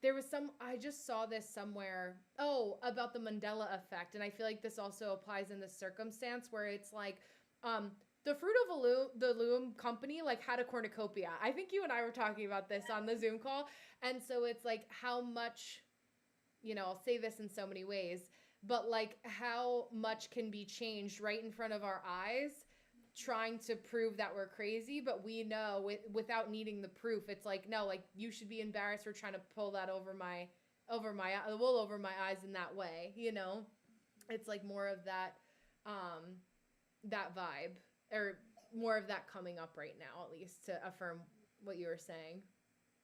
there was some, I just saw this somewhere, oh, about the Mandela effect, and I feel like this also applies in this circumstance where it's like the Fruit of the Loom company like had a cornucopia. I think you and I were talking about this on the Zoom call. And so it's like how much, you know, I'll say this in so many ways, but like how much can be changed right in front of our eyes, trying to prove that we're crazy, but we know without needing the proof. It's like, no, like you should be embarrassed for trying to pull that over my the wool over my eyes in that way, you know. It's like more of that that vibe, or more of that coming up right now, at least to affirm what you were saying.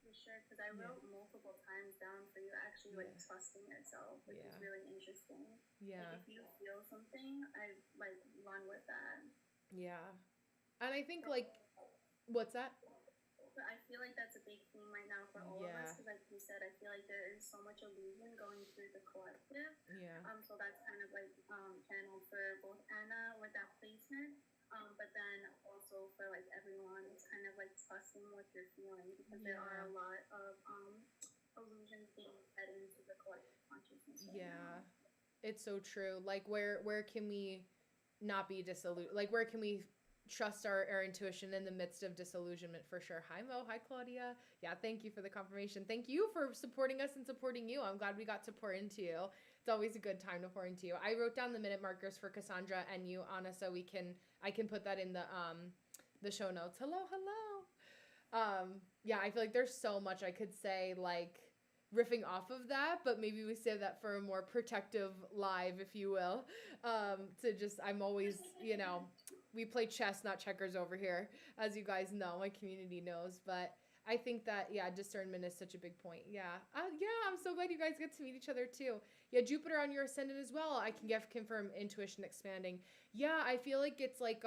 For sure, because I Yeah. wrote multiple times down for you actually like Yeah. trusting yourself, which is Yeah. really interesting. Like Yeah. if you feel something, I like run with that. Yeah. And I think But, like what's that? but I feel like that's a big theme right now for all of us Yeah. because, like you said, I feel like there is so much illusion going through the collective. Yeah. So that's kind of like channeled for both Anna with that placement. But then also for like everyone, it's kind of like trusting what you're feeling because there are Yeah. a lot of illusions being fed into the collective consciousness right now. Yeah. It's so true. Like where can we not be disillusioned? Like where can we trust our intuition in the midst of disillusionment for sure? Hi Mo, hi Claudia. Yeah, thank you for the confirmation. Thank you for supporting us and supporting you. I'm glad we got to pour into you. It's always a good time to pour into you. I wrote down the minute markers for Cassandra and you, Anna, so I can put that in the show notes. Hello, hello. Yeah, I feel like there's so much I could say, like riffing off of that, but maybe we save that for a more protective live, if you will. To just, I'm always, we play chess, not checkers over here, as you guys know, my community knows. But I think that, yeah, discernment is such a big point. Yeah. Yeah, I'm so glad you guys get to meet each other too. Yeah, Jupiter on your ascendant as well. I can confirm intuition expanding. Yeah, I feel like it's like,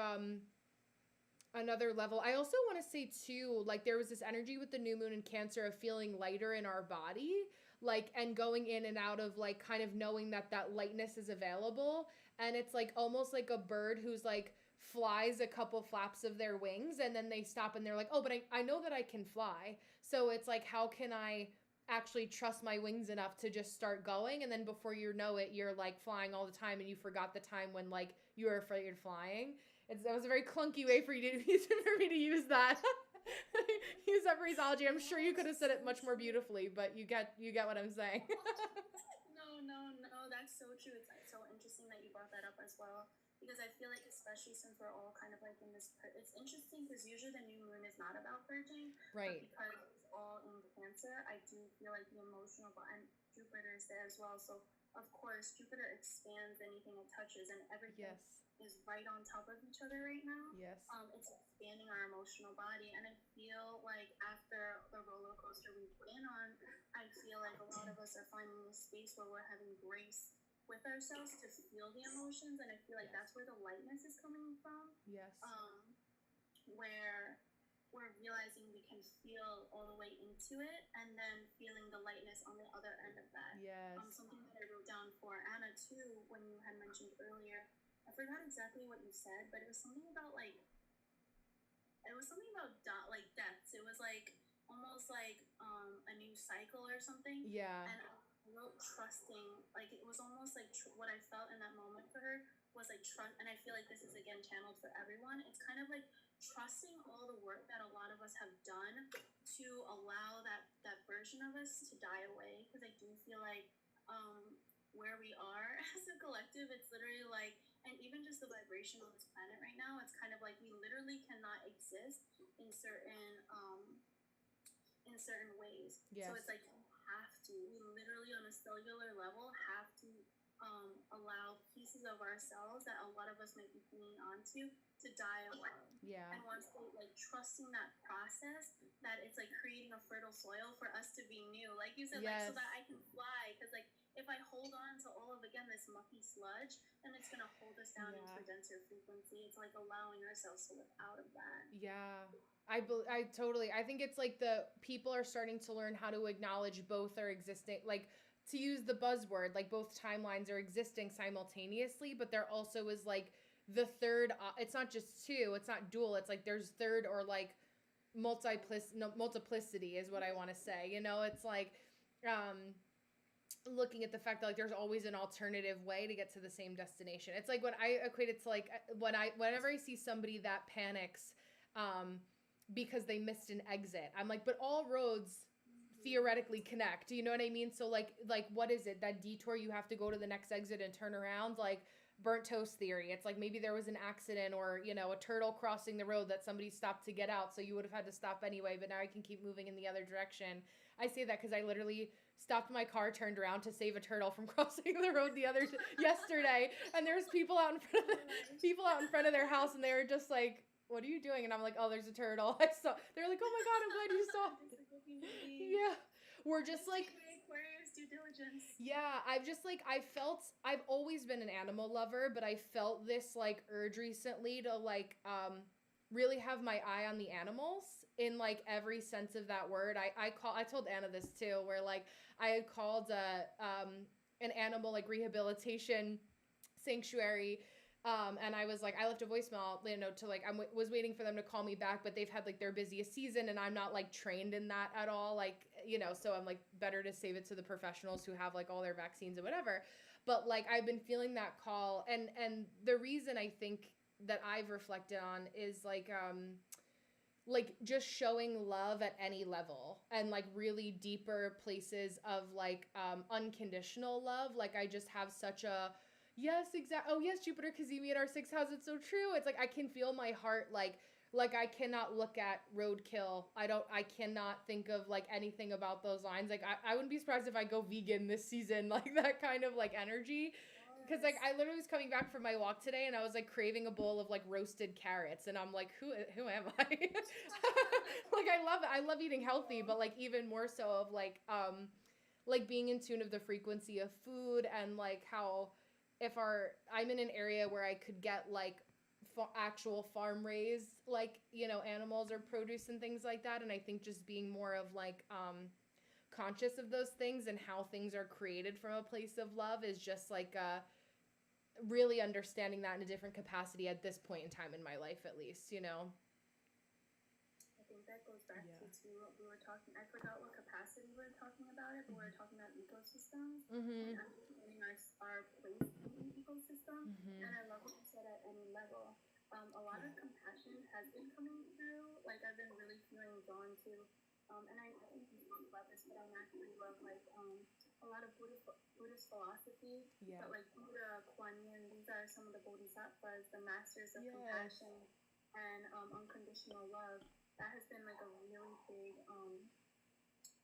another level. I also want to say too, like there was this energy with the new moon in Cancer of feeling lighter in our body, like and going in and out of like kind of knowing that that lightness is available, and it's like almost like a bird who's like flies a couple flaps of their wings and then they stop and they're like, oh, but I know that I can fly. So it's like, how can I actually trust my wings enough to just start going, and then before you know it you're like flying all the time and you forgot the time when like you were afraid of flying. That was a very clunky way for you to for me to use that. Use that phraseology. I'm sure you could have said it much more beautifully, but you get what I'm saying. No, that's so true. It's so interesting that you brought that up as well. Because I feel like, especially since we're all kind of like in this, it's interesting because usually the new moon is not about purging, but Right. because it's all in Cancer, I do feel like the emotional, and Jupiter is there as well. So, of course, Jupiter expands anything it touches, and everything Yes. is right on top of each other right now. Yes. It's expanding our emotional body, and I feel like after the roller coaster we've been on, I feel like a lot of us are finding this space where we're having grace with ourselves to feel the emotions, and I feel like that's where the lightness is coming from. Yes. Where we're realizing we can feel all the way into it, and then feeling the lightness on the other end of that. Yes. Something that I wrote down for Anna too, when you had mentioned earlier, I forgot exactly what you said, but it was something about like like deaths. It was like almost like a new cycle or something. Yeah. And I wrote trusting, like it was almost like what I felt in that moment for her was like trust. And I feel like this is again channeled for everyone. It's kind of like trusting all the work that a lot of us have done to allow that version of us to die away. Because I do feel like where we are as a collective, it's literally like, and even just the vibration on this planet right now, it's kind of like we literally cannot exist in certain ways. Yes. So it's like we literally on a cellular level have to allow pieces of ourselves that a lot of us might be clinging onto to die away. Yeah. And once we like trusting that process, that it's like creating a fertile soil for us to be new, like you said, like so that I can fly. Because like if I hold on to all of again this mucky sludge, then it's gonna hold us down into a denser frequency. It's like allowing ourselves to live out of that. Yeah. I think it's like the people are starting to learn how to acknowledge both are existing, like to use the buzzword, like both timelines are existing simultaneously, but there also is like the third, it's not just two, it's not dual, it's like there's third or like multiplicity is what I want to say. It's like looking at the fact that like there's always an alternative way to get to the same destination. It's like when I equate it to like whenever I see somebody that panics because they missed an exit, I'm like, but all roads theoretically connect. Do you know what I mean? So like what is it? That detour you have to go to the next exit and turn around, like burnt toast theory. It's like maybe there was an accident or, a turtle crossing the road that somebody stopped to get out, so you would have had to stop anyway, but now I can keep moving in the other direction. I say that because I literally stopped my car, turned around to save a turtle from crossing the road yesterday, and there's people out in front of their house, and they were just like, "What are you doing?" And I'm like, "Oh, there's a turtle." They're like, "Oh my god, I'm glad you saw." Yeah, we're just like Aquarius due diligence. Yeah, I've always been an animal lover, but I felt this like urge recently to like really have my eye on the animals in like every sense of that word. I told Anna this too, where like I had called an animal like rehabilitation sanctuary, and I was like, I left a voicemail, to like was waiting for them to call me back, but they've had like their busiest season, and I'm not like trained in that at all, like, so I'm like, better to save it to the professionals who have like all their vaccines and whatever. But like I've been feeling that call, and the reason I think that I've reflected on is like just showing love at any level, and like really deeper places of like unconditional love. Like I just have such a yes, exact. Oh yes, Jupiter Kazemi at our sixth house. It's so true. It's like I can feel my heart like I cannot look at roadkill. I cannot think of like anything about those lines. Like I wouldn't be surprised if I go vegan this season, like that kind of like energy. Because like I literally was coming back from my walk today, and I was like craving a bowl of like roasted carrots, and I'm like, who am I? Like I love eating healthy, but like even more so of like being in tune of the frequency of food, and like how I'm in an area where I could get like actual farm raised like animals or produce and things like that, and I think just being more of like conscious of those things and how things are created from a place of love is just like really understanding that in a different capacity at this point in time in my life, at least. I think that goes back to what we were talking. I forgot what capacity we were talking about it, but we were talking about ecosystems and understanding our place in an ecosystem. And I love what you said at any level. A lot of compassion has been coming through. Like I've been really feeling drawn to. And I think you speak about this, but I naturally love like a lot of Buddhist philosophy. Yeah. But like Buddha, Kuan Yin, these are some of the bodhisattvas, the masters of compassion and unconditional love. That has been like a really big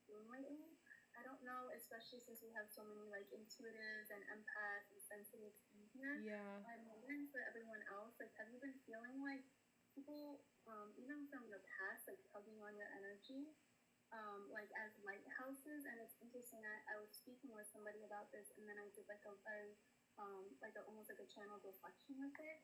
thing lately. I don't know, especially since we have so many like intuitives and empaths and sensitives in here. Yeah. I'm wondering for everyone else, like, have you been feeling like people, even from your past, like tugging on your energy? Like as lighthouses, and it's interesting. I was speaking with somebody about this, and then I did like a very almost like a channeled reflection with it.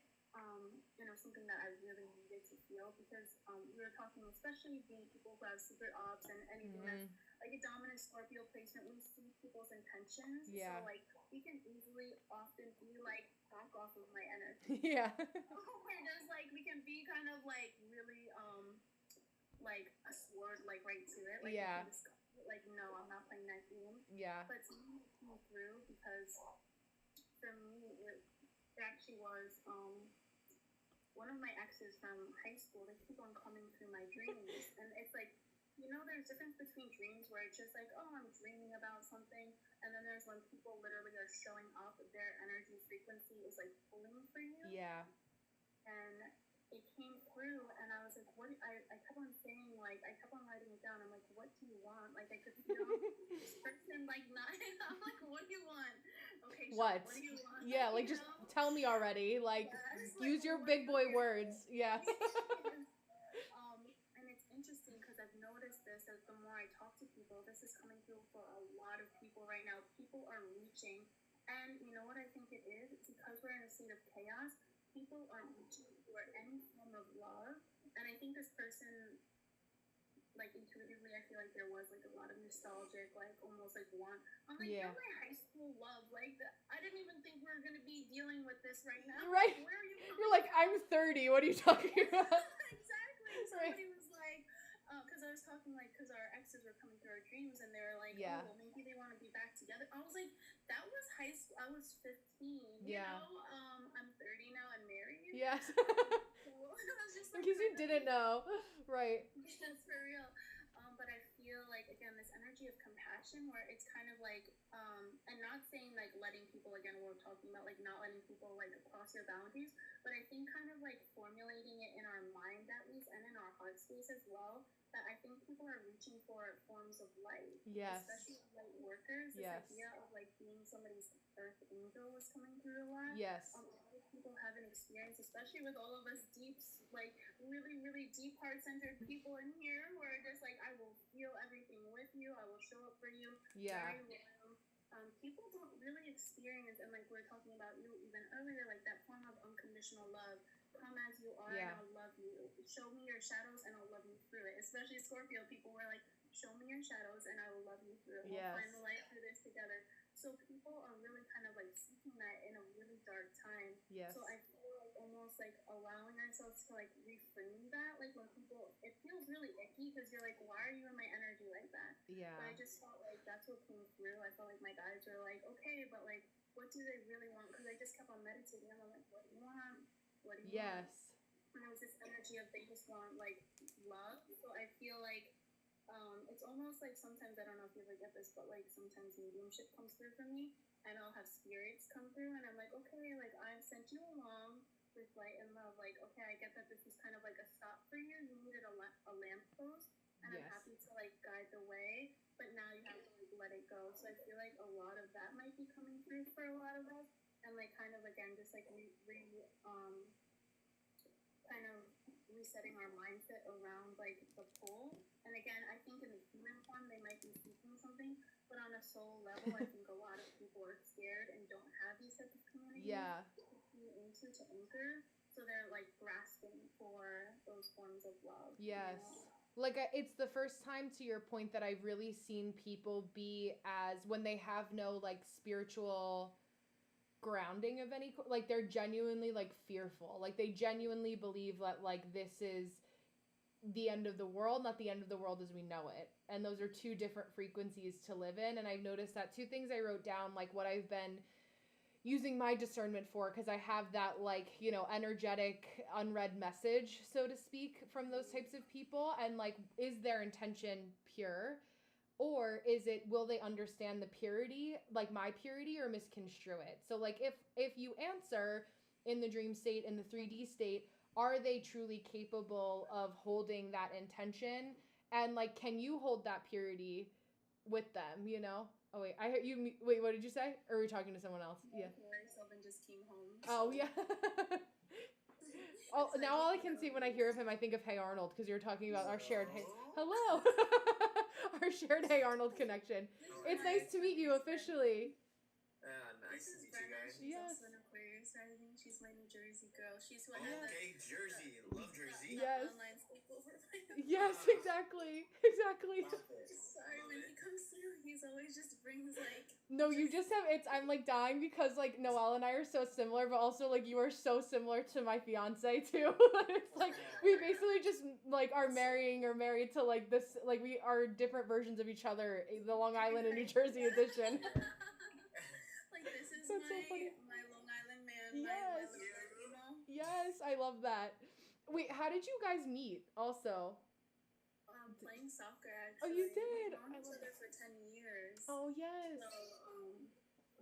Something that I really needed to feel, because we were talking, especially being people who have secret ops and anything that's like a dominant Scorpio placement, we see people's intentions. Yeah. So like we can easily often be like, back off of my energy. Yeah. Where there's like we can be kind of like really like a sword like right to it. Like like no, I'm not playing that game. Yeah. But something came through, because for me it actually was one of my exes from high school. They keep on coming through my dreams, and it's like, there's difference between dreams where it's just like, oh, I'm dreaming about something, and then there's when people literally are showing up, their energy frequency is like pulling for you. Yeah. And it came through, and I was like, what? I kept on saying, like, I kept on writing it down. I'm like, what do you want? Like, I could feel this person like not. I'm like, what do you want? Okay, what do you want? Yeah, like just tell me already, like, use your big boy words. Yeah. And it's interesting because I've noticed this, that the more I talk to people, this is coming through for a lot of people right now. People are reaching, and you know what I think it is? It's because we're in a state of chaos. People are reaching for any form of love, and I think this person, like, intuitively, I feel like there was like a lot of nostalgic, like almost like want. I'm like, you're my high school love. Like, I didn't even think we were gonna be dealing with this right now. Right. Like, where are you? You're like, I'm 30. What are you talking about? Exactly. Somebody was like, because I was talking like, because our exes were coming through our dreams, and they were like, oh, well, maybe they want to be back together. I was like, that was high school. I was 15. You know, I'm 30 now. I'm married. Yes. So I was just like, in case you didn't know, right? That's for real. But I feel like, again, this energy of compassion, where it's kind of like, and not saying like letting people, again, we're talking about like not letting people like cross your boundaries, but I think kind of like formulating it in our mind at least, and in our heart space as well, that I think people are reaching for forms of light, Yes. especially light workers. This Yes. idea of like being somebody's earth angel is coming through a lot. Yes. A lot of people have an experience, especially with all of us deep, like really, really deep heart-centered people in here who are just like, I will feel everything with you. I will show up for you. Yeah. Very loyal. People don't really experience, and like we were talking about you even earlier, like that form of unconditional love. Come as you are, and I'll love you. Show me your shadows, and I'll love you through it. Especially Scorpio people were like, show me your shadows, and I will love you through it. We'll find the light through this together. So people are really kind of like seeking that in a really dark time. Yes. So I feel like almost like allowing ourselves to like reframe that. Like when people, it feels really icky because you're like, why are you in my energy like that? Yeah. But I just felt like that's what came through. I felt like my guides were like, okay, but like, what do they really want? Because I just kept on meditating. And I'm like, what do you want? What do you want? Yes. And it was this energy of they just want like love. So I feel like it's almost like sometimes, I don't know if you ever get this, but like sometimes mediumship comes through for me and I'll have spirits come through and I'm like, okay, like I've sent you along with light and love. Like, okay, I get that this is kind of like a stop for you. You needed a lamppost and I'm happy to like guide the way, but now you have to like let it go. So I feel like a lot of that might be coming through for a lot of us and like kind of again, just like kind of resetting our mindset around like the pull. And again, I think in the human form they might be seeking something, but on a soul level, I think a lot of people are scared and don't have these types of communities to be into to anchor. So they're like grasping for those forms of love. Yes. You know? Like it's the first time, to your point, that I've really seen people be as when they have no like spiritual grounding of any, like they're genuinely like fearful, like they genuinely believe that like this is the end of the world, not the end of the world as we know it, and those are two different frequencies to live in. And I've noticed that two things I wrote down, like what I've been using my discernment for, because I have that like, you know, energetic unread message, so to speak, from those types of people, and like, is their intention pure? Or is it, will they understand the purity, like my purity, or misconstrue it? So like if you answer in the dream state, in the 3D state, are they truly capable of holding that intention? And like, can you hold that purity with them, you know? Oh wait, I heard you, wait, what did you say? Or were we talking to someone else? Yeah. Sylvan just came home. Oh yeah. Oh, now all I can see when I hear of him, I think of Hey Arnold, because you're talking about our shared Hey. Hello. Our shared Hey Arnold connection. It's nice to meet you officially. Nice to meet you guys. She's also an Aquarius rising. She's my New Jersey girl. She's what had Jersey. Love Jersey. Yes. Online sleepover. Yes, exactly. Exactly. Sorry, when he comes through, he's always just brings like. No, you just have, it's, I'm like dying because like Noelle and I are so similar, but also like you are so similar to my fiance too. It's like we basically just like are marrying or married to like this, like we are different versions of each other, the Long Island and New Jersey edition. This is That's so funny. my Long Island man. Yes. You know? Yes, I love that. Wait, how did you guys meet also? Playing soccer, actually. Oh, you did? We've known each other for 10 years. Oh, yes. So,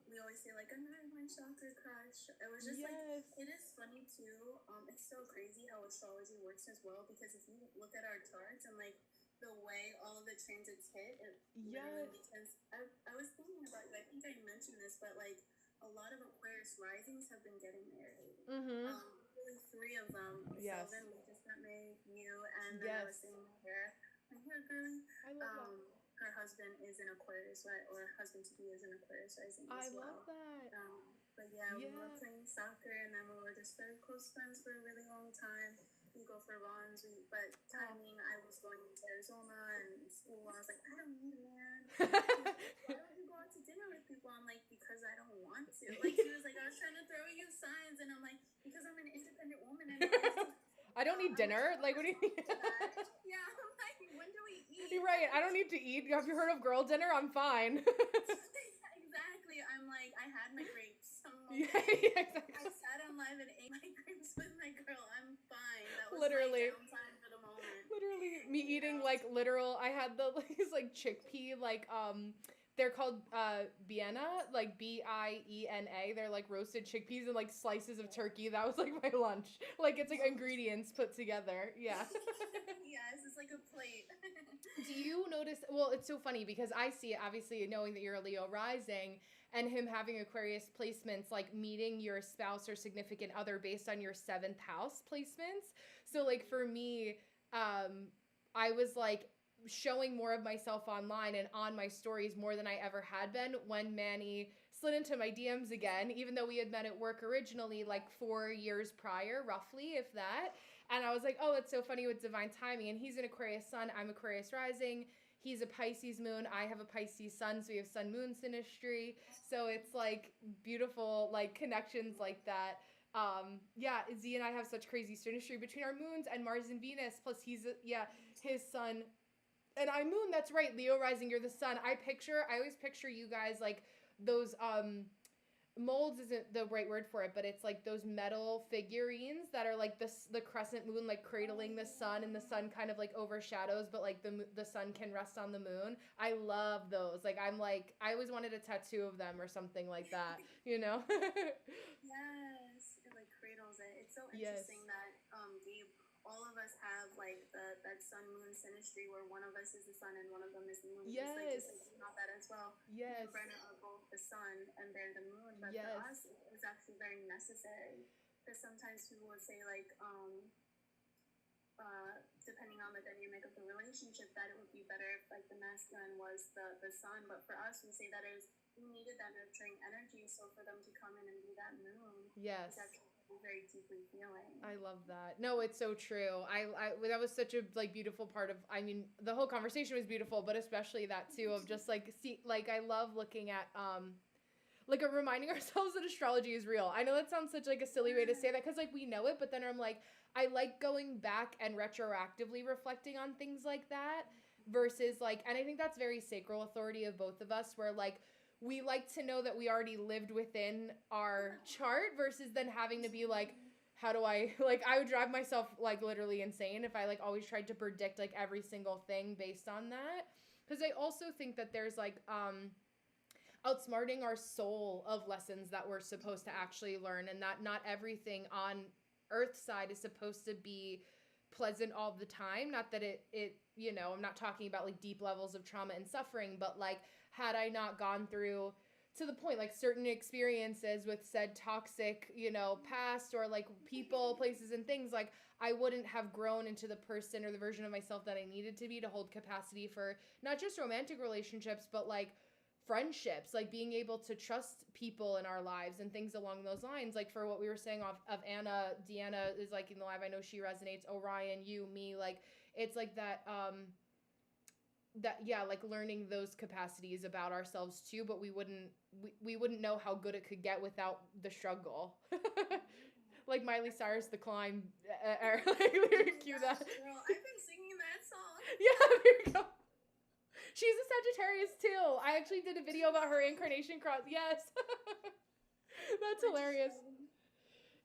we always say, like, I'm not my soccer crush. It was just, like, it is funny, too. It's so crazy how astrology works as well, because if you look at our charts and, like, the way all of the transits hit, it literally makes sense. I was thinking about it, I think I mentioned this, but like a lot of Aquarius risings have been getting married. Really 3 of them. Yes. Sylvan, we just got married, you, and then I was saying my hair girly. I love that. Her husband is an Aquarius, right? Or husband to be is an Aquarius rising as well. I love that. But yeah, we were playing soccer, and then we were just very close friends for a really long time. We go for runs, but timing, I was going to Arizona and school, I was like, I don't need a man. Why don't you go out to dinner with people? I'm like, because I don't want to. Like, she was like, I was trying to throw you signs, and I'm like, because I'm an independent woman, and I don't need dinner? Like, what do you mean? Yeah, I'm like, when do we eat? You're right, I don't need to eat. Have you heard of girl dinner? I'm fine. Exactly, I'm like, I had my grapes. Yeah, exactly. I sat on live and ate my grapes with my girl. I'm fine. That was literally my downtime for the moment. Literally, me eating like literal. I had the like chickpea They're called Biena, like Biena. They're like roasted chickpeas and like slices of turkey. That was like my lunch. Like it's like ingredients put together. Yeah. Yes, it's like a plate. Do you notice? Well, it's so funny because I see it obviously knowing that you're a Leo rising and him having Aquarius placements, like meeting your spouse or significant other based on your seventh house placements. So, like for me, I was like showing more of myself online and on my stories more than I ever had been when Manny slid into my DMs again, even though we had met at work originally like 4 years prior, roughly, if that. And I was like, oh, it's so funny with divine timing. And he's an Aquarius sun, I'm Aquarius rising. He's a Pisces moon, I have a Pisces sun, so we have sun moon synastry. So it's like beautiful like connections like that. Yeah, Z and I have such crazy synastry between our moons and Mars and Venus. Plus he's his sun and I moon, that's right, Leo rising, you're the sun. I always picture you guys like those molds isn't the right word for it, but it's like those metal figurines that are like the crescent moon like cradling the sun, and the sun kind of like overshadows, but like the sun can rest on the moon. I love those. Like I always wanted a tattoo of them or something like that, you know? Yes, it like cradles it. It's so Yes. interesting that Gabe, all of us have like that sun moon synastry where one of us is the sun and one of them is the moon. Yes. Just like not that as well. Yes. Me and Brenna are both the sun and they're the moon, but Yes. for us it's actually very necessary because sometimes people would say like depending on the dynamic of the relationship that it would be better if like the masculine was the sun, but for us we say that we needed that nurturing energy, so for them to come in and be that moon, Yes. it's actually very deeply feeling. I love that. No, it's so true. I that was such a like beautiful part of, I mean, the whole conversation was beautiful, but especially that too of just like I love looking at like reminding ourselves that astrology is real. I know that sounds such like a silly way to say that because like we know it, but then I'm like, I like going back and retroactively reflecting on things like that versus like, and I think that's very sacral authority of both of us where like we like to know that we already lived within our chart versus then having to be like, how do I, like, I would drive myself like literally insane if I like always tried to predict like every single thing based on that. Because I also think that there's like, outsmarting our soul of lessons that we're supposed to actually learn, and that not everything on Earth side is supposed to be pleasant all the time. Not that it you know, I'm not talking about like deep levels of trauma and suffering, but like had I not gone through to the point like certain experiences with said toxic, you know, past or like people, places and things, like I wouldn't have grown into the person or the version of myself that I needed to be to hold capacity for not just romantic relationships, but like friendships, like being able to trust people in our lives and things along those lines. Like for what we were saying of Anna, Deanna is like in the live, I know she resonates, Orion, you, me, like it's like that yeah, like learning those capacities about ourselves too, but we wouldn't know how good it could get without the struggle. Like Miley Cyrus, The Climb, or like cue that. Girl, I've been singing that song. Yeah, there you go. She's a Sagittarius too. I actually did a video about her incarnation cross. Yes. That's hilarious.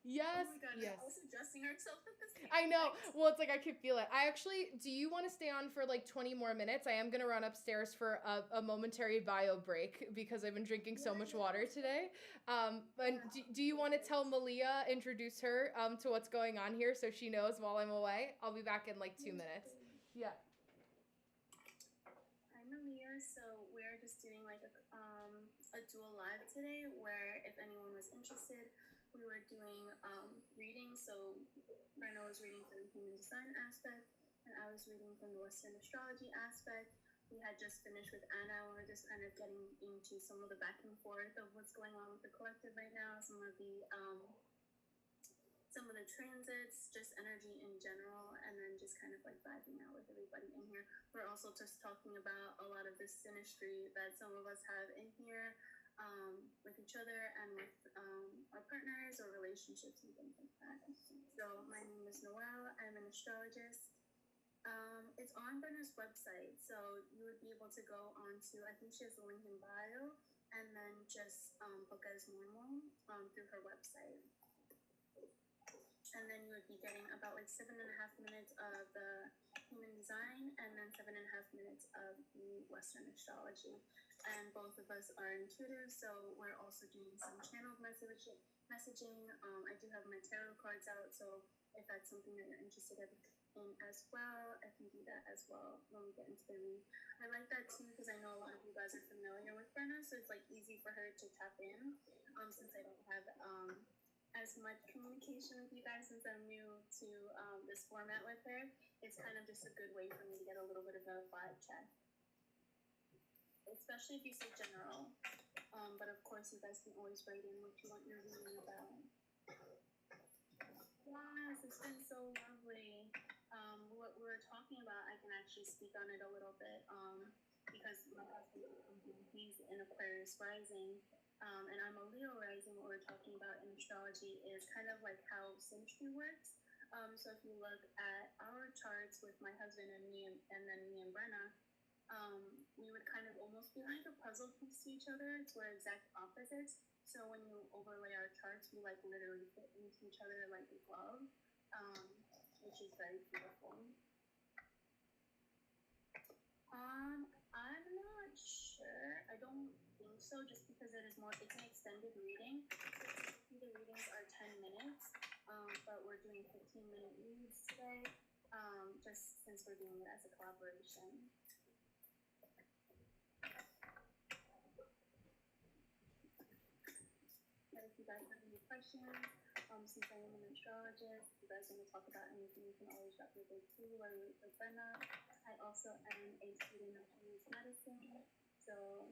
Yes. Oh my god, yes. I was adjusting ourselves at the same I know. time. Well, it's like I could feel it. Do you want to stay on for like 20 more minutes? I am going to run upstairs for a momentary bio break because I've been drinking so much water today. And do you want to tell Malia, introduce her to what's going on here so she knows while I'm away? I'll be back in like 2 minutes. Yeah. Hi Malia, so we're just doing like a dual live today where if anyone was interested, we were doing readings. So Brenna was reading from the human design aspect and I was reading from the Western astrology aspect. We had just finished with Anna and we're just kind of getting into some of the back and forth of what's going on with the collective right now, some of the transits, just energy in general, and then just kind of like vibing out with everybody in here. We're also just talking about a lot of the synastry that some of us have in here with each other and with our partners or relationships and things like that. So my name is Noelle. I'm an astrologist. It's on Brenna's website, so you would be able to go on to, I think she has a link in bio, and then just book as normal through her website. And then you would be getting about like 7.5 minutes of the human design and then 7.5 minutes of the Western astrology. and both of us are intuitive, so we're also doing some channeled messaging. I do have my tarot cards out, so if that's something that you're interested in as well, I can do that as well when we get into the read. I like that too because I know a lot of you guys are familiar with Brenna, so it's like easy for her to tap in. Since I don't have as much communication with you guys since I'm new to this format with her, it's kind of just a good way for me to get a little bit of a vibe check, especially if you say general. But of course, you guys can always write in what you want your reading about. Yes, it's been so lovely. What we were talking about, I can actually speak on it a little bit because my husband, he's in Aquarius rising, and I'm a Leo rising. What we're talking about in astrology is kind of like how symmetry works. So if you look at our charts with my husband and me, and then me and Brenna, we would kind of almost be like a puzzle piece to each other. It's we're exact opposites. So when you overlay our charts, we like literally fit into each other like a glove, which is very beautiful. I'm not sure. I don't think so, just because it's an extended reading. So the readings are 10 minutes, but we're doing 15-minute reads today, just since we're doing it as a collaboration. But if you guys have any questions, since I am an astrologist, if you guys want to talk about anything, you can always drop your big two or with Brenna. I also am a student of Chinese medicine, so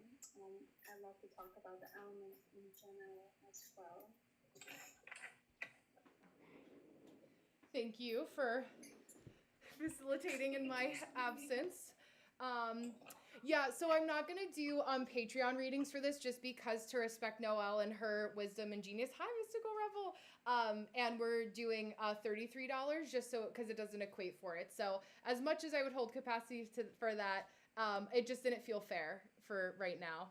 I love to talk about the elements in general as well. Thank you for facilitating in my absence. Yeah, so I'm not going to do Patreon readings for this just because to respect Noelle and her wisdom and genius. Hi, Mystical Rebel. And we're doing $33 just so because it doesn't equate for it. So as much as I would hold capacity for that, it just didn't feel fair for right now.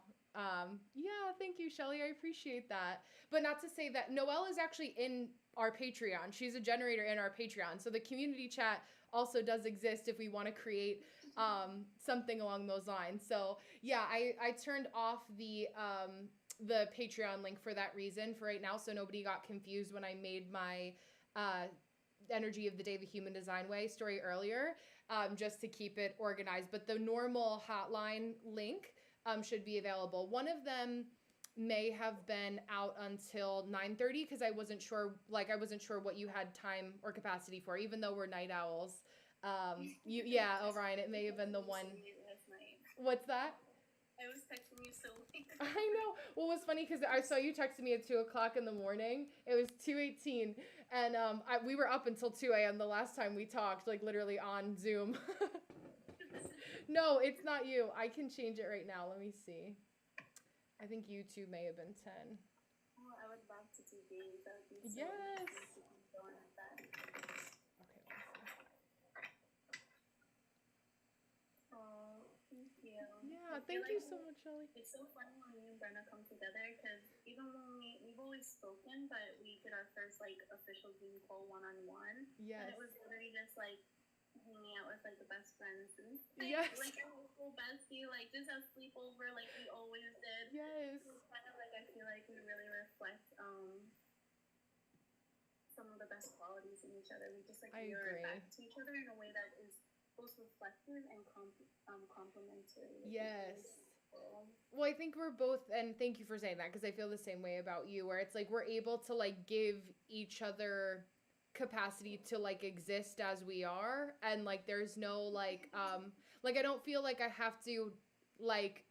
Yeah, thank you, Shelly. I appreciate that. But not to say that Noelle is actually in our Patreon. She's a generator in our Patreon. So the community chat also does exist if we want to create something along those lines. So yeah, I turned off the Patreon link for that reason for right now, so nobody got confused when I made my Energy of the Day, the Human Design Way story earlier, just to keep it organized. But the normal hotline link should be available. One of them may have been out until 9:30 because I wasn't sure what you had time or capacity for, even though we're night owls. Orion, it may have been the one. What's that? I was texting you so late. I know. Well, it was funny because I saw you texted me at 2:00 in the morning. It was 2:18, and we were up until 2 a.m. the last time we talked, like literally on Zoom. No, it's not you. I can change it right now. Let me see. I think YouTube may have been 10. Oh, I would love to do games. That would be so yes. Going with that. Okay. Oh, thank you. Yeah, thank you so much, Shelly. It's so funny when me and Brenna come together because even when we've always spoken, but we did our first like official Zoom call one-on-one. Yes. And it was literally just like hanging out with like the best friends and yes. like our whole bestie, like just have sleepover like we always did. Yes. It's kind of like I feel like we really reflect some of the best qualities in each other. We just like mirror back to each other in a way that is both reflective and complementary. Yes. Well, I think we're both, and thank you for saying that because I feel the same way about you, where it's like we're able to like give each other capacity to like exist as we are, and like there's no like I don't feel like I have to like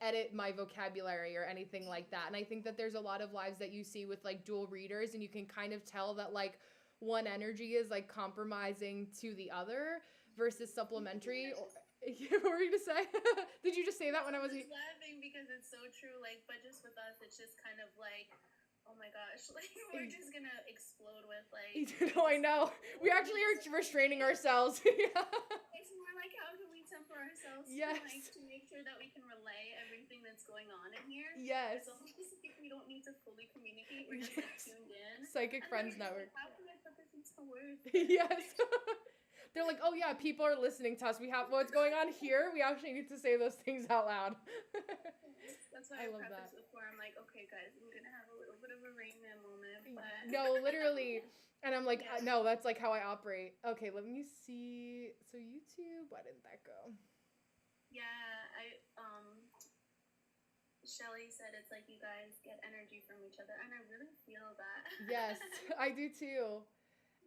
edit my vocabulary or anything like that. And I think that there's a lot of lives that you see with like dual readers, and you can kind of tell that like one energy is like compromising to the other versus supplementary. What were you to say? Did you just say that when I was laughing because it's so true? Like, but just with us, it's just kind of like, oh my gosh, like we're just gonna explode with like. No, I know. We actually are restraining ourselves. Yeah. It's more like how can we temper ourselves to make sure that we can relay everything that's going on in here. Yes. So we don't need to fully communicate. We're just like tuned in. Psychic Friends Network. Like, how can I put this into words? Yes. They're like, oh yeah, people are listening to us. We have what's going on here. We actually need to say those things out loud. That's why I love prefaced that. before. I'm like, okay, guys, I'm gonna have a little bit of a Rain Man moment, but No, literally. And I'm like, Yeah. no, that's like how I operate. Okay, let me see. So YouTube, why didn't that go? yeah, Shelly said it's like you guys get energy from each other, and I really feel that. Yes, I do too.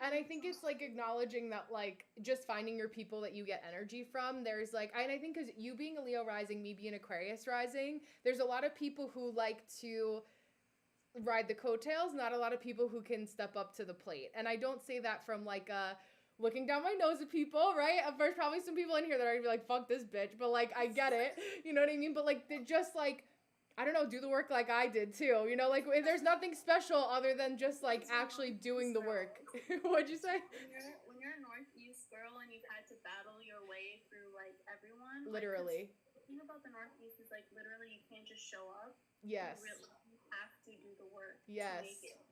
And I think it's like acknowledging that, like, just finding your people that you get energy from. There's like, and I think because you being a Leo rising, me being Aquarius rising, there's a lot of people who like to ride the coattails, not a lot of people who can step up to the plate. And I don't say that from like looking down my nose at people, right? There's probably some people in here that are gonna be like, fuck this bitch, but like I get it. You know what I mean? But like they're just like, I don't know, do the work like I did too. You know, like there's nothing special other than just like actually doing the work. What'd you say? When you're a Northeast girl and you've had to battle your way through like everyone, Literally. Like, the thing about the Northeast is like literally you can't just show up. Yes. You really have to do the work Yes. to make it.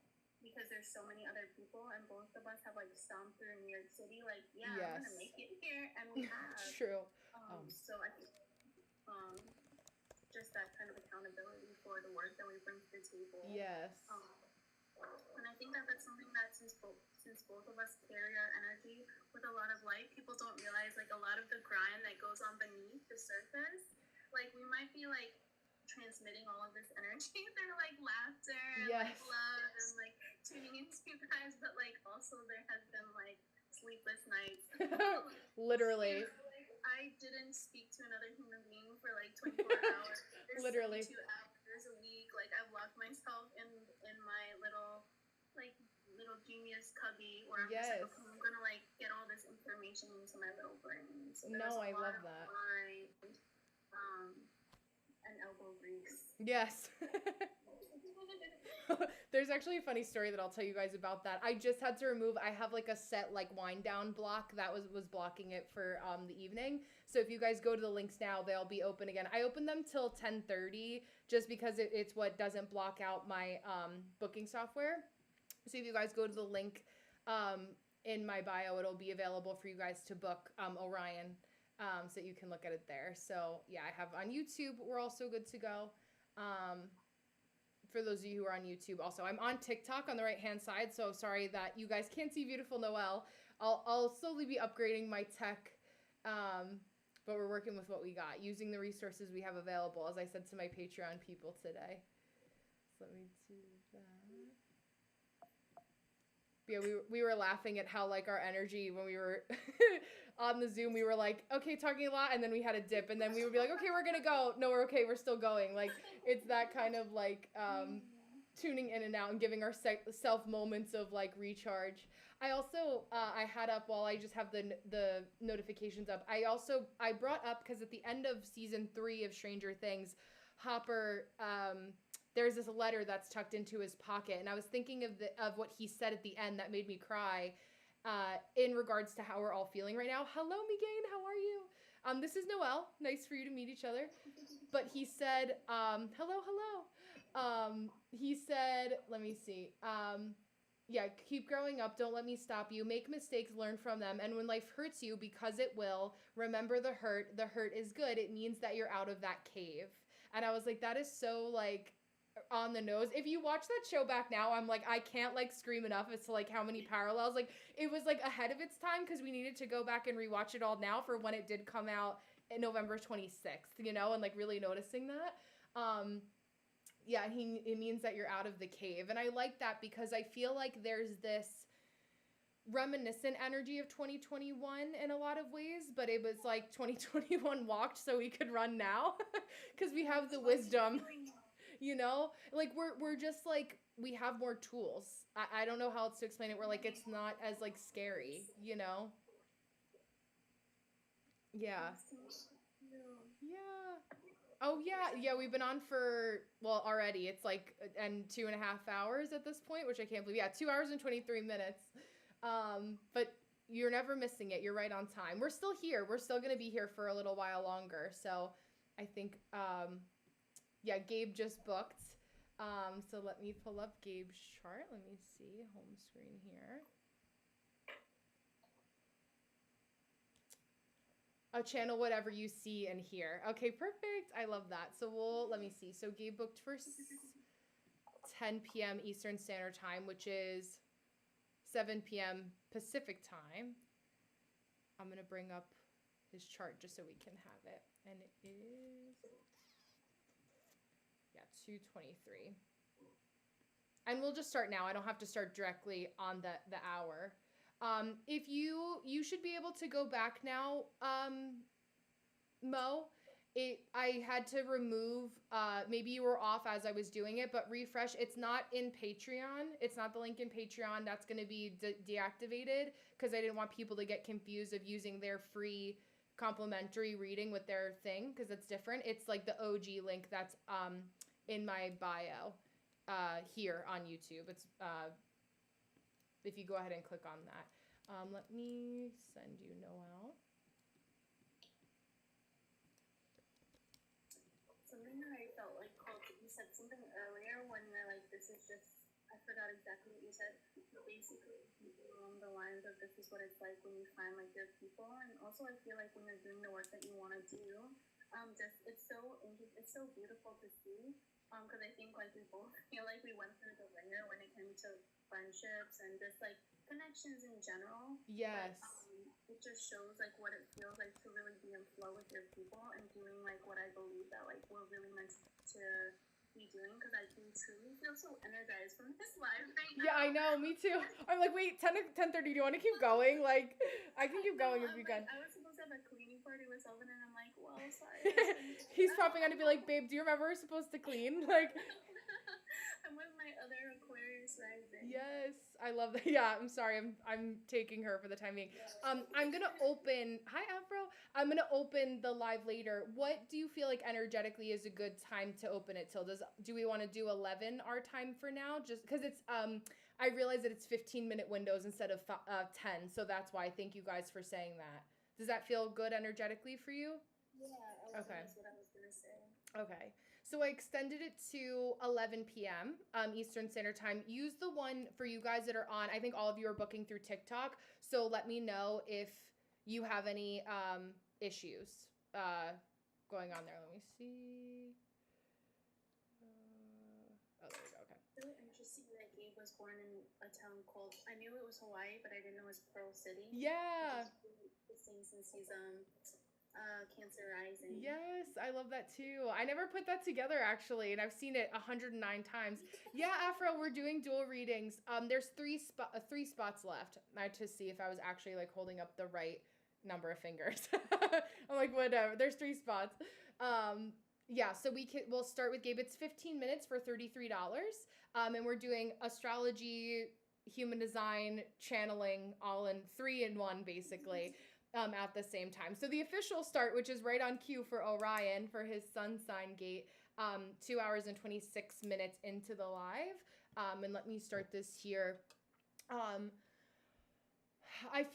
Because there's so many other people, and both of us have like stomped through New York City. Like, yeah, Yes. I'm gonna make it here, and we have. True. So I think just that kind of accountability for the work that we bring to the table. Yes. And I think that that's something that since both of us carry our energy with a lot of light, people don't realize like a lot of the grind that goes on beneath the surface. Like we might be like transmitting all of this energy through like laughter and Yes. like love and like tuning into you guys, but like also there has been like sleepless nights. Literally. I didn't speak to another human being for like 24 hours. There's Literally. 2 hours a week. Like I've locked myself in my little genius cubby where I'm just like, okay, I'm gonna like get all this information into my little brain. So no, I love that. Mind, and elbow grease. Yes. There's actually a funny story that I'll tell you guys about that. I just had to remove, I have like a set like wind down block that was blocking it for the evening. So if you guys go to the links now, they'll be open again. I open them till 10:30 just because it's what doesn't block out my booking software. So if you guys go to the link in my bio, it'll be available for you guys to book Orion, so you can look at it there. So yeah, I have on YouTube, we're also good to go. For those of you who are on YouTube also. I'm on TikTok on the right-hand side, so sorry that you guys can't see beautiful Noelle. I'll slowly be upgrading my tech, but we're working with what we got, using the resources we have available, as I said to my Patreon people today. So let me do that. Yeah, we were laughing at how like our energy when we were on the Zoom, we were like, okay, talking a lot, and then we had a dip, and then we would be like, okay, we're gonna go. No, we're okay, we're still going. Like it's that kind of like tuning in and out and giving our self moments of like recharge. I also I had up while I just have the notifications up. I brought up because at the end of season 3 of Stranger Things, Hopper there's this letter that's tucked into his pocket, and I was thinking of what he said at the end that made me cry, in regards to how we're all feeling right now. Hello, Megan, how are you? This is Noelle. Nice for you to meet each other. But he said, hello. He said, let me see. Yeah, keep growing up. Don't let me stop you. Make mistakes, learn from them. And when life hurts you, because it will, remember the hurt. The hurt is good. It means that you're out of that cave. And I was like, that is so like on the nose. If you watch that show back now, I'm like, I can't like scream enough as to like how many parallels. Like it was like ahead of its time because we needed to go back and rewatch it all now for when it did come out in November 26th, you know, and like really noticing that. Yeah, it means that you're out of the cave. And I like that because I feel like there's this reminiscent energy of 2021 in a lot of ways, but it was like 2021 walked so we could run now because we have the wisdom. You know, like we're just like, we have more tools. I don't know how else to explain it. We're like, it's not as like scary, you know? Yeah. Yeah. Oh yeah. Yeah. We've been on for, well, already it's like, and 2.5 hours at this point, which I can't believe. Yeah. 2 hours and 23 minutes. But you're never missing it. You're right on time. We're still here. We're still going to be here for a little while longer. So I think, yeah, Gabe just booked. So let me pull up Gabe's chart. Let me see. Home screen here. channel whatever you see and hear. Okay, perfect. I love that. So let me see. So Gabe booked for 10 p.m. Eastern Standard Time, which is 7 p.m. Pacific Time. I'm going to bring up his chart just so we can have it. And it is, 2:23. And we'll just start now. I don't have to start directly on the hour. If you should be able to go back now, Mo. I had to remove, maybe you were off as I was doing it, but refresh. It's not in Patreon. It's not the link in Patreon. That's going to be deactivated because I didn't want people to get confused of using their free complimentary reading with their thing because it's different. It's like the OG link that's in my bio here on YouTube. It's if you go ahead and click on that. Let me send you Noel. Something that I felt like you said something earlier when you're like, this is just, I forgot exactly what you said. Basically, along the lines of this is what it's like when you find like your people, and also I feel like when you're doing the work that you want to do, just it's so beautiful to see. Because I think like we both feel like we went through the ringer when it came to friendships and just like connections in general. Yes. But, it just shows like what it feels like to really be in flow with your people and doing like what I believe that like we're really meant to be doing, because I do truly feel so energized from this live right now. Yeah, I know, me too. I'm like, wait, 10:30, do you want to keep going? Like, I can keep going if you can. I was supposed to have a cleaning party with Sylvan, and I'm like, well, sorry. He's popping on to be like, babe, do you remember we're supposed to clean? Like, I'm with my other Aquarius rising. yes, I love that. Yeah, I'm sorry, I'm taking her for the time being. I'm gonna open. Hi, Afro. I'm gonna open the live later. What do you feel like energetically is a good time to open it till? Do we want to do 11 our time for now? Just because it's I realize that it's 15-minute windows instead of 10, so that's why. Thank you guys for saying that. Does that feel good energetically for you? Yeah. Okay. That's what I was gonna say. Okay. So I extended it to 11 p.m. Eastern Standard Time. Use the one for you guys that are on. I think all of you are booking through TikTok. So let me know if you have any issues going on there. Let me see. Oh, there we go. Okay. It's really interesting that Gabe was born in a town called, I knew it was Hawaii, but I didn't know it was Pearl City. Yeah. It's really interesting since he's Cancer rising. Yes, I love that too. I never put that together actually, and I've seen it 109 times. Yeah, Afro, we're doing dual readings. There's three spots left. I had to see if I was actually like holding up the right number of fingers. I'm like, whatever. There's 3 spots. Yeah, so we'll start with Gabe. It's 15 minutes for $33. And we're doing astrology, human design, channeling, all in 3 in 1 basically. At the same time. So the official start, which is right on cue for Orion for his sun sign gate, 2 hours and 26 minutes into the live. And let me start this here. I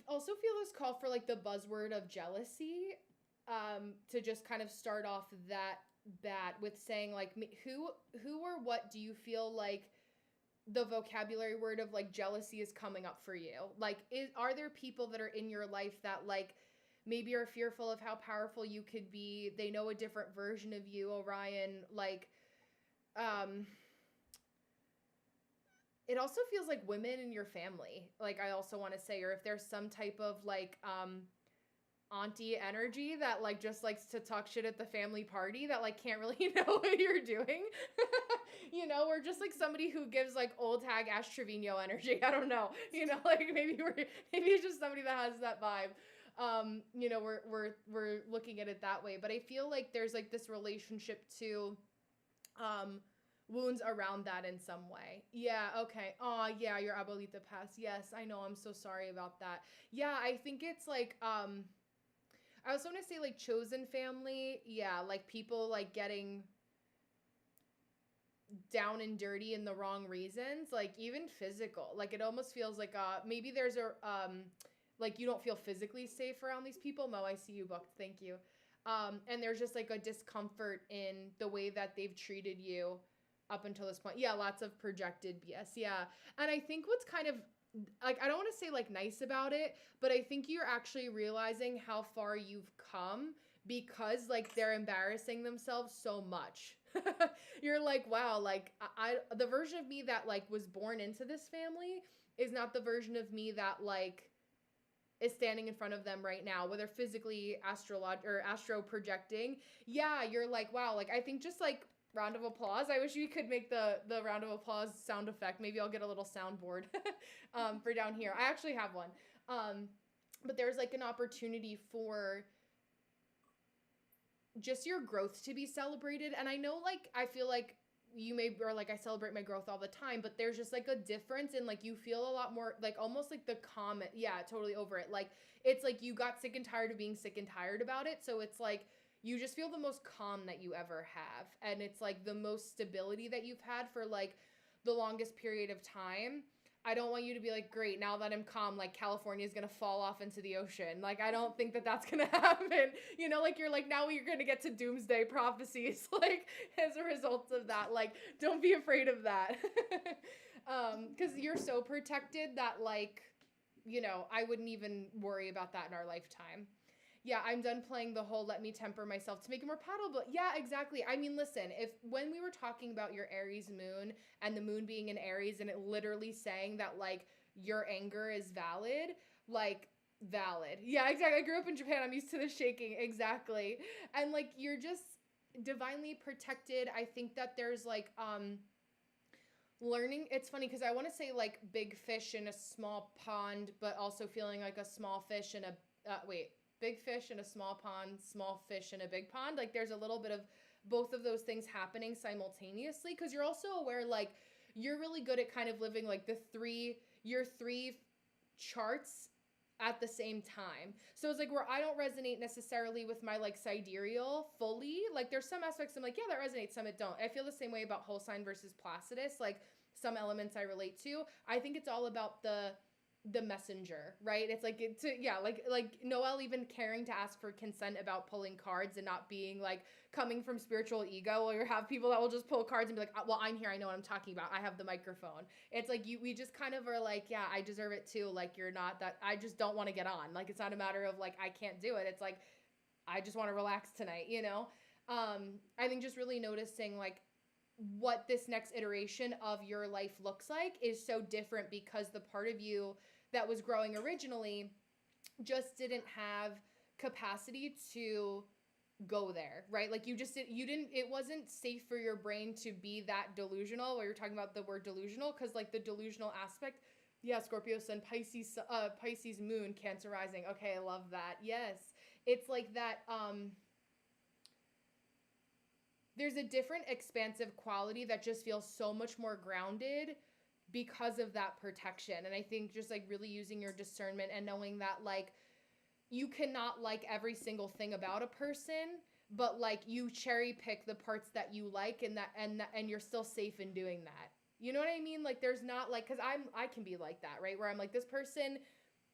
also feel this call for like the buzzword of jealousy, to just kind of start off that bat with saying like, who or what do you feel like the vocabulary word of like jealousy is coming up for you? Like, are there people that are in your life that like maybe are fearful of how powerful you could be? They know a different version of you, Orion. Like, it also feels like women in your family. Like, I also want to say, or if there's some type of like, auntie energy that like just likes to talk shit at the family party that like can't really know what you're doing. You know, or just like somebody who gives like old hag Ash Trevino energy. I don't know. You know, like maybe it's just somebody that has that vibe. You know, we're looking at it that way. But I feel like there's like this relationship to wounds around that in some way. Yeah, okay. Oh, yeah, your abuelita passed. Yes, I know. I'm so sorry about that. Yeah, I think it's like I also want to say like chosen family. Yeah, like people like getting down and dirty in the wrong reasons, like even physical. Like it almost feels like maybe there's a like you don't feel physically safe around these people. Mo, I see you booked. Thank you. And there's just like a discomfort in the way that they've treated you up until this point. Yeah, lots of projected BS. Yeah. And I think what's kind of like, I don't want to say like nice about it, but I think you're actually realizing how far you've come because like they're embarrassing themselves so much. You're like, wow, like the version of me that like was born into this family is not the version of me that like is standing in front of them right now, whether physically astro projecting. Yeah, you're like, wow, like I think just like round of applause. I wish we could make the round of applause sound effect. Maybe I'll get a little soundboard for down here. I actually have one. But there's like an opportunity for just your growth to be celebrated. And I know like I feel like you may, or like I celebrate my growth all the time, but there's just like a difference in like you feel a lot more like almost like the comment. Yeah, totally over it. Like it's like you got sick and tired of being sick and tired about it. So it's like you just feel the most calm that you ever have. And it's like the most stability that you've had for like the longest period of time. I don't want you to be like, great, now that I'm calm, like California is going to fall off into the ocean. Like, I don't think that that's going to happen. You know, like you're like, now you're going to get to doomsday prophecies, like as a result of that. Like, don't be afraid of that. Because you're so protected that like, you know, I wouldn't even worry about that in our lifetime. Yeah, I'm done playing the whole let me temper myself to make it more palatable. Yeah, exactly. I mean, listen, if when we were talking about your Aries moon and the moon being in Aries and it literally saying that like your anger is valid, like valid. Yeah, exactly. I grew up in Japan. I'm used to the shaking. Exactly. And like you're just divinely protected. I think that there's like learning. It's funny because I want to say like big fish in a small pond, but also feeling like a small fish in a big fish in a small pond, small fish in a big pond. Like there's a little bit of both of those things happening simultaneously because you're also aware like you're really good at kind of living like your three charts at the same time. So it's like where I don't resonate necessarily with my like sidereal fully. Like there's some aspects I'm like, yeah, that resonates, some it don't. I feel the same way about whole sign versus Placidus. Like some elements I relate to. I think it's all about the messenger, right? It's like like Noelle even caring to ask for consent about pulling cards and not being like coming from spiritual ego, or you have people that will just pull cards and be like, well, I'm here, I know what I'm talking about, I have the microphone. It's like we just kind of are like, yeah, I deserve it too. Like you're not that, I just don't want to get on. Like it's not a matter of like I can't do it. It's like I just want to relax tonight, you know? I think just really noticing like what this next iteration of your life looks like is so different because the part of you that was growing originally just didn't have capacity to go there, right? Like it wasn't safe for your brain to be that delusional where you're talking about the word delusional because like the delusional aspect, yeah, Scorpio sun, Pisces moon, Cancer rising. Okay, I love that. Yes. It's like that there's a different expansive quality that just feels so much more grounded because of that protection. And I think just like really using your discernment and knowing that like you cannot like every single thing about a person, but like you cherry pick the parts that you like and you're still safe in doing that. You know what I mean? Like there's not like, cause I can be like that, right? Where I'm like, this person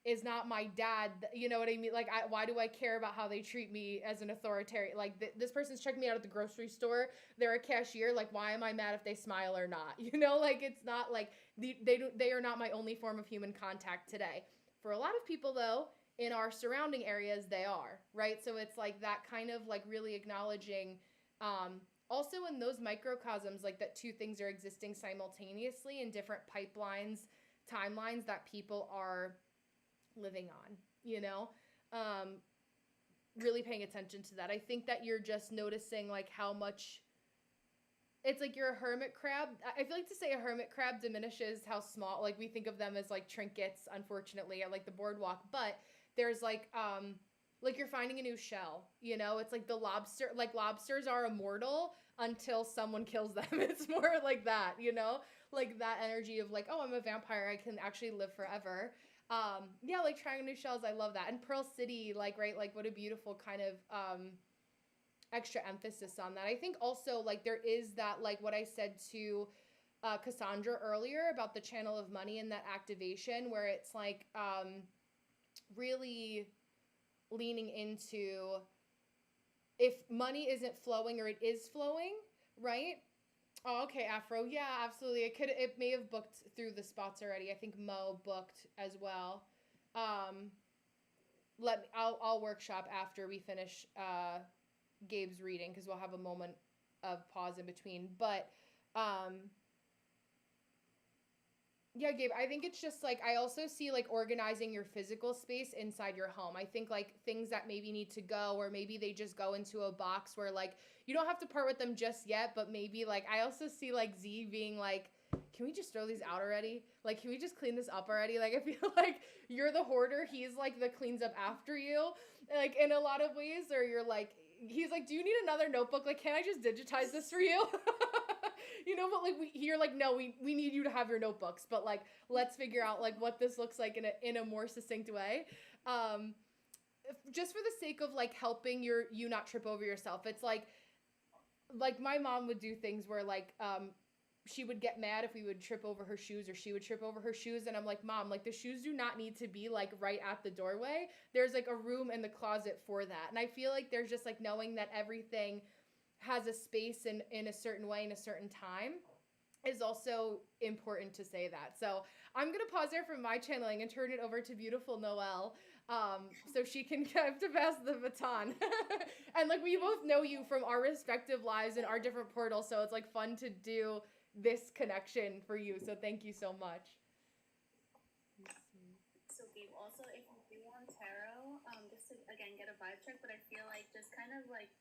is not my dad. You know what I mean? Like, why do I care about how they treat me as an authoritarian? Like, this person's checking me out at the grocery store. They're a cashier. Like, why am I mad if they smile or not? You know, like, it's not like they are not my only form of human contact today. For a lot of people, though, in our surrounding areas, they are, right? So it's like that kind of like really acknowledging, also in those microcosms, like that two things are existing simultaneously in different pipelines, timelines that people are living on, you know? Really paying attention to that. I think that you're just noticing like how much it's like you're a hermit crab. I feel like to say a hermit crab diminishes how small, like we think of them as like trinkets, unfortunately, at like the boardwalk, but there's like you're finding a new shell, you know? It's like the lobster, like lobsters are immortal until someone kills them. It's more like that, you know? Like that energy of like, oh, I'm a vampire, I can actually live forever. Yeah, like trying new shells, I love that. And Pearl City, like, right, like what a beautiful kind of extra emphasis on that. I think also like there is that, like what I said to Cassandra earlier about the channel of money and that activation where it's like really leaning into if money isn't flowing or it is flowing, right? Oh, okay, Afro. Yeah, absolutely. It may have booked through the spots already. I think Mo booked as well. Um, I'll workshop after we finish Gabe's reading because we'll have a moment of pause in between. But um, yeah, Gabe, I think it's just like I also see like organizing your physical space inside your home. I think like things that maybe need to go, or maybe they just go into a box where like you don't have to part with them just yet, but maybe like I also see like Z being like, can we just throw these out already? Like, can we just clean this up already? Like, I feel like you're the hoarder, he's like the cleans up after you, like in a lot of ways, or you're like, he's like, do you need another notebook? Like, can I just digitize this for you? You know, but like you're like, no, we need you to have your notebooks, but like let's figure out like what this looks like in a more succinct way. Um, just for the sake of like helping you not trip over yourself. It's like my mom would do things where like she would get mad if we would trip over her shoes or she would trip over her shoes, and I'm like, Mom, like the shoes do not need to be like right at the doorway. There's like a room in the closet for that. And I feel like there's just like knowing that everything has a space in a certain way in a certain time is also important to say that. So I'm gonna pause there for my channeling and turn it over to beautiful Noelle, so she can have to pass the baton. And like we both know you from our respective lives and our different portals, so it's like fun to do this connection for you. So thank you so much. So Gabe, also if you do want tarot, just to again get a vibe check, but I feel like just kind of like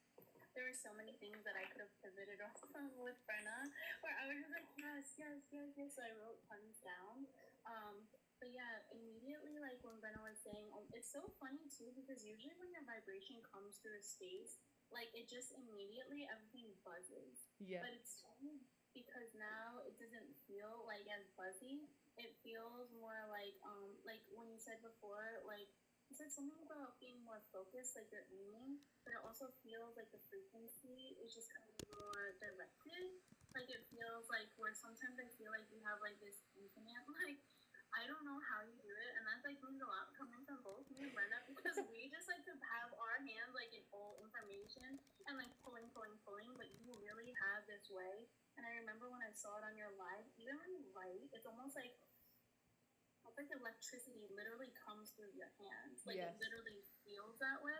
there were so many things that I could have pivoted off from with Brenna, where I was just like, yes, yes, yes, yes. So I wrote tons down. But yeah, immediately, like when Brenna was saying, it's so funny too, because usually when your vibration comes through a space, like it just immediately everything buzzes. Yeah. But it's funny because now it doesn't feel like as buzzy. It feels more like when you said before, like you said something about being more focused, like you're aiming, but it also feels like the frequency is just kind of more directed. Like it feels like where sometimes I feel like you have like this infinite, like I don't know how you do it, and that's like means a lot coming from both me and Brenda because we just like to have our hands like in all information and like pulling, pulling, pulling, but you really have this way. And I remember when I saw it on your live, even when you write, it's almost like it's like electricity literally comes through your hands. Like Yes. it literally feels that way.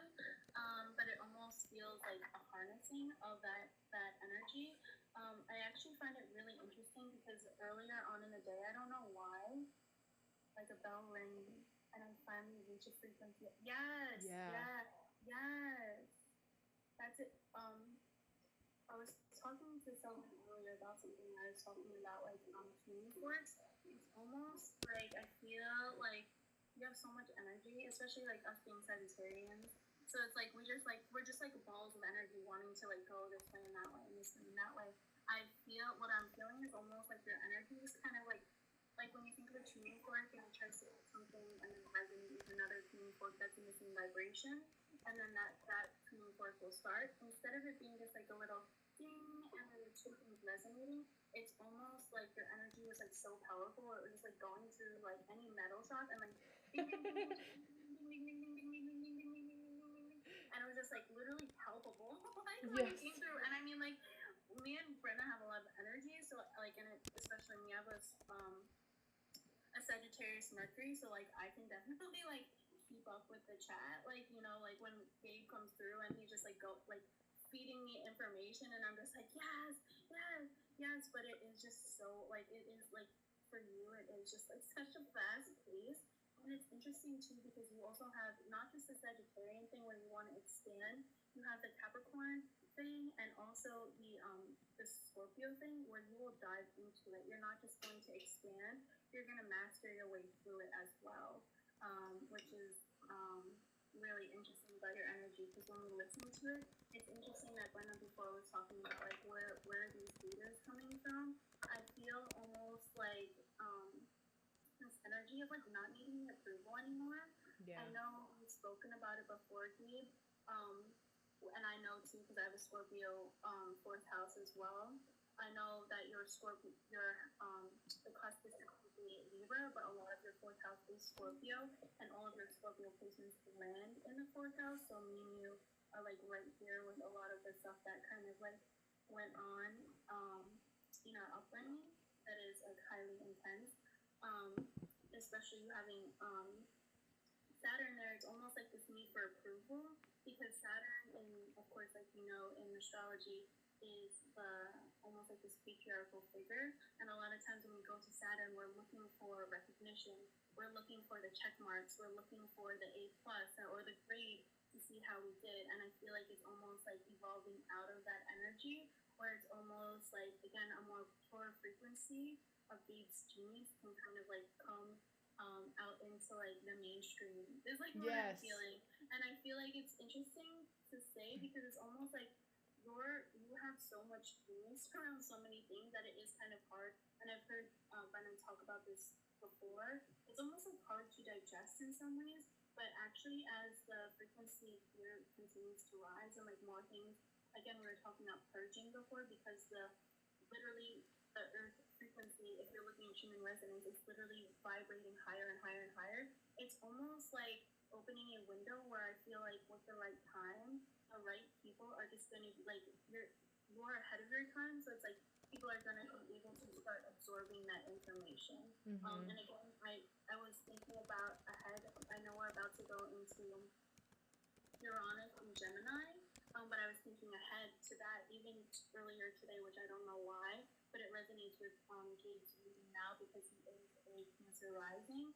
But it almost feels like a harnessing of that energy. I actually find it really interesting because earlier on in the day, I don't know why, like a bell rang and I finally reach a frequency. Yes, Yeah. yeah, yes. That's it. I was talking to someone earlier about something. I was talking about like tuning forks. It's almost like I feel like you have so much energy, especially like us being Sagittarians. So it's like we're just like balls of energy wanting to like go this way and that way and this way and that way. I feel what I'm feeling is almost like your energy is kind of like when you think of a tuning fork and it tries to hit something and then resonates with another tuning fork that's in the same vibration, and then that tuning fork will start. Instead of it being just like a little ding and then the two things resonating, it's almost like your energy was like so powerful, it was just like going through like any metal shop and like ding, ding, ding, ding, ding, ding, ding, ding, ding, ding, ding, ding, ding, ding, ding, ding, ding, and it was just like literally palpable. Like when it came through, and I mean like me and Brenna have a lot of energy, so like, and it, especially me, I was a Sagittarius Mercury, so like I can definitely like keep up with the chat, like you know, like when Gabe comes through and he just like go like feeding me information, and I'm just like yes, yes, yes, but it is just so like it is like for you, it is just like such a fast pace. And it's interesting too because you also have not just the Sagittarian thing where you want to expand, you have the Capricorn thing and also the Scorpio thing where you will dive into it. You're not just going to expand, you're going to master your way through it as well, which is really interesting about your energy because when we listen to it, it's interesting that Glenna before was talking about like where are these leaders coming from. I feel almost like this energy of like not needing approval anymore. Yeah. I know we've spoken about it before, Gabe, and I know too because I have a Scorpio fourth house as well. I know that your Scorpio, the cusp is technically Libra, but a lot of your fourth house is Scorpio, and all of your Scorpio placements land in the fourth house. So me and you are like right here with a lot of the stuff that kind of like went on. upbringing that is like highly intense. Um, Especially you having Saturn there, it's almost like this need for approval because Saturn, in of course, like in astrology, is the almost like this patriarchal figure, and a lot of times when we go to Saturn, we're looking for recognition, we're looking for the check marks, we're looking for the A plus or the grade to see how we did, and I feel like it's almost like evolving out of that energy, where it's almost like again a more pure frequency of Gabe's genius can kind of like come out into like the mainstream is like what I'm Yes. feeling. And I feel like it's interesting to say because it's almost like you have so much genius around so many things that it is kind of hard. And I've heard Brennan talk about this before. It's almost like hard to digest in some ways, but actually as the frequency here continues to rise and like more things, again we were talking about purging before because literally the earth frequency, if you're looking at human resonance, it's literally vibrating higher and higher and higher. It's almost like opening a window where I feel like with the right time, the right people are just going to like you're ahead of your time. So it's like people are going to be able to start absorbing that information. Mm-hmm. And again, I was thinking about ahead. I know we're about to go into Uranus and Gemini, but I was thinking ahead to that even earlier today, which I don't know why, but it resonates with Gabe's reading now because he is a Cancer rising.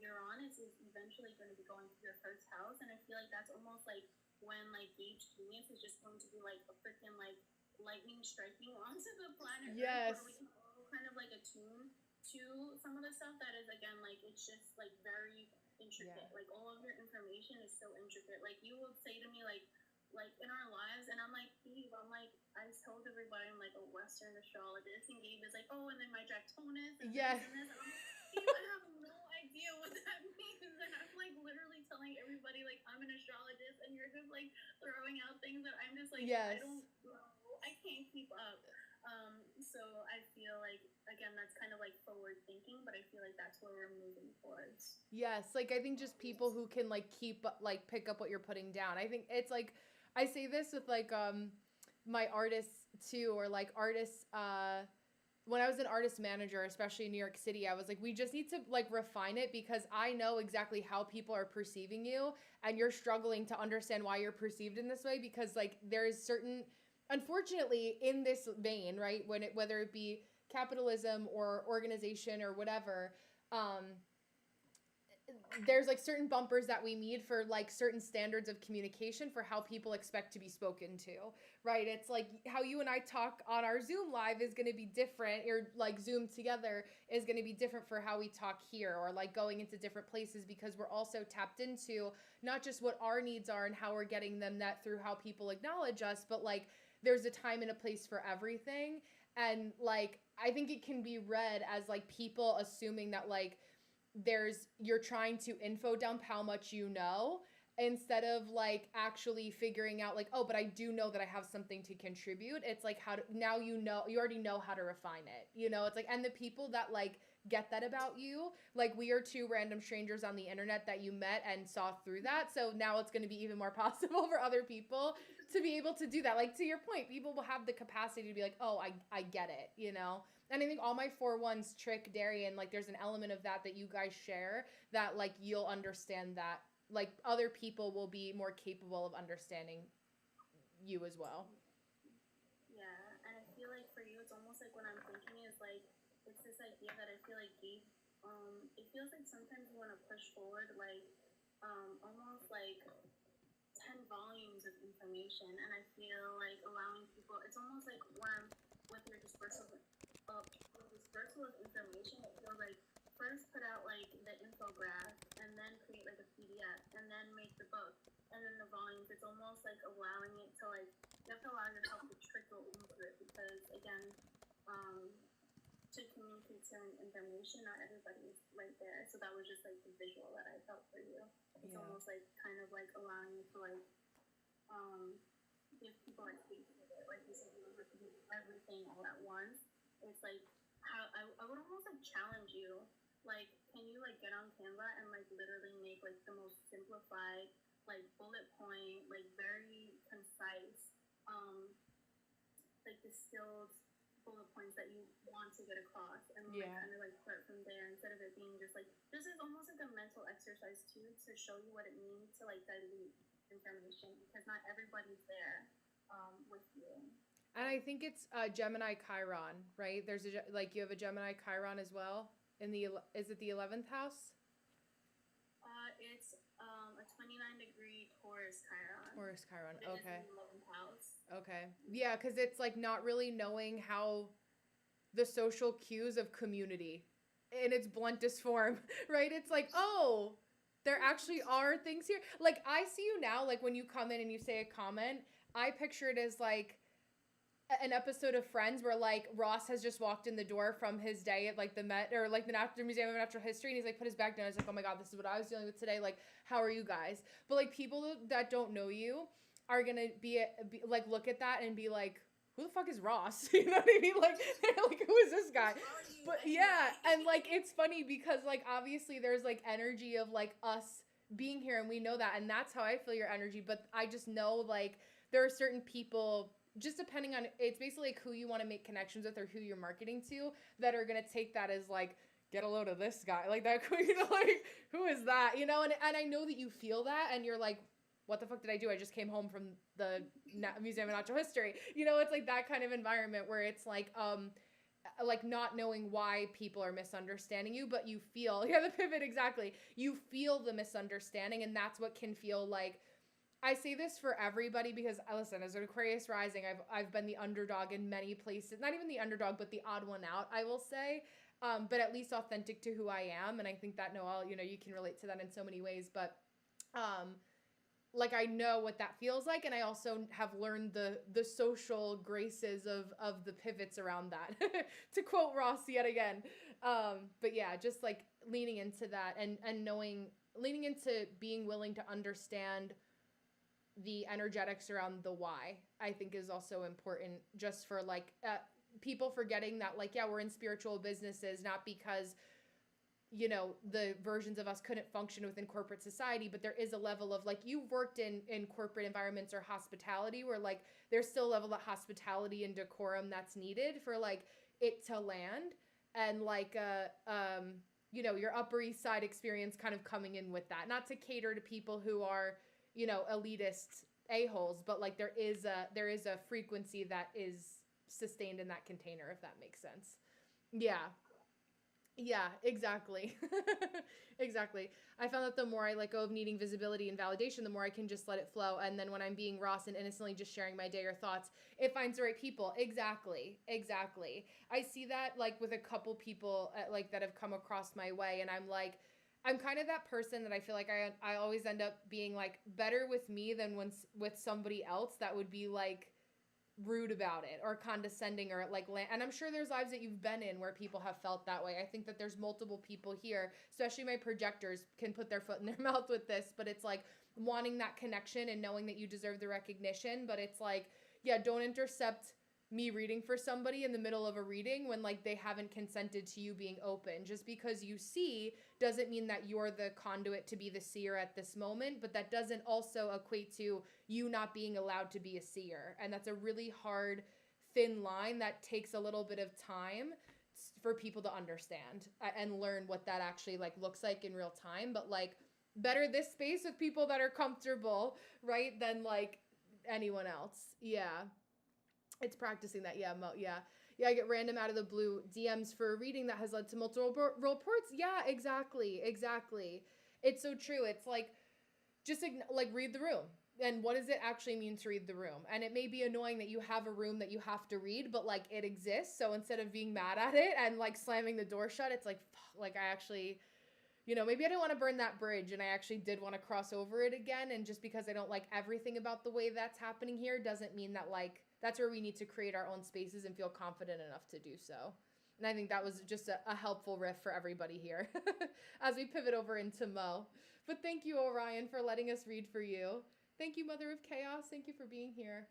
Uranus is eventually going to be going to your first house, and I feel like that's almost like when like Gabe's genius is just going to be like a freaking like lightning striking onto the planet Yes. Earth, where we can all kind of like attune to some of the stuff that is again like it's just like very intricate. Yeah. Like all of your information is so intricate. Like you will say to me like in our lives, and I'm like, Gabe, I told everybody I'm like a Western astrologist, and Gabe is like, oh, and then my Dractonus, and Yes. this and this. And I'm like, Gabe, I have no idea what that means, and I'm like literally telling everybody like I'm an astrologist, and you're just like throwing out things that I'm just like, Yes. I don't know, I can't keep up. So I feel like again that's kind of like forward thinking, but I feel like that's where we're moving towards. Yes, like I think just people who can like pick up what you're putting down. I think it's like I say this with like my artists too, or like artists when I was an artist manager, especially in New York City, I was like, we just need to like refine it because I know exactly how people are perceiving you, and you're struggling to understand why you're perceived in this way because like there's certain, unfortunately, in this vein, right, whether it be capitalism or organization or whatever, um, there's like certain bumpers that we need for like certain standards of communication for how people expect to be spoken to, right? It's like how you and I talk on our Zoom live is going to be different, or like Zoom together is going to be different for how we talk here, or like going into different places because we're also tapped into not just what our needs are and how we're getting them that through how people acknowledge us, but like there's a time and a place for everything. And like I think it can be read as like people assuming that like you're trying to info dump how much you know instead of like actually figuring out like, oh, but I do know that I have something to contribute. It's like now you already know how to refine it. It's like, and the people that like get that about you, like we are two random strangers on the internet that you met and saw through that. So now it's going to be even more possible for other people to be able to do that. Like to your point, people will have the capacity to be like, oh, I get it. And I think all my 4-1s trick Darian, like there's an element of that you guys share that like you'll understand that like other people will be more capable of understanding you as well. Yeah, and I feel like for you, it's almost like what I'm thinking is like it's this idea that I feel like Gabe, it feels like sometimes you want to push forward like almost like 10 volumes of information, and I feel like allowing people, it's almost like when with your dispersal of information, it feels like first put out like the infograph and then create like a PDF and then make the book and then the volumes. It's almost like allowing it to like you have to allow yourself to trickle into it because again, to communicate certain information, not everybody is right there. So that was just like the visual that I felt for you. It's almost like kind of like allowing you to like give people like space with it. Like you said, you don't have to do everything all at once. It's like how I would almost like challenge you. Like, can you like get on Canva and like literally make like the most simplified, like bullet point, like very concise, like distilled bullet points that you want to get across, and like Yeah. kind of like start from there instead of it being just like this is almost like a mental exercise too to show you what it means to like dilute information because not everybody's there with you. And I think it's Gemini Chiron, right? There's like you have a Gemini Chiron as well in the is it the 11th house? It's a 29-degree Taurus Chiron. Taurus Chiron. It Okay. is in the 11th house. Okay. Yeah, because it's like not really knowing how the social cues of community in its bluntest form, right? It's like, oh, there actually are things here. Like I see you now, like when you come in and you say a comment, I picture it as like an episode of Friends where like Ross has just walked in the door from his day at like the Met or like the Museum of Natural History, and he's like put his back down. He's like, oh my god, this is what I was dealing with today. Like, how are you guys? But like people that don't know you are gonna be like look at that and be like, who the fuck is Ross? You know what I mean? Like they're like, who is this guy? But yeah, and like it's funny because like obviously there's like energy of like us being here and we know that, and that's how I feel your energy. But I just know like there are certain people, just depending on, it's basically like who you want to make connections with or who you're marketing to, that are going to take that as like, get a load of this guy. Like that, you know, like, who is that? You know, and I know that you feel that and you're like, what the fuck did I do? I just came home from the Museum of Natural History. You know, it's like that kind of environment where it's like not knowing why people are misunderstanding you, but you feel, yeah, the pivot, exactly. You feel the misunderstanding, and that's what can feel like, I say this for everybody because listen, as an Aquarius rising, I've been the underdog in many places. Not even the underdog, but the odd one out, I will say. But at least authentic to who I am, and I think that Noelle, you know, you can relate to that in so many ways. But like I know what that feels like, and I also have learned the social graces of the pivots around that. To quote Ross yet again. But yeah, just like leaning into that and leaning into being willing to understand the energetics around the why, I think is also important, just for like people forgetting that like, yeah, we're in spiritual businesses not because, you know, the versions of us couldn't function within corporate society, but there is a level of like, you've worked in corporate environments or hospitality where like there's still a level of hospitality and decorum that's needed for like it to land, and like you know, your Upper East Side experience kind of coming in with that, not to cater to people who are, you know, elitist a-holes, but like there is a frequency that is sustained in that container, if that makes sense. Yeah. Yeah, exactly. Exactly. I found that the more I let go of needing visibility and validation, the more I can just let it flow. And then when I'm being Ross and innocently just sharing my day or thoughts, it finds the right people. Exactly. Exactly. I see that like with a couple people like that have come across my way, and I'm like, I'm kind of that person that I feel like I always end up being like better with me than with somebody else that would be like rude about it or condescending or like and I'm sure there's lives that you've been in where people have felt that way. I think that there's multiple people here, especially my projectors can put their foot in their mouth with this, but it's like wanting that connection and knowing that you deserve the recognition, but it's like, yeah, don't intercept me reading for somebody in the middle of a reading when like they haven't consented to you being open. Just because you see doesn't mean that you're the conduit to be the seer at this moment, but that doesn't also equate to you not being allowed to be a seer. And that's a really hard, thin line that takes a little bit of time for people to understand and learn what that actually like looks like in real time. But like better this space with people that are comfortable, right, than like anyone else. Yeah. It's practicing that. Yeah, yeah. Yeah, I get random out of the blue DMs for a reading that has led to multiple reports. Yeah, exactly. Exactly. It's so true. It's like, just like read the room. And what does it actually mean to read the room? And it may be annoying that you have a room that you have to read, but like it exists. So instead of being mad at it and like slamming the door shut, it's like, like I actually, you know, maybe I didn't want to burn that bridge and I actually did want to cross over it again. And just because I don't like everything about the way that's happening here doesn't mean that like, that's where we need to create our own spaces and feel confident enough to do so. And I think that was just a helpful riff for everybody here as we pivot over into Mo. But thank you, Orion, for letting us read for you. Thank you, Mother of Chaos. Thank you for being here.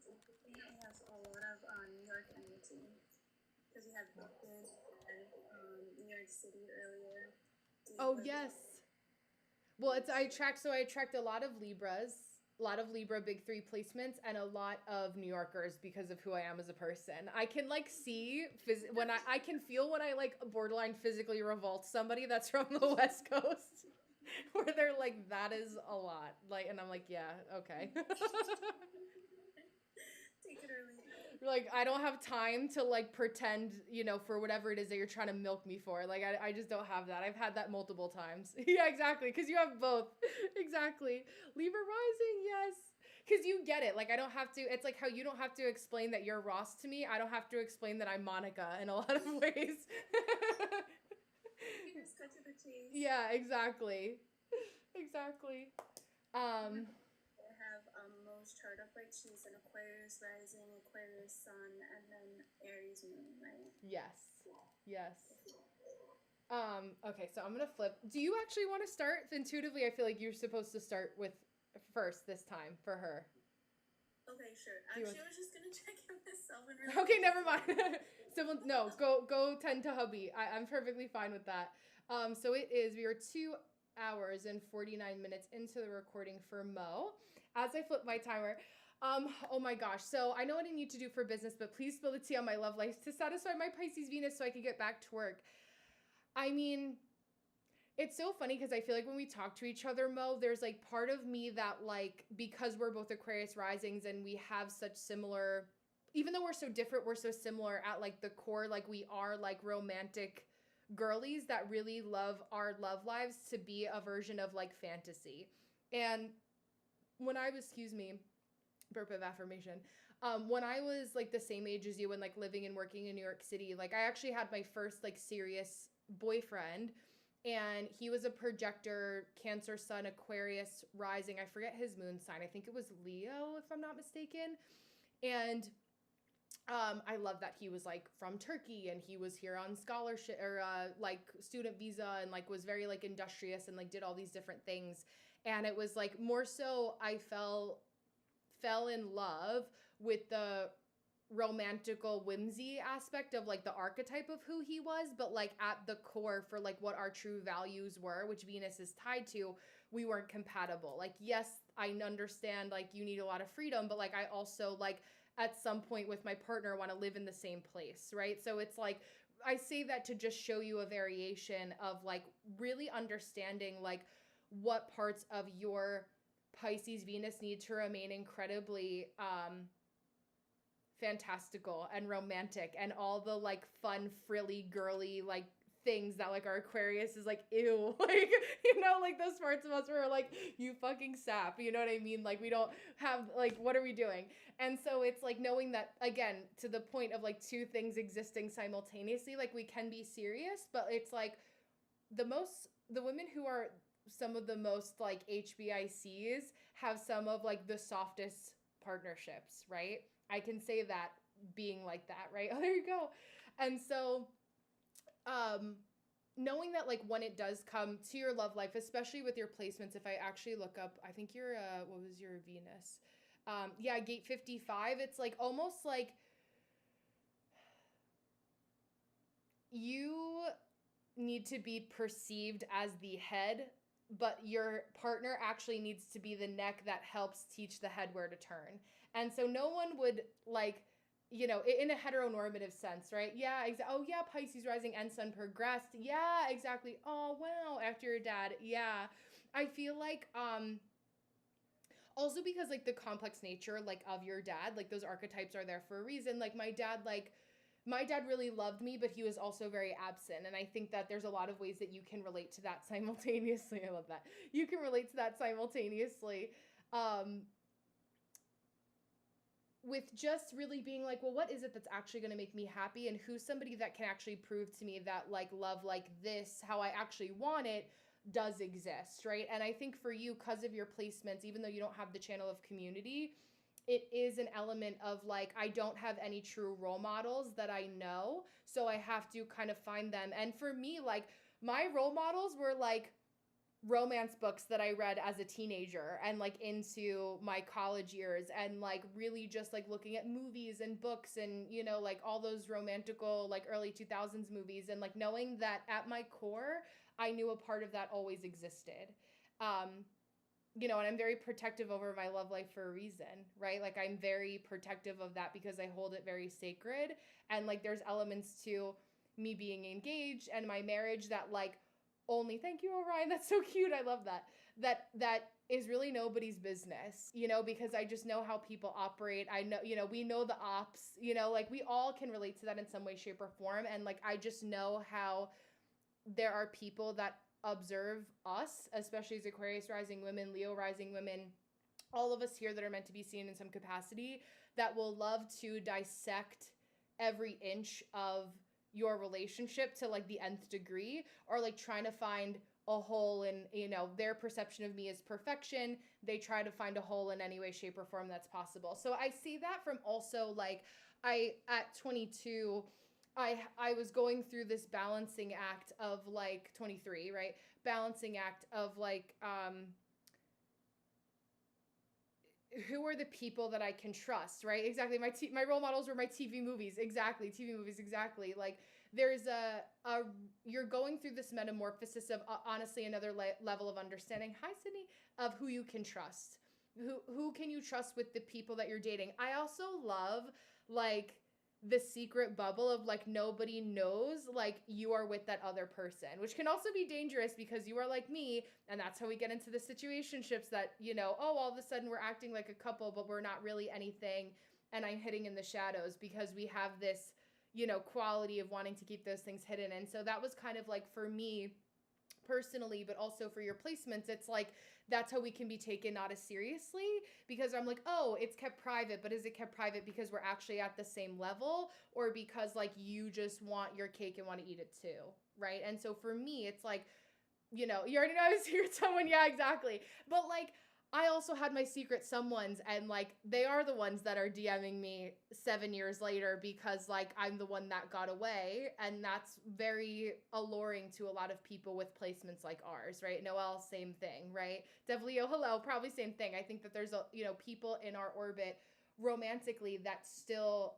It has a lot of New York energy because we had Brooklyn and New York City earlier. Oh, yes. Well, I attract a lot of Libras, a lot of Libra big three placements, and a lot of New Yorkers because of who I am as a person. I can like see when I can feel when I like borderline physically revolt somebody that's from the West Coast, where they're like, that is a lot. Like, and I'm like, yeah, okay. Take it or leave it. Like, I don't have time to like pretend, for whatever it is that you're trying to milk me for. Like, I just don't have that. I've had that multiple times. Yeah, exactly. Because you have both. Exactly. Libra rising, yes. Because you get it. Like, I don't have to. It's like how you don't have to explain that you're Ross to me. I don't have to explain that I'm Monica in a lot of ways. You just cut to the chase. Yeah, exactly. Exactly. I have Mo's chart up right. She's an Aquarius rising, Aquarius sun, and then Aries moon, right? Yes. Yes. Okay, so I'm gonna flip. Do you actually want to start? Intuitively, I feel like you're supposed to start with first this time for her. Okay, sure. Actually, I was just gonna check in myself and Okay, never mind. So no, go tend to hubby. I'm perfectly fine with that. So we are 2 hours and 49 minutes into the recording for Mo. As I flip my timer, oh my gosh. So I know what I need to do for business, but please spill the tea on my love life to satisfy my Pisces Venus so I can get back to work. I mean, it's so funny because I feel like when we talk to each other, Mo, there's like part of me that like, because we're both Aquarius risings and we have such similar, even though we're so different, we're so similar at like the core, like we are like romantic girlies that really love our love lives to be a version of like fantasy. And when I was, excuse me, burp of affirmation, when I was like the same age as you and like living and working in New York City, like I actually had my first like serious boyfriend, and he was a projector, Cancer sun, Aquarius rising. I forget his moon sign. I think it was Leo, if I'm not mistaken. And I love that he was like from Turkey and he was here on scholarship or like student visa and like was very like industrious and like did all these different things. And it was like more so I fell in love with the romantical whimsy aspect of like the archetype of who he was, but like at the core for like what our true values were, which Venus is tied to, we weren't compatible. Like, yes, I understand like you need a lot of freedom, but like I also like at some point with my partner want to live in the same place, right? So it's like I say that to just show you a variation of like really understanding like what parts of your Pisces Venus need to remain incredibly fantastical and romantic and all the like fun, frilly, girly like things that like our Aquarius is like, ew, like, like those parts of us where we're like, you fucking sap, you know what I mean? Like we don't have like, what are we doing? And so it's like knowing that, again, to the point of like two things existing simultaneously, like we can be serious, but it's like the women who are some of the most like HBICs have some of like the softest partnerships, right? I can say that being like that, right? Oh, there you go. And so knowing that like when it does come to your love life, especially with your placements, if I actually look up, I think your what was your Venus? Yeah, gate 55, it's like almost like you need to be perceived as the head, but your partner actually needs to be the neck that helps teach the head where to turn. And so no one would like, in a heteronormative sense, right? Yeah, oh yeah, Pisces rising and sun progressed. Yeah, exactly. Oh wow, after your dad. Yeah. I feel like also because like the complex nature like of your dad, like those archetypes are there for a reason. Like my dad really loved me, but he was also very absent. And I think that there's a lot of ways that you can relate to that simultaneously. I love that. You can relate to that simultaneously. With just really being like, well, what is it that's actually going to make me happy? And who's somebody that can actually prove to me that like love like this, how I actually want it, does exist, right? And I think for you, because of your placements, even though you don't have the channel of community, it is an element of like, I don't have any true role models that I know. So I have to kind of find them. And for me, like my role models were like romance books that I read as a teenager and like into my college years, and like really just like looking at movies and books and like all those romantical like early 2000s movies, and like knowing that at my core I knew a part of that always existed. you know, and I'm very protective over my love life for a reason, right? Like I'm very protective of that because I hold it very sacred. And like there's elements to me being engaged and my marriage that like only, thank you, Orion, that's so cute, I love that, that is really nobody's business, you know, because I just know how people operate. I know, you know, we know the ops, you know, like we all can relate to that in some way, shape, or form. And like I just know how there are people that observe us, especially as Aquarius rising women, Leo rising women, all of us here that are meant to be seen in some capacity, that will love to dissect every inch of your relationship to like the nth degree, or like trying to find a hole in, you know, their perception of me as perfection. They try to find a hole in any way, shape, or form that's possible. So I see that from also like at 22, I was going through this balancing act of like 23, right? Balancing act of like who are the people that I can trust, right? Exactly. My role models were my TV movies. Exactly. TV movies. Exactly. Like there's you're going through this metamorphosis of honestly another level of understanding. Hi, Sydney, of who you can trust. Who can you trust with the people that you're dating? I also love like the secret bubble of like nobody knows like you are with that other person, which can also be dangerous because you are like me, and that's how we get into the situationships that, you know, oh, all of a sudden we're acting like a couple but we're not really anything, and I'm hiding in the shadows because we have this, you know, quality of wanting to keep those things hidden. And so that was kind of like for me personally, but also for your placements, it's like that's how we can be taken not as seriously, because I'm like, oh, it's kept private, but is it kept private because we're actually at the same level, or because like you just want your cake and want to eat it too, right? And so for me, it's like, you know, you already know I was here with someone, yeah, exactly. But like I also had my secret someones, and like they are the ones that are DMing me 7 years later because like I'm the one that got away, and that's very alluring to a lot of people with placements like ours, right? Noelle, same thing, right? Devleo, hello, probably same thing. I think that there's a, you know, people in our orbit romantically that still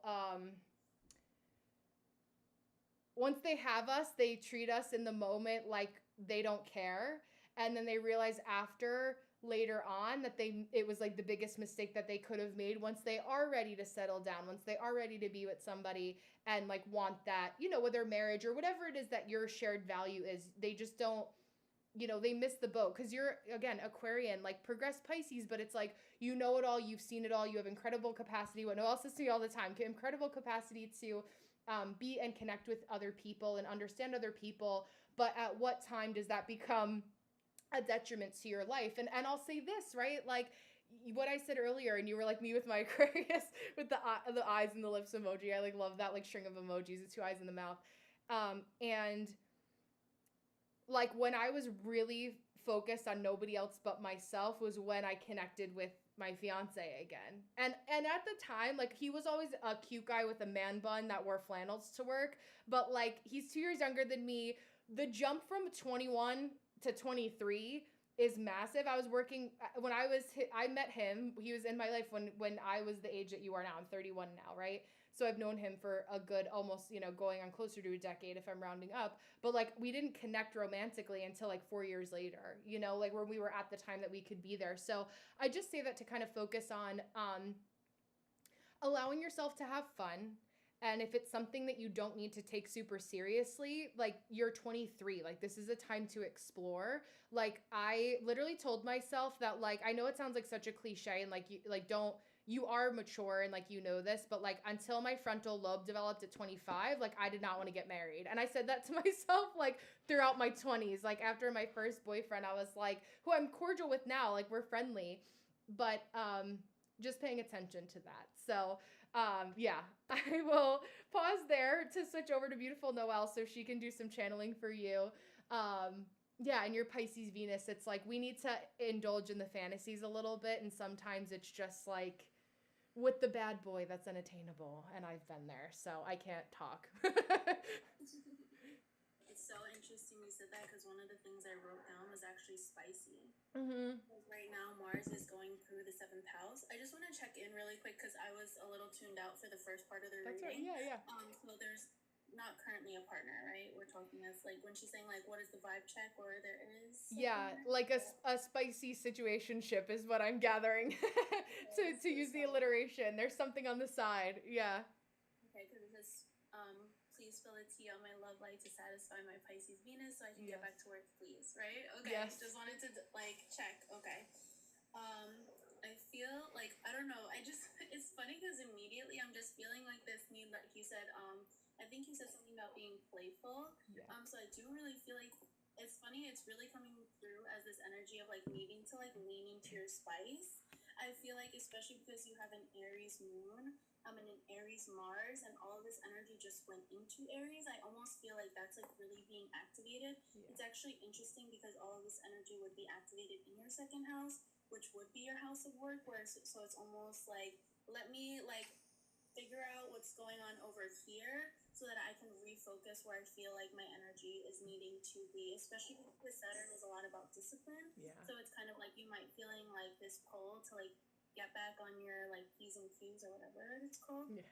once they have us, they treat us in the moment like they don't care. And then they realize after later on that it was like the biggest mistake that they could have made once they are ready to settle down, once they are ready to be with somebody and like want that, you know, with their marriage or whatever it is that your shared value is. They just don't, you know, they miss the boat because you're, again, Aquarian, like progressed Pisces, but it's like, you know it all, you've seen it all, you have incredible capacity. What Noelle says to me all the time, incredible capacity to be and connect with other people and understand other people. But at what time does that become a detriment to your life? And I'll say this, right? Like what I said earlier, and you were like me with my Aquarius with the eyes and the lips emoji. I like love that like string of emojis, the two eyes in the mouth. And like when I was really focused on nobody else but myself was when I connected with my fiance again. And at the time, like he was always a cute guy with a man bun that wore flannels to work, but like he's 2 years younger than me. The jump from 21 to 23 is massive. I was working when I met him. He was in my life when I was the age that you are now. I'm 31 now, right? So I've known him for a good almost, you know, going on closer to a decade if I'm rounding up. But like we didn't connect romantically until like 4 years later, you know, like where we were at the time that we could be there. So I just say that to kind of focus on allowing yourself to have fun. And if it's something that you don't need to take super seriously, like you're 23, like this is a time to explore. Like I literally told myself that, like, I know it sounds like such a cliche and like you are mature and like you know this, but like until my frontal lobe developed at 25, like I did not want to get married. And I said that to myself like throughout my 20s. Like after my first boyfriend, I was like, who I'm cordial with now, like we're friendly, but just paying attention to that. So yeah, I will pause there to switch over to beautiful Noelle so she can do some channeling for you. Yeah, and your Pisces Venus, it's like we need to indulge in the fantasies a little bit, and sometimes it's just like with the bad boy that's unattainable, and I've been there, so I can't talk. It's so interesting you said that because one of the things I wrote down was actually spicy. Mm-hmm. Right now, Mars is going through the seventh house. I just want to check in really quick because I was a little tuned out for the first part of the That's right. reading. Yeah, yeah. So there's not not currently a partner, right? We're talking as like when she's saying like what is the vibe check or there is Yeah, something like there? a spicy situationship is what I'm gathering. Okay, To so use it's the like alliteration. There's something on the side. Yeah. okay, because it says please spill the tea on my love light to satisfy my Pisces Venus so I can get Yes. back to work, please. Right? Okay, Yes. just wanted to like check. Okay. I feel like I don't know. I just it's funny because immediately I'm just feeling like this need, like you said. I think you said something about being playful. Yeah. So I do really feel like it's funny. It's really coming through as this energy of like needing to like lean into your spice. I feel like especially because you have an Aries moon, and an Aries Mars, and all of this energy just went into Aries. I almost feel like that's like really being activated. Yeah. It's actually interesting because all of this energy would be activated in your second house, which would be your house of work, where so it's almost like let me like figure out what's going on over here so that I can refocus where I feel like my energy is needing to be, especially because Saturn is a lot about discipline. Yeah. So it's kind of like you might feeling like this pull to like get back on your like P's and Q's or whatever it's called. Yeah.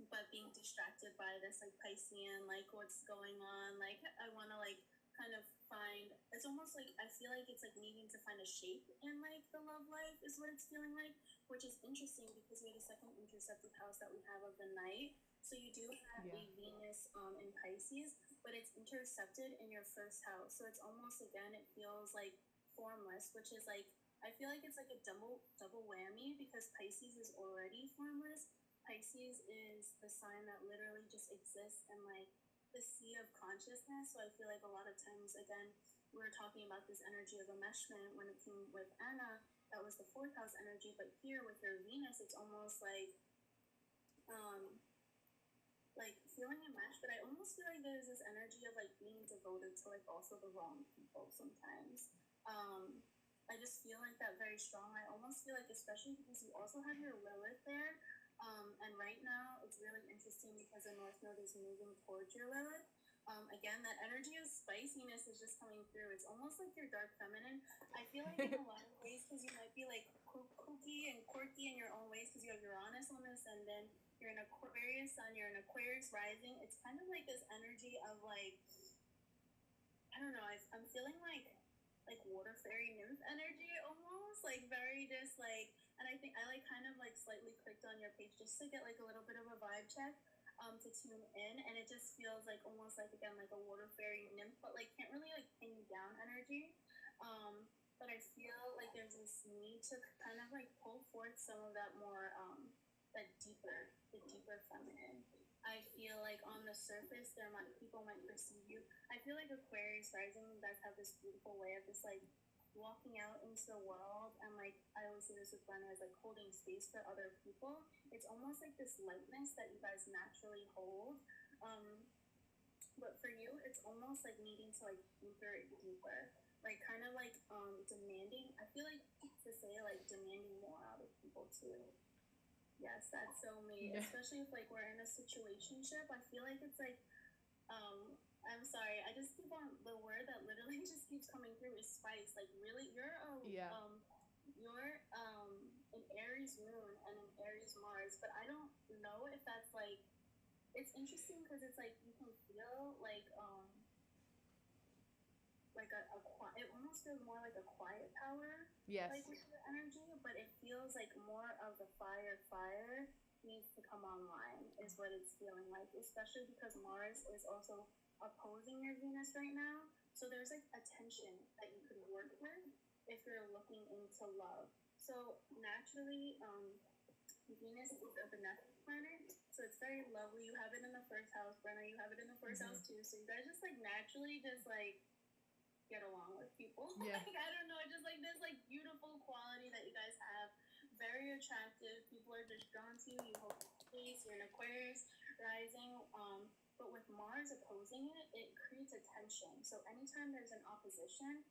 But being distracted by this like Piscean, like what's going on, like I want to like kind of find, it's almost like I feel like it's like needing to find a shape in like the love life is what it's feeling like, which is interesting because we have a second intercepted house that we have of the night. So you do have Yeah. a Venus in Pisces, but it's intercepted in your first house. So it's almost, again, it feels like formless, which is like, I feel like it's like a double whammy because Pisces is already formless. Pisces is the sign that literally just exists and like the sea of consciousness. So I feel like a lot of times, again, we were talking about this energy of enmeshment when it came with Anna. That was the fourth house energy, but here with her Venus, it's almost like feeling enmeshed. But I almost feel like there's this energy of like being devoted to like also the wrong people sometimes. I just feel like that very strong. I almost feel like, especially because you also have your Lilith there. And right now, it's really interesting because the North Node is moving towards your Lilith. Again, that energy of spiciness is just coming through. It's almost like your dark feminine. I feel like in a lot of ways, because you might be like kooky and quirky in your own ways because you have Uranus on the ascendant, you're in Aquarius sun, you're in Aquarius rising. It's kind of like this energy of like, I don't know, I'm feeling like water fairy nymph energy almost, like very just like, and I think I like kind of like slightly clicked on your page just to get like a little bit of a vibe check to tune in, and it just feels like almost like, again, like a water fairy nymph, but like can't really like pin you down energy. But I feel like there's this need to kind of like pull forth some of that more the deeper feminine. I feel like on the surface, people might perceive you. I feel like Aquarius rising does have this beautiful way of just like walking out into the world, and like I always see this with Brenna as like holding space for other people. It's almost like this lightness that you guys naturally hold. But for you, it's almost like needing to like enter it deeper, like kind of like demanding. I feel like to say like demanding more out of people too. Yes, that's so me. Yeah. Especially if like we're in a situationship, I feel like it's like I'm sorry, I just keep on the word that literally just keeps coming through is spice. Like really, you're an Aries moon and an Aries Mars, but I don't know if that's like, it's interesting because it's like you can feel like it almost feels more like a quiet power. Yes. Like with the energy, but it feels like more of the fire needs to come online is what it's feeling like, especially because Mars is also opposing your Venus right now. So there's like a tension that you could work with if you're looking into love. So naturally, Venus is a benefic planet, so it's very lovely. You have it in the first house, Brenna. You have it in the 1st house too. So you guys just like naturally just like get along with people. Yeah. Like, I don't know, just like this like beautiful quality that you guys have. Very attractive. People are just drawn to you. You hold space. You're in Aquarius rising. But with Mars opposing it, it creates a tension. So anytime there's an opposition,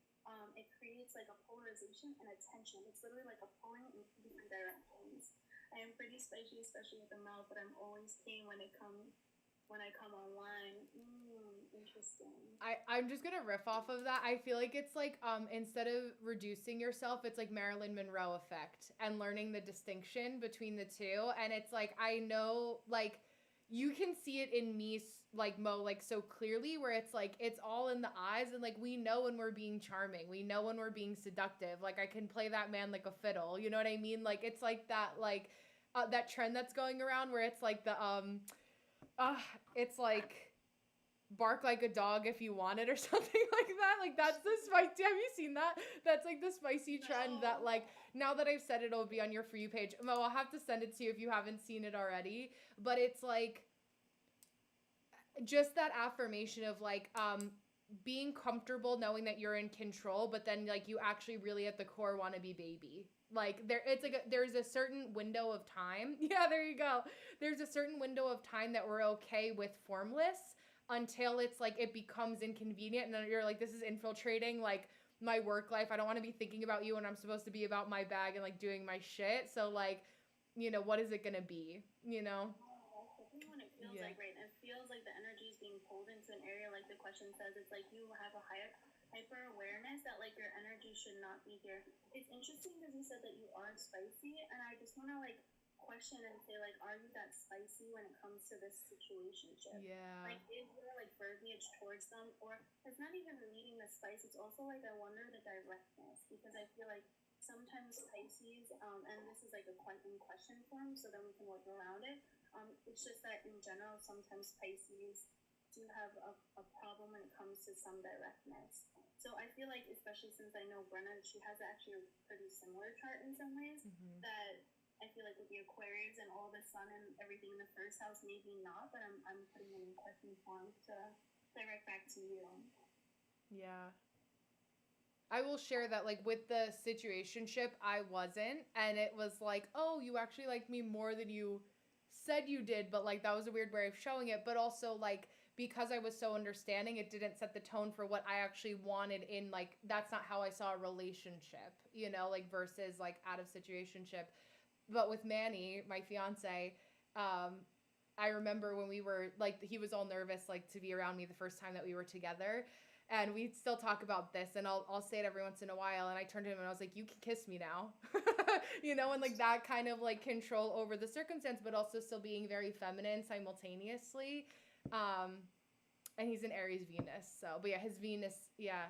it creates like a polarization and a tension. It's literally like a pulling in different directions. I am pretty spicy, especially with the mouth, but I'm always tame when I come online. Interesting. I'm just gonna riff off of that. I feel like it's like instead of reducing yourself, it's like Marilyn Monroe effect and learning the distinction between the two. And it's like I know like you can see it in me, like Mo, like so clearly, where it's like it's all in the eyes, and like we know when we're being charming, we know when we're being seductive. Like I can play that man like a fiddle, you know what I mean? Like it's like that, like that trend that's going around where it's like the uh it's like bark like a dog if you want it or something like that. Like that's the spicy. Have you seen that? That's like the spicy trend that No. like now that I've said it, it'll be on your For You page. Mo, I'll have to send it to you if you haven't seen it already. But it's like just that affirmation of like being comfortable knowing that you're in control, but then like you actually really at the core want to be baby. Like there it's like there's a certain window of time. Yeah, there you go. There's a certain window of time that we're okay with formless until it's like it becomes inconvenient and then you're like this is infiltrating like my work life. I don't want to be thinking about you when I'm supposed to be about my bag and like doing my shit. So like, you know, what is it going to be, you know? Especially when it feels Yeah. like right. It feels like the energy is being pulled into an area, like the question says. It's like you have a higher hyper awareness that like your energy should not be here. It's interesting because you said that you are spicy, and I just want to like question and say like, are you that spicy when it comes to this situationship? Yeah. Like, is there like verbiage towards them, or it's not even needing the spice? It's also like I wonder the directness because I feel like sometimes Pisces, and this is like a in question form, so then we can work around it. It's just that in general, sometimes Pisces do have a problem when it comes to some directness. So I feel like, especially since I know Brenna, she has actually a pretty similar chart in some ways, that I feel like with the Aquarius and all the sun and everything in the first house, maybe not, but I'm putting it in question form to direct back to you. Yeah. I will share that like with the situationship, I wasn't, and it was like, oh, you actually like me more than you said you did, but like that was a weird way of showing it. But also like because I was so understanding, it didn't set the tone for what I actually wanted in like that's not how I saw a relationship, you know, like versus like out of situationship. But with Manny, my fiance, I remember when we were like he was all nervous like to be around me the first time that we were together and we still talk about this and I'll say it every once in a while and I turned to him and I was like you can kiss me now. You know, and like that kind of like control over the circumstance but also still being very feminine simultaneously. And he's an Aries Venus. So, but yeah, his Venus, yeah,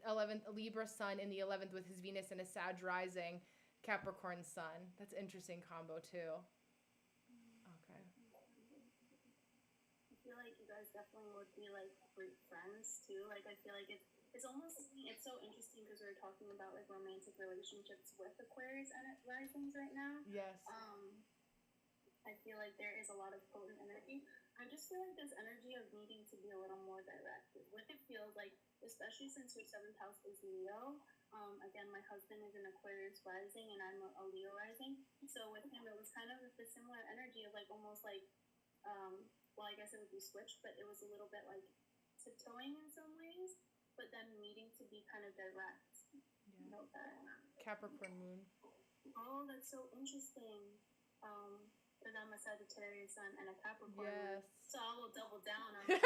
11th Libra sun in the 11th with his Venus and his Sag rising, Capricorn sun. That's interesting combo too. Okay. I feel like you guys definitely would be like great friends too. Like I feel like it's almost it's so interesting because we're talking about like romantic relationships with Aquarius and risings right now. Yes. I feel like there is a lot of potent energy. I just feel like this energy of needing to be a little more direct. What it feels like, especially since your seventh house is Leo. Again, my husband is an Aquarius rising and I'm a Leo rising. So with him, it was kind of the similar energy of like almost like, well, I guess it would be switched, but it was a little bit like tiptoeing in some ways, but then needing to be kind of direct. Yeah. Note that. Capricorn moon. Oh, that's so interesting. Because I'm a Sagittarius sun and a Capricorn. Yes. So I will double down on that.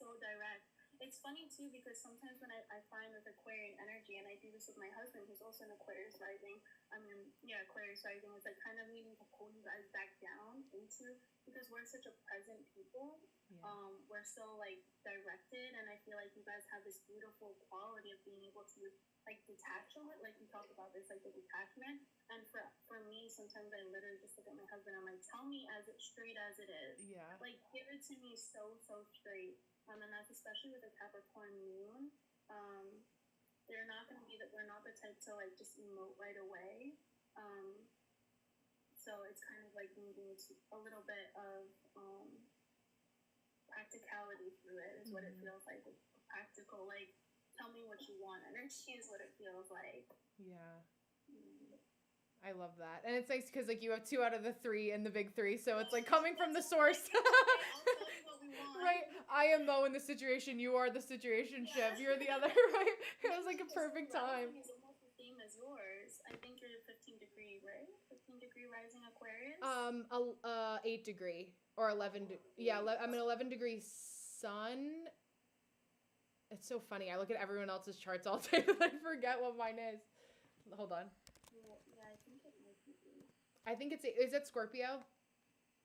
So direct. It's funny too because sometimes when I find with Aquarian energy, and I do this with my husband who's also an Aquarius rising, Aquarius rising is like kind of needing to pull you guys back down into, because we're such a present people. Yeah. We're so like directed, and I feel like you guys have this beautiful quality of being able to like detach from it, like we talk about this, like the detachment. And for me, sometimes I literally just look at my husband, I'm like, tell me as it straight as it is. Yeah. Like give it to me so straight. And that's especially with a Capricorn moon. They're not gonna be that we're not the type to like just emote right away. So it's kind of like needing a little bit of practicality through it is what it feels like. Practical, like tell me what you want. Energy is what it feels like. Yeah. I love that. And it's nice because like you have 2 out of the 3 in the big 3, so it's like coming from the source. I'll tell you what we want. Right? I am Mo in the situation, you are the situationship. You're the other, right? It was like a perfect time. It's almost the same as yours. I think you're 15 degree, right? 15 degree rising Aquarius? 8 degree or 11 yeah, I'm an 11 degree sun. It's so funny. I look at everyone else's charts all day and I forget what mine is. Hold on. Yeah, I think it might be. I think is it Scorpio?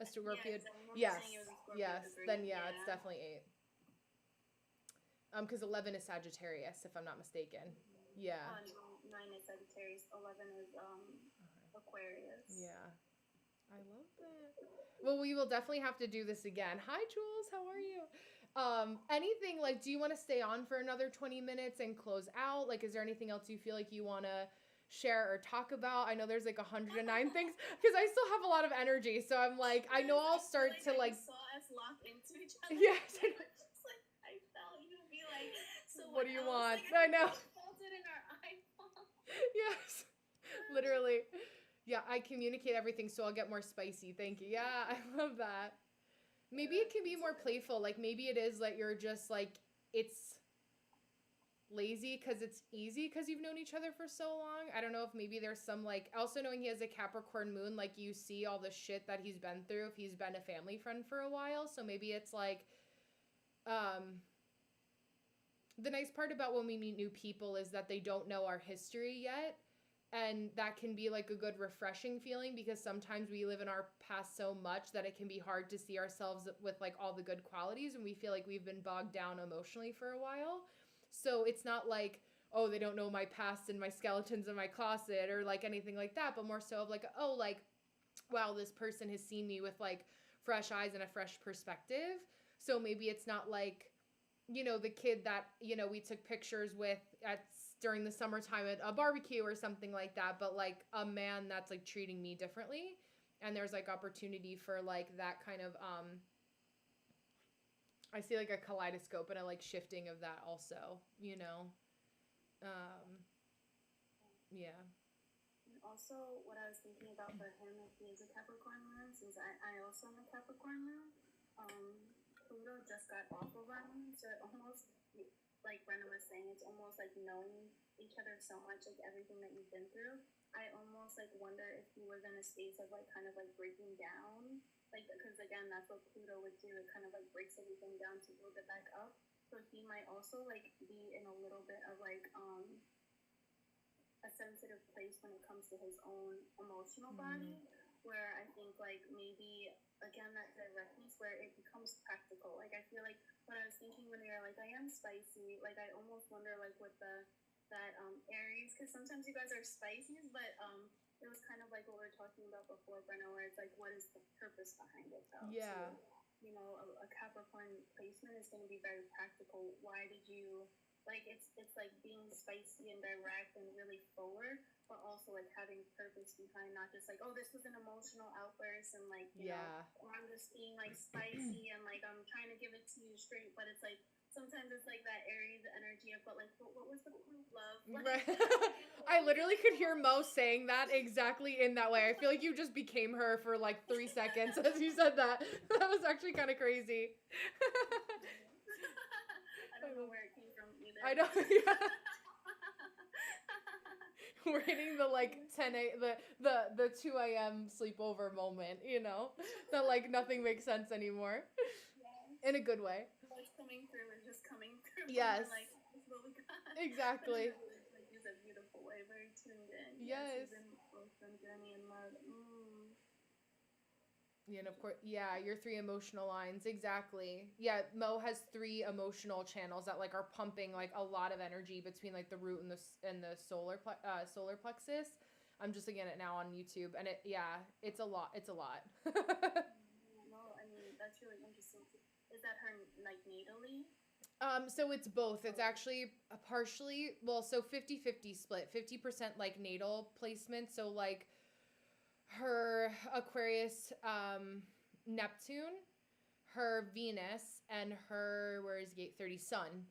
A Scorpio. Yes, I remember Yes. saying it was a Scorpio Yes. degree. Then yeah, it's definitely 8. Because 11 is Sagittarius, if I'm not mistaken. Yeah. 9 is Sagittarius, 11 is Aquarius. Yeah. I love that. Well, we will definitely have to do this again. Hi, Jules. How are you? Anything like, do you want to stay on for another 20 minutes and close out? Like, is there anything else you feel like you want to share or talk about? I know there's like 109 things because I still have a lot of energy. So I'm like, I know I'll start to like. I saw us lock into each other. Yes. I felt you be like, so what do you else? want? Like, I know. Felt it in our eyeball. Yes. Literally. Yeah, I communicate everything so I'll get more spicy. Thank you. Yeah, I love that. Maybe it can be more playful. Like maybe it is that you're just like, it's lazy because it's easy because you've known each other for so long. I don't know if maybe there's some like, also knowing he has a Capricorn moon, like you see all the shit that he's been through if he's been a family friend for a while. So maybe it's like, the nice part about when we meet new people is that they don't know our history yet. And that can be like a good refreshing feeling because sometimes we live in our past so much that it can be hard to see ourselves with like all the good qualities and we feel like we've been bogged down emotionally for a while. So it's not like, oh, they don't know my past and my skeletons in my closet or like anything like that, but more so of like, oh, like, wow, this person has seen me with like fresh eyes and a fresh perspective. So maybe it's not like, you know, the kid that, you know, we took pictures with during the summertime at a barbecue or something like that, but like a man that's like treating me differently. And there's like opportunity for like that kind of, I see like a kaleidoscope and a like shifting of that also, you know? Yeah. And also, what I was thinking about for him, if he is a Capricorn moon, since I also am a Capricorn moon, Pluto just got off of our moon, so it almost, like Brenna was saying, it's almost like knowing each other so much, like everything that you've been through. I almost like wonder if he was in a space of like kind of like breaking down, like because again that's what Pluto would do. It kind of like breaks everything down to build it back up. So he might also like be in a little bit of like a sensitive place when it comes to his own emotional body, where I think like maybe again that directness where it becomes practical. Like I feel like when I was thinking when you're like I am spicy, like I almost wonder like with that Aries, because sometimes you guys are spicy, but it was kind of like what we were talking about before, Brenna, where it's like what is the purpose behind it though? Yeah. So, you know, a Capricorn placement is going to be very practical. Why did you like it's like being spicy and direct and really forward, but also like having purpose behind, not just like, oh, this was an emotional outburst and like you know, or I'm just being like spicy and like I'm trying to give it to you straight, but it's like sometimes it's like that Aries energy of, but like what was the proof, love? Like, Right. I literally could hear Mo saying that exactly in that way. I feel like you just became her for like 3 seconds as you said that. That was actually kind of crazy. I don't know where it came from either. I know. Yeah. We're hitting the like the 2 a.m. sleepover moment, you know? That like nothing makes sense anymore. Yeah. In a good way. What's coming through is just coming through. Yes. Like, this is what we got. Exactly. Like, it's a beautiful way, very tuned in. Yes. Season, ocean, journey, and love. Yeah, and of course, yeah, your 3 emotional lines, exactly. Yeah, Mo has 3 emotional channels that like are pumping like a lot of energy between like the root and the solar plexus. I'm just looking at it now on YouTube, and it's a lot. It's a lot. No, I mean that's really interesting. Is that her like natally? So it's both. It's actually partially, well, so 50-50 split. 50% like natal placement. So like her Aquarius, Neptune, her Venus, and her, where is gate 30, Sun.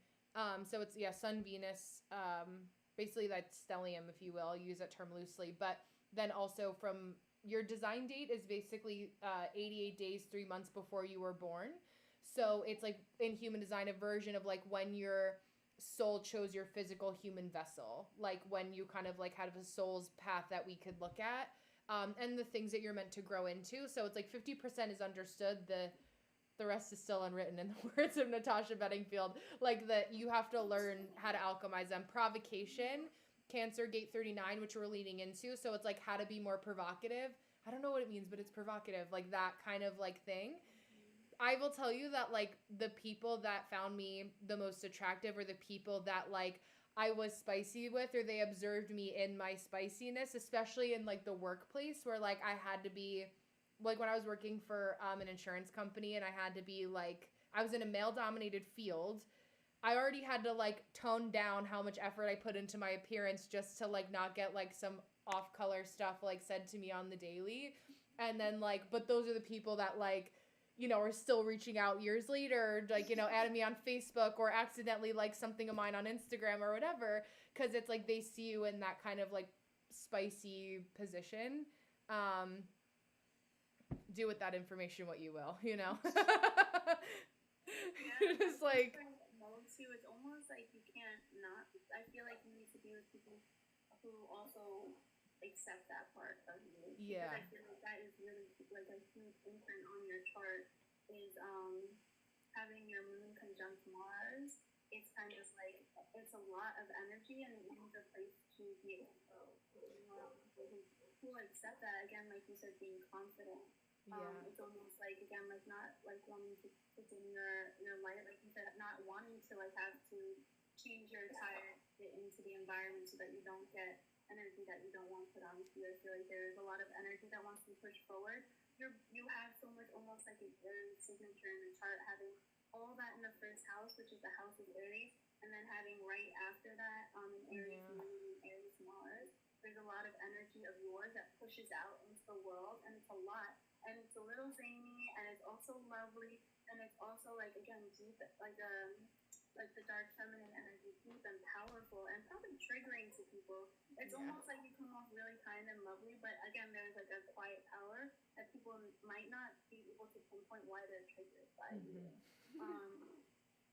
So it's, Sun, Venus, basically that stellium, if you will. I'll use that term loosely. But then also from your design date is basically 88 days, 3 months before you were born. So it's like in human design, a version of like when your soul chose your physical human vessel, like when you kind of like had a soul's path that we could look at, and the things that you're meant to grow into. So it's like 50% is understood. The rest is still unwritten, in the words of Natasha Bedingfield. Like that you have to learn how to alchemize them. Provocation, Cancer, gate 39, which we're leading into. So it's like how to be more provocative, I don't know what it means, but it's provocative, like that kind of like thing. I will tell you that like the people that found me the most attractive are the people that like I was spicy with, or they observed me in my spiciness, especially in like the workplace where like I had to be like when I was working for an insurance company and I had to be like I was in a male dominated field. I already had to like tone down how much effort I put into my appearance just to like not get like some off color stuff like said to me on the daily. And then like, but those are the people that like, you know, are still reaching out years later, like, you know, adding me on Facebook or accidentally like something of mine on Instagram or whatever. Cause it's like they see you in that kind of like spicy position. Do with that information what you will, you know? Yeah, Just like, too. It's almost like you can't not. I feel like you need to be with people who also accept that part of you. yeah. Because I feel like that is really like a huge imprint on your chart is having your moon conjunct Mars. It's kind of like it's a lot of energy and it needs a place to be able to go. Who accept that again, like you said, being confident. Yeah. It's almost like again, like not like wanting to dim your light, like you said, not wanting to like have to change your attire to get into the environment so that you don't get energy that you don't want put on you. I feel like there's a lot of energy that wants to push forward. You have so much almost like a Aries signature in the chart, having all that in the first house, which is the house of Aries, and then having right after that an Aries moon and Aries Mars. There's a lot of energy of yours that pushes out into the world, and it's a lot. And it's a little zany, and it's also lovely, and it's also like again deep, like the dark feminine energy, deep and powerful, and probably triggering to people. It's almost like you come off really kind and lovely, but again, there's like a quiet power that people might not be able to pinpoint why they're triggered by you.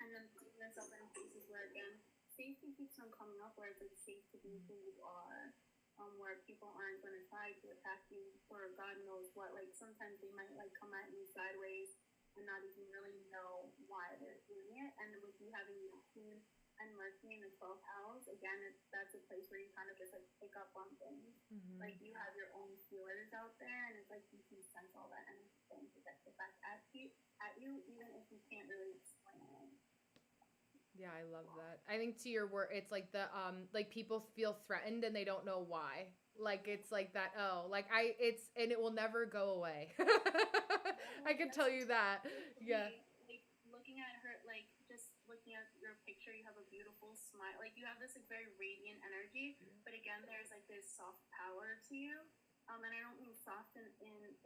And then putting yourself in places where again safety keeps on coming up, where it's like safe to be who you are. Where people aren't going to try to attack you for God knows what. Like sometimes they might like come at you sideways and not even really know why they're doing it. And with you having Neptune and Mercury in the 12th house, again, that's a place where you kind of just like pick up on things. Like you have your own feelers out there, and it's like you can sense all that energy going to get back at you, even if you can't really explain it. Yeah, I love that. I think to your word, it's like the like people feel threatened and they don't know why. Like it's like that. Oh, like and it will never go away. I can tell you that. Yeah. Like looking at her, like just looking at your picture, you have a beautiful smile. Like you have this like very radiant energy, but again, there's like this soft power to you. And I don't mean soft in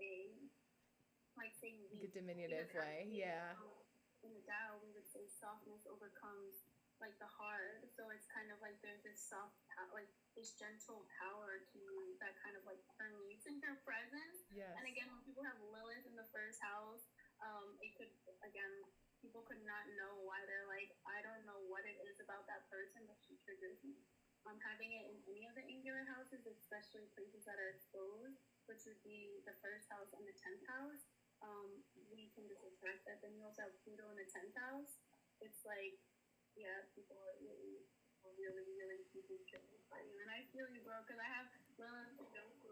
a like saying weak. Like a diminutive way. Yeah. In the Tao, we would say softness overcomes like the hard. So it's kind of like there's this soft, like this gentle power to you that kind of like permeates in your presence. Yes. And again, when people have Lilith in the first house, it could again people could not know why they're like, I don't know what it is about that person, but she triggers me. Having it in any of the angular houses, especially places that are exposed, which would be the first house and the 10th house. We can just attract that. Then you also have Pluto in the 10th house. It's like, yeah, people are really, really deeply triggered by you. And I feel you, bro, because I have Lilith to go to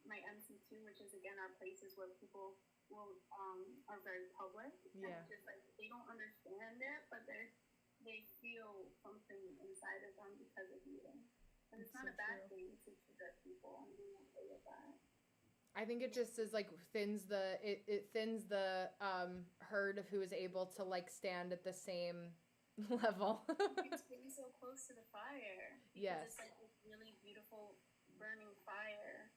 my MC2, which is again our places where people will are very public. Yeah. And just like they don't understand it, but they feel something inside of them because of you. And it's not a bad thing to trigger people. I'm being okay with that. I think it just is like thins the herd of who is able to like stand at the same level. It's getting so close to the fire. Yes. It's like this really beautiful burning fire.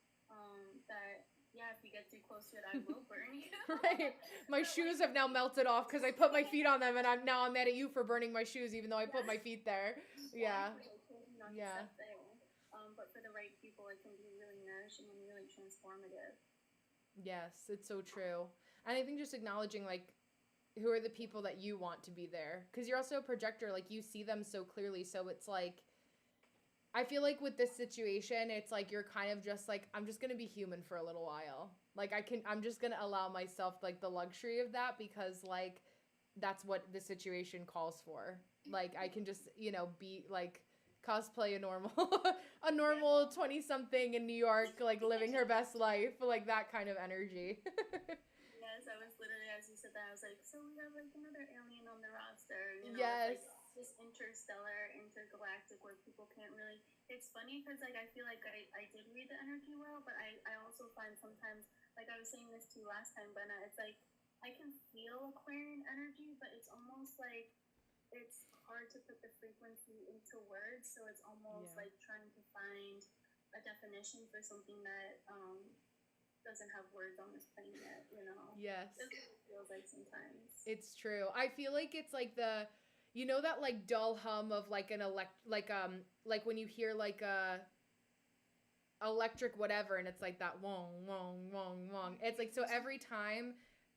That if you get too close to it, I will burn you. Right. My shoes have now melted off because I put my feet on them, and I'm mad at you for burning my shoes, even though I put my feet there. Yeah. Yeah. But for the right people, it can be really nourishing and really transformative. Yes, it's so true. And I think just acknowledging, like, who are the people that you want to be there? Because you're also a projector, like, you see them so clearly. So it's like, I feel like with this situation, it's like you're kind of just like, I'm just going to be human for a little while. Like, I'm just going to allow myself, like, the luxury of that because, like, that's what the situation calls for. Like, I can just, be, like, cosplay a normal a normal 20 something in New York, like living her best life, like that kind of energy. Yes, I was literally, as you said that, I was like, so we have like another alien on the roster, you know, Yes. it's like this interstellar, intergalactic where people can't really. It's funny because like I feel like I did read the energy well, but I also find sometimes, like I was saying this to you last time, Benna, it's like I can feel Aquarian energy, but it's almost like it's hard to put the frequency into words, so it's almost Yeah. like trying to find a definition for something that doesn't have words on this plane yet, you know. Yes. That's what it feels like sometimes. It's true. I feel like it's like the, you know, that like dull hum of like an like when you hear like a electric whatever, and it's like that wong wong wong wong. It's like, so every time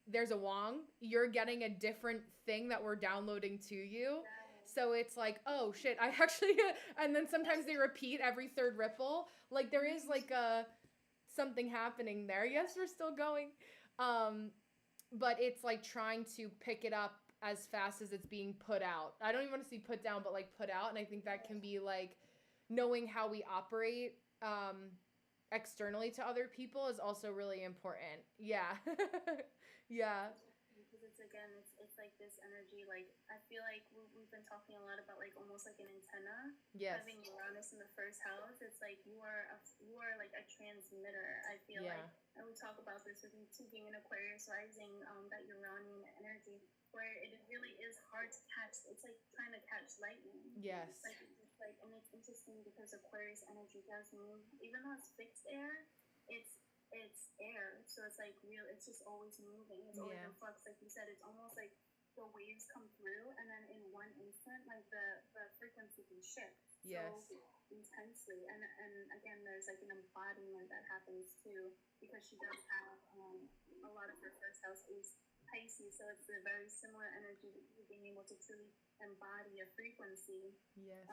there's a wong, you're getting a different thing that we're downloading to you. So it's like, oh shit, I actually and then sometimes they repeat every third ripple. Like there is like a something happening there. Yes, we're still going. But it's like trying to pick it up as fast as it's being put out. I don't even want to see put down, but like put out. And I think that can be like knowing how we operate externally to other people is also really important. Yeah. Yeah. Because it's again, it's like this energy. Like I feel like we've been talking a lot about like almost like an antenna. Yes. Having Uranus in the first house, it's like you are like a transmitter. I feel Yeah. like, and we talk about this with you too, being an Aquarius rising, that Uranian energy, where it really is hard to catch. It's like trying to catch lightning. Yes. Like, and it's interesting because Aquarius energy does move, even though it's fixed air. It's air, so it's like real. It's just always moving. It's always in flux, like you said. It's almost like the waves come through, and then in one instant, like the frequency can shift so intensely. And again, there's like an embodiment that happens too, because she does have a lot of her first house is Pisces, so it's a very similar energy to being able to truly embody a frequency. Yes.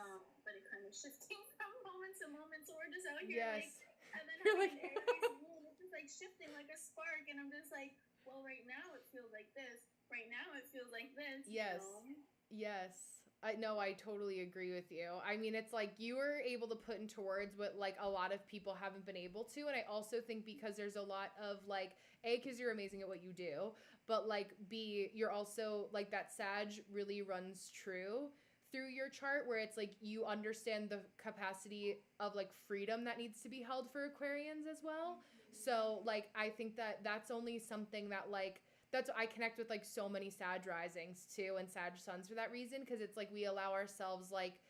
But it kind of shifting from moment to moment, so we're just out here like, and then You're having an Aries moon, it's just like shifting like a spark, and I'm just like, well, right now it feels like this. Right now it feels like this. Yes. You know? Yes. I know, I totally agree with you. I mean, it's like you were able to put into words what like a lot of people haven't been able to. And I also think because there's a lot of like, A, because you're amazing at what you do, but like B, you're also like that Sag really runs true through your chart, where it's like you understand the capacity of like freedom that needs to be held for Aquarians as well. So like I think that that's only something that like that's, I connect with like so many Sag risings too and Sag suns for that reason, because it's like we allow ourselves like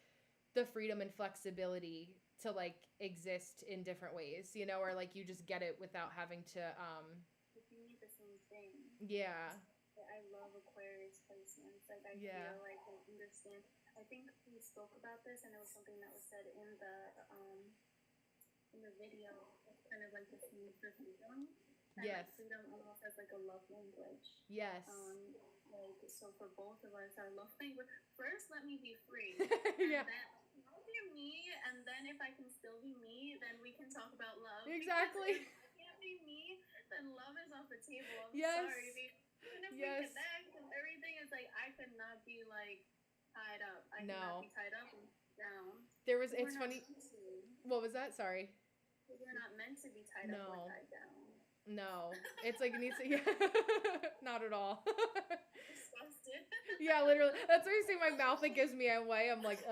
the freedom and flexibility to like exist in different ways, you know, or like you just get it without having to If you need the same thing. Yeah. I love Aquarius placements. Like I feel like I understand. I think we spoke about this, and it was something that was said in the video. It's kind of like the theme for freedom. And like freedom almost as like a love language. Yes. Like so for both of us, our love language. First, let me be free. Yeah. And then I'll be me, and then if I can still be me, then we can talk about love. Exactly. Because if I can't be me, then love is off the table. I'm Yes. sorry, babe. Even if we connect and everything, it's like I could not be like tied up. I cannot be tied up and down. There was, it's funny. What was that? Sorry. We're not meant to be tied up or tied down. No, it's like it needs to. Yeah, not at all. Disgusted. Yeah, literally. That's why you see my mouth. It gives me away. I'm like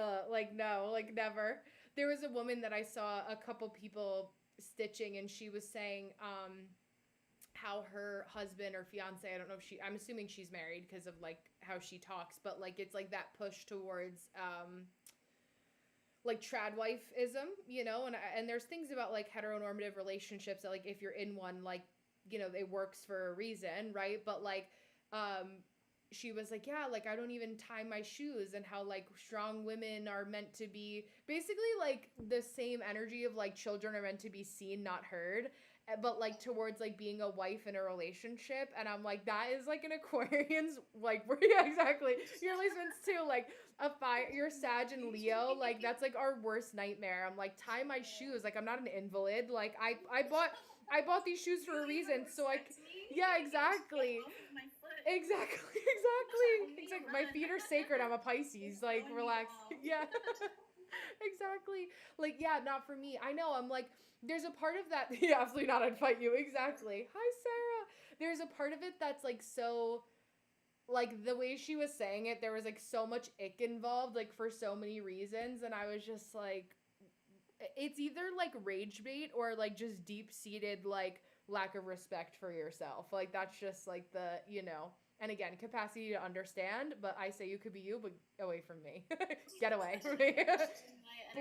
no, like never. There was a woman that I saw a couple people stitching, and she was saying how her husband or fiance, I don't know if I'm assuming she's married because of like how she talks, but like it's like that push towards like trad wifeism, you know, and there's things about like heteronormative relationships that like if you're in one, like, you know, it works for a reason, right? But like she was like, yeah, like I don't even tie my shoes, and how like strong women are meant to be basically like the same energy of like children are meant to be seen, not heard, but like towards like being a wife in a relationship. And I'm like, that is like an Aquarian's like, yeah, exactly. Your placements too, like a fire, you're Sag and Leo, like that's like our worst nightmare. I'm like, tie my shoes, like I'm not an invalid, like I bought these shoes for a reason, so I yeah, exactly. Exactly. My feet are sacred. I'm a Pisces. Like, relax. Yeah. Exactly. Like, yeah, not for me. I know. I'm like, there's a part of that. Yeah, absolutely not. I'd fight you. Exactly. Hi, Sarah. There's a part of it that's like so, like the way she was saying it, there was like so much ick involved, like for so many reasons. And I was just like, it's either like rage bait or like just deep seated, like lack of respect for yourself. Like, that's just like the, and again, capacity to understand, but I say you could be you, but away from me. Get away from me.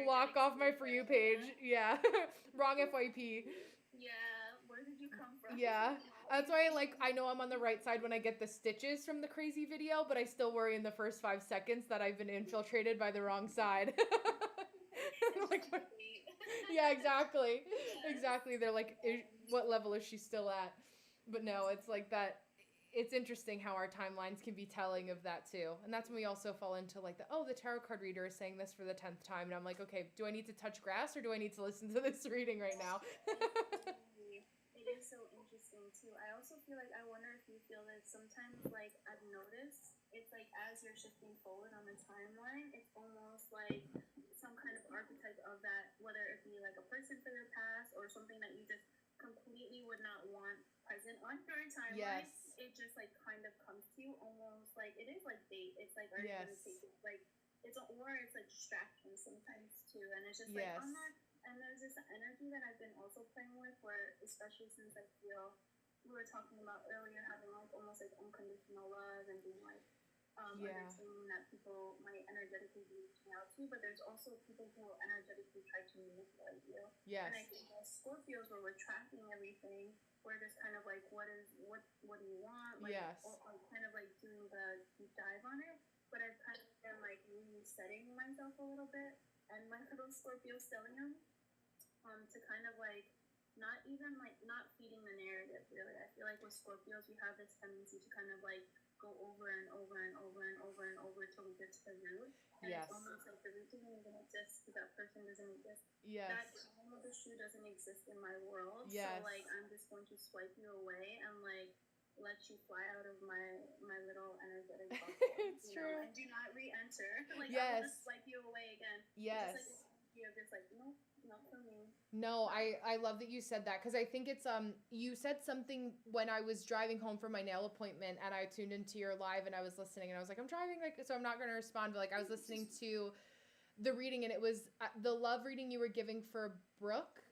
Block off my For You page. Yeah. Wrong FYP. Yeah, where did you come from? Yeah. That's why I know I'm on the right side when I get the stitches from the crazy video, but I still worry in the first 5 seconds that I've been infiltrated by the wrong side. Like, yeah, exactly. Exactly. They're like, what level is she still at? But no, it's like that. It's interesting how our timelines can be telling of that too. And that's when we also fall into like the tarot card reader is saying this for the 10th time. And I'm like, okay, do I need to touch grass or do I need to listen to this reading right now? It is so interesting too. I also feel like, I wonder if you feel that sometimes, like I've noticed, it's like as you're shifting forward on the timeline, it's almost like some kind of archetype of that, whether it be like a person from your past or something that you just completely would not want present on your timeline. Yes. It just like kind of comes to you almost like it is like bait. It's like, are you gonna take it? Like it's like distraction sometimes too, and it's just like on that. And there's this energy that I've been also playing with, where especially since I feel we were talking about earlier, having like almost like unconditional love and being like understanding that people might energetically be reaching out to, but there's also people who will energetically try to manipulate you. Yes. And I think as Scorpios, where we're tracking everything, we're just kind of like, what do you want? Like, or kind of like doing the deep dive on it. But I've kind of been like resetting myself a little bit, and my little Scorpio stellium, to kind of like not even like not feeding the narrative really. I feel like with Scorpios we have this tendency to kind of like go over and over and over and over and over till we get to the root. And it's almost like the root doesn't even exist because that person doesn't exist. Yes. That time of the shoe doesn't exist in my world. Yes. So like I'm just going to swipe you away and like let you fly out of my little energetic bubble. It's true. And do not re-enter. Like I'm gonna swipe you away again. Yes. Just like you're just like, nope, not for me. No, I love that you said that, because I think it's you said something when I was driving home from my nail appointment and I tuned into your live and I was listening and I was like, I'm driving, like, so I'm not going to respond, but like I was listening to the reading and it was the love reading you were giving for Brooke.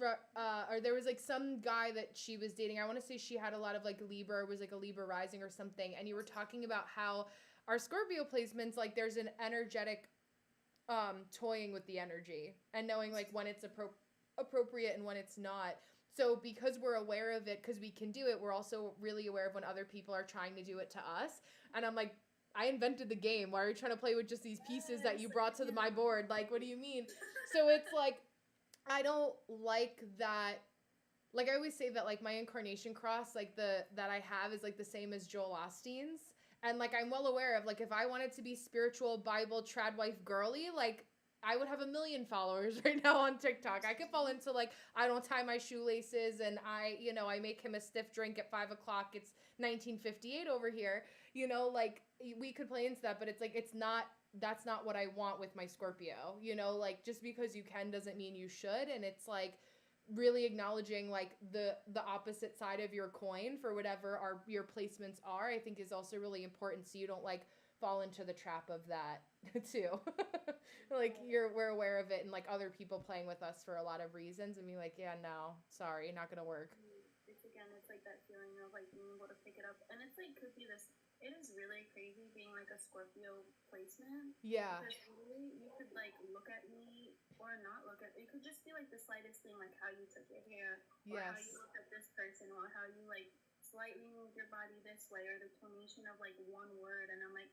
Or there was like some guy that she was dating. I want to say she had a lot of like Libra, was like a Libra rising or something, and you were talking about how our Scorpio placements, like there's an energetic toying with the energy and knowing like when it's appropriate and when it's not. So because we're aware of it, because we can do it, we're also really aware of when other people are trying to do it to us. And I'm like, I invented the game. Why are you trying to play with just these pieces that you brought to my board? Like, what do you mean? So it's like, I don't like that. Like I always say that like my incarnation cross, like that I have is like the same as Joel Osteen's. And like I'm well aware of like if I wanted to be spiritual, Bible, trad wife girly, like I would have 1 million followers right now on TikTok. I could fall into like I don't tie my shoelaces and I make him a stiff drink at 5 o'clock. It's 1958 over here. Like we could play into that, but it's like that's not what I want with my Scorpio. Like just because you can doesn't mean you should. And it's like really acknowledging like the opposite side of your coin for whatever your placements are, I think is also really important, so you don't like fall into the trap of that too. Like we're aware of it and like other people playing with us for a lot of reasons and be like, yeah, no, sorry, not gonna work. It's like that feeling of like being able to pick it up, and it's like could be this. It is really crazy being like a Scorpio placement. Yeah. Because really, you could like look at me or not look at. It could just be like the slightest thing, like how you took your hair, or how you look at this person, or how you like slightly move your body this way, or the tonation of like one word, and I'm like,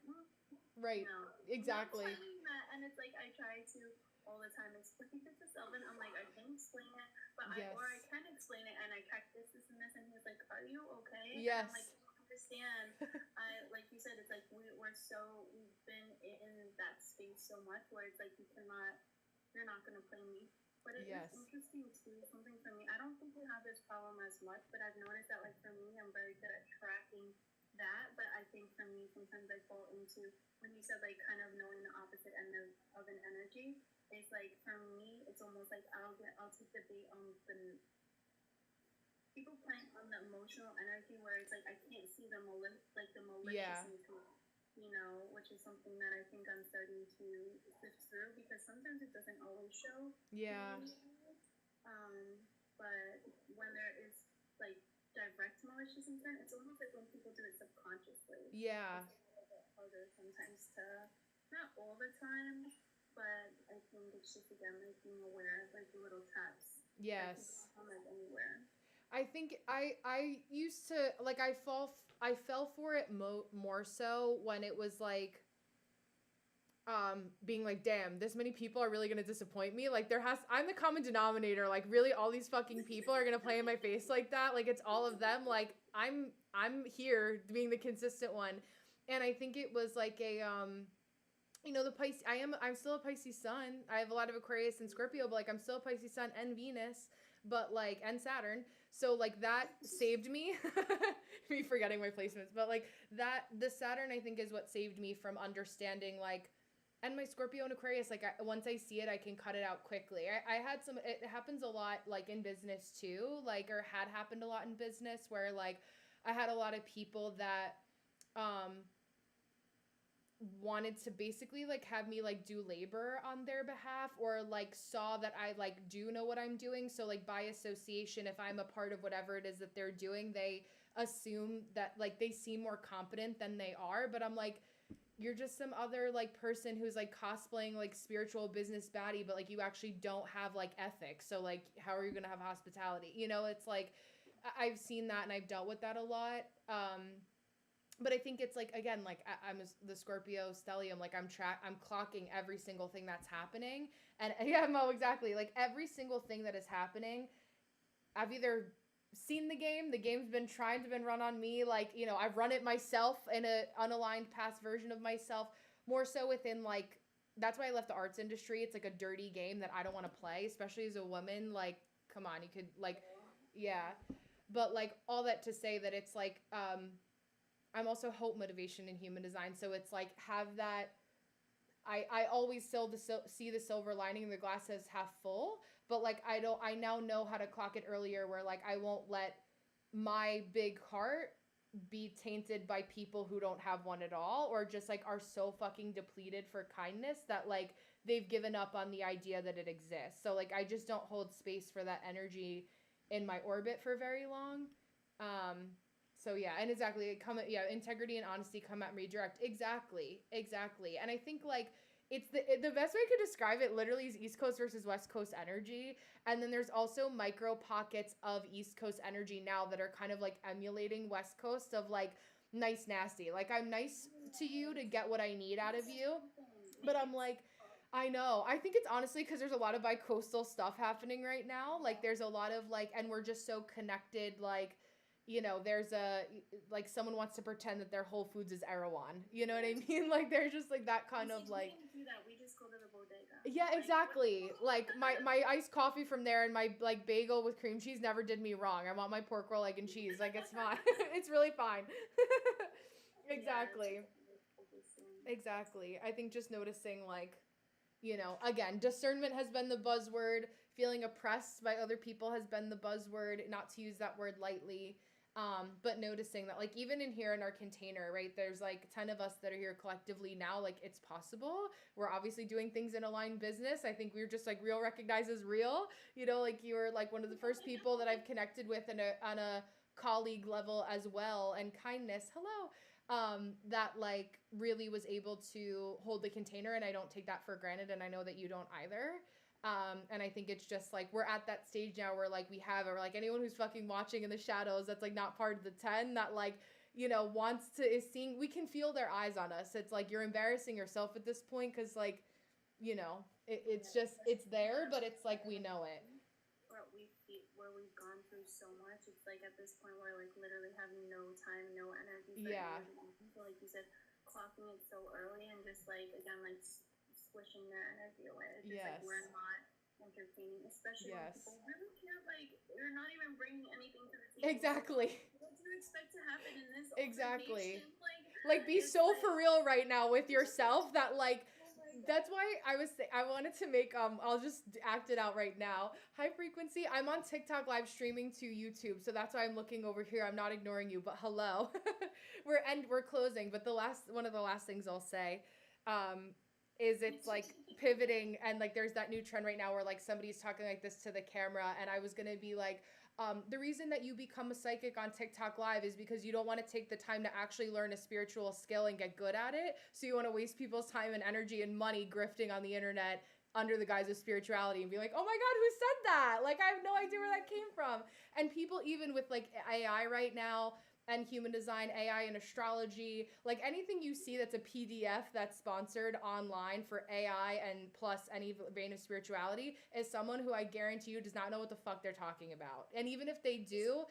right, no, exactly. And it's like I try to all the time explain it to Selvin. I'm like, I can explain it, but I can explain it, and I catch this, and this, and he's like, are you okay? Yes. And I'm like, understand. Like you said, it's like we've been in that space so much where it's like you're not gonna play me. But it is interesting too, something for me. I don't think we have this problem as much, but I've noticed that like for me, I'm very good at tracking that, but I think for me, sometimes I fall into when you said like kind of knowing the opposite end of an energy. It's like for me, it's almost like I'll take the bait on the people playing on the emotional energy where it's like I can't see the malicious Yeah. into it, which is something that I think I'm starting to sift through because sometimes it doesn't always show. Yeah. But when there is like direct malicious intent, it's almost like when people do it subconsciously. Yeah. It's a little bit harder sometimes to, not all the time, but I think it's just again like being aware of like the little taps. Yes. That can come like anywhere. I think I used to like I fell for it more so when it was like being like, damn, this many people are really gonna disappoint me. Like I'm the common denominator. Like really all these fucking people are gonna play in my face like that. Like it's all of them. Like I'm here being the consistent one. And I think it was like a the Pisces, I'm still a Pisces sun. I have a lot of Aquarius and Scorpio, but like I'm still a Pisces sun and Venus, but like and Saturn. So like that saved me. Me forgetting my placements, but like the Saturn I think is what saved me from understanding like, and my Scorpio and Aquarius, like once I see it, I can cut it out quickly. I had it happens a lot like in business too, like or had happened a lot in business where like I had a lot of people that wanted to basically like have me like do labor on their behalf or like saw that I like do know what I'm doing. So like by association, if I'm a part of whatever it is that they're doing, they assume that like they seem more competent than they are. But I'm like, you're just some other like person who's like cosplaying like spiritual business baddie, but like you actually don't have like ethics. So like, how are you going to have hospitality? It's like, I've seen that and I've dealt with that a lot. But I think it's like, again, like I'm the Scorpio stellium, like I'm clocking every single thing that's happening. And yeah, Mo, exactly. Like every single thing that is happening, I've either seen the game's been run on me. Like, I've run it myself in a unaligned past version of myself, more so within like, that's why I left the arts industry. It's like a dirty game that I don't want to play, especially as a woman. Like, come on, you could like, yeah. But like all that to say that it's like, I'm also hope, motivation, and human design. So it's like have that. I always still see the silver lining in the glass as half full, but like I now know how to clock it earlier where like I won't let my big heart be tainted by people who don't have one at all or just like are so fucking depleted for kindness that like they've given up on the idea that it exists. So like I just don't hold space for that energy in my orbit for very long. So yeah, and exactly, integrity and honesty come at me direct. Exactly. And I think like it's the best way I could describe it literally is East Coast versus West Coast energy. And then there's also micro pockets of East Coast energy now that are kind of like emulating West Coast of like nice nasty. Like I'm nice to you to get what I need out of you. But I'm like, I know. I think it's honestly because there's a lot of bi-coastal stuff happening right now. Like there's a lot of like, and we're just so connected, like, there's like someone wants to pretend that their Whole Foods is Erewhon. You know what I mean? Like there's just like that kind of like. We do that. We just go to the bodega. Yeah, exactly. Like my iced coffee from there and my like bagel with cream cheese never did me wrong. I want my pork roll, egg and cheese. Like it's fine. It's really fine. Exactly. Exactly. I think just noticing like, again, discernment has been the buzzword. Feeling oppressed by other people has been the buzzword. Not to use that word lightly. But noticing that like even in here in our container, right, there's like 10 of us that are here collectively now, like it's possible. We're obviously doing things in aligned business. I think we're just like real recognizes real, like you were like one of the first people that I've connected with on a colleague level as well. And kindness, hello, that like really was able to hold the container. And I don't take that for granted. And I know that you don't either. And I think it's just like we're at that stage now where like we have, or like anyone who's fucking watching in the shadows that's like not part of the 10 that like wants to is seeing, we can feel their eyes on us. It's like you're embarrassing yourself at this point because like it's just it's there, but it's like we know it. Where we've gone through so much, it's like at this point where like literally have no time, no energy. Yeah. So like you said, clocking it so early and just like again like squishing their energy away. It's just like we're not entertaining, especially when Yes. people really can't, like, you're not even bringing anything to the table. Exactly. What do you expect to happen in this Exactly. altercation? Like, be It's so like, for real right now with yourself that, like, oh my that's god. why I wanted to make I'll just act it out right now. High frequency. I'm on TikTok live streaming to YouTube, so that's why I'm looking over here. I'm not ignoring you, but hello. We're closing, but the last one of the last things I'll say um is it's like pivoting, and like there's that new trend right now where like somebody's talking like this to the camera, and I was going to be like, the reason that you become a psychic on TikTok Live is because you don't want to take the time to actually learn a spiritual skill and get good at it. So you want to waste people's time and energy and money grifting on the internet under the guise of spirituality and be like, oh my God, who said that? Like, I have no idea where that came from. And people, even with like AI right now, and human design, AI and astrology, like anything you see that's a PDF that's sponsored online for AI and plus any vein of spirituality is someone who I guarantee you does not know what the fuck they're talking about. And even if they do,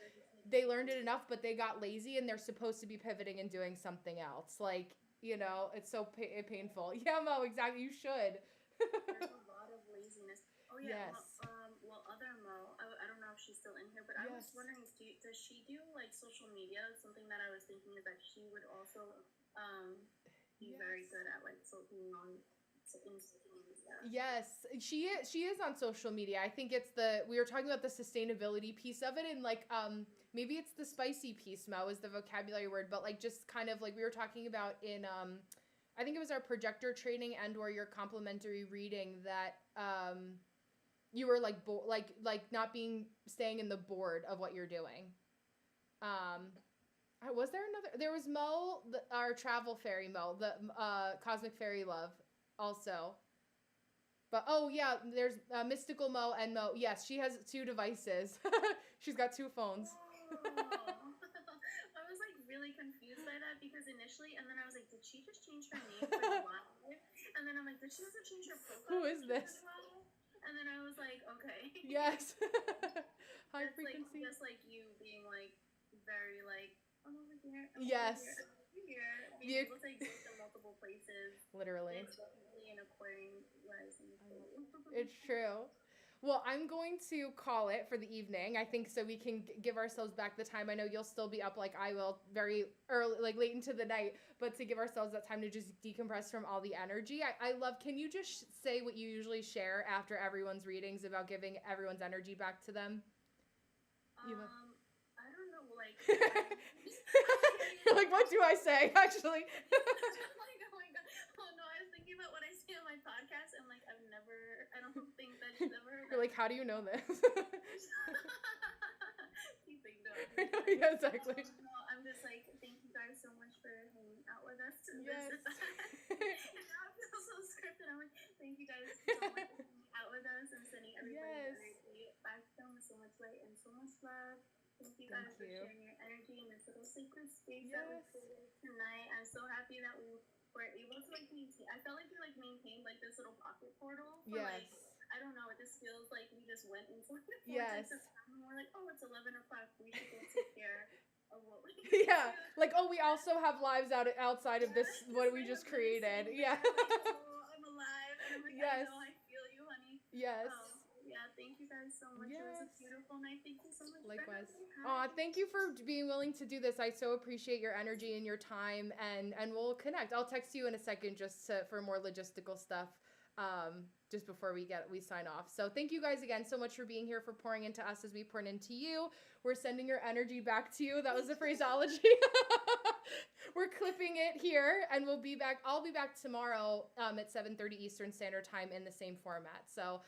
they learned it enough, but they got lazy and they're supposed to be pivoting and doing something else. Like, you know, it's so painful. Yeah, Mo, exactly. You should. There's a lot of laziness. Oh yeah. Yes. Well, other Mo, I don't know if she's still in here, but I was Yes. wondering, does she do like social media? Something that I was thinking is that she would also be very good at like being on in social media. Yes, she is on social media. I think it's we were talking about the sustainability piece of it, and like maybe it's the spicy piece, Mo, is the vocabulary word, but like just kind of like we were talking about in I think it was our projector training and or your complimentary reading that you were like like not being staying in the board of what you're doing. Was there another? There was Mo, our travel fairy Mo, the cosmic fairy love, also. But oh yeah, there's mystical Mo and Mo. Yes, she has two devices. She's got two phones. Oh. I was like really confused by that because initially, and then I was like, did she just change her name for the live? And then I'm like, did she also change her profile? Who is this? And then I was like, okay. Yes. High That's frequency. Like just like you being like very like I'm over here. Yes. Over here. Being able to exist in multiple places. Literally. It's definitely an Aquarian rising. It's true. Well, I'm going to call it for the evening. I think so we can give ourselves back the time. I know you'll still be up like I will very early, like late into the night, but to give ourselves that time to just decompress from all the energy. I love, can you just say what you usually share after everyone's readings about giving everyone's energy back to them? I don't know, like. You're like, what do I say, actually? Oh my god. Oh no, I was thinking about what I say on my podcast, and like I don't think that she's ever heard. You're like, how do you know this? Keep Yeah, exactly. No, I'm just like, thank you guys so much for hanging out with us. Yes. And now I feel so scripted. I'm like, thank you guys so much for hanging out with us and sending everybody's energy back to them with so much light and so much love. Thank you guys for sharing your energy in this little sacred space that we created tonight. I'm so happy that we were able to like maintain. I felt like we like maintained like this little pocket portal for like, I don't know, it just feels like we just went into like the vortex of time and we're like, oh, it's 11 o'clock. We should go take care of what we Yeah, like, oh, we also have lives outside of this, what we just created. Yeah. I'm alive. And I'm like, I know, I feel you, honey. Yes. Yeah, thank you guys so much. It was a beautiful night. Thank you so much. Likewise. Thank you for being willing to do this. I so appreciate your energy and your time, and we'll connect. I'll text you in a second just for more logistical stuff. Just before we sign off. So thank you guys again so much for being here, for pouring into us as we pour into you. We're sending your energy back to you. That was the phraseology. We're clipping it here, and we'll be back. I'll be back tomorrow at 7:30 Eastern Standard Time in the same format. So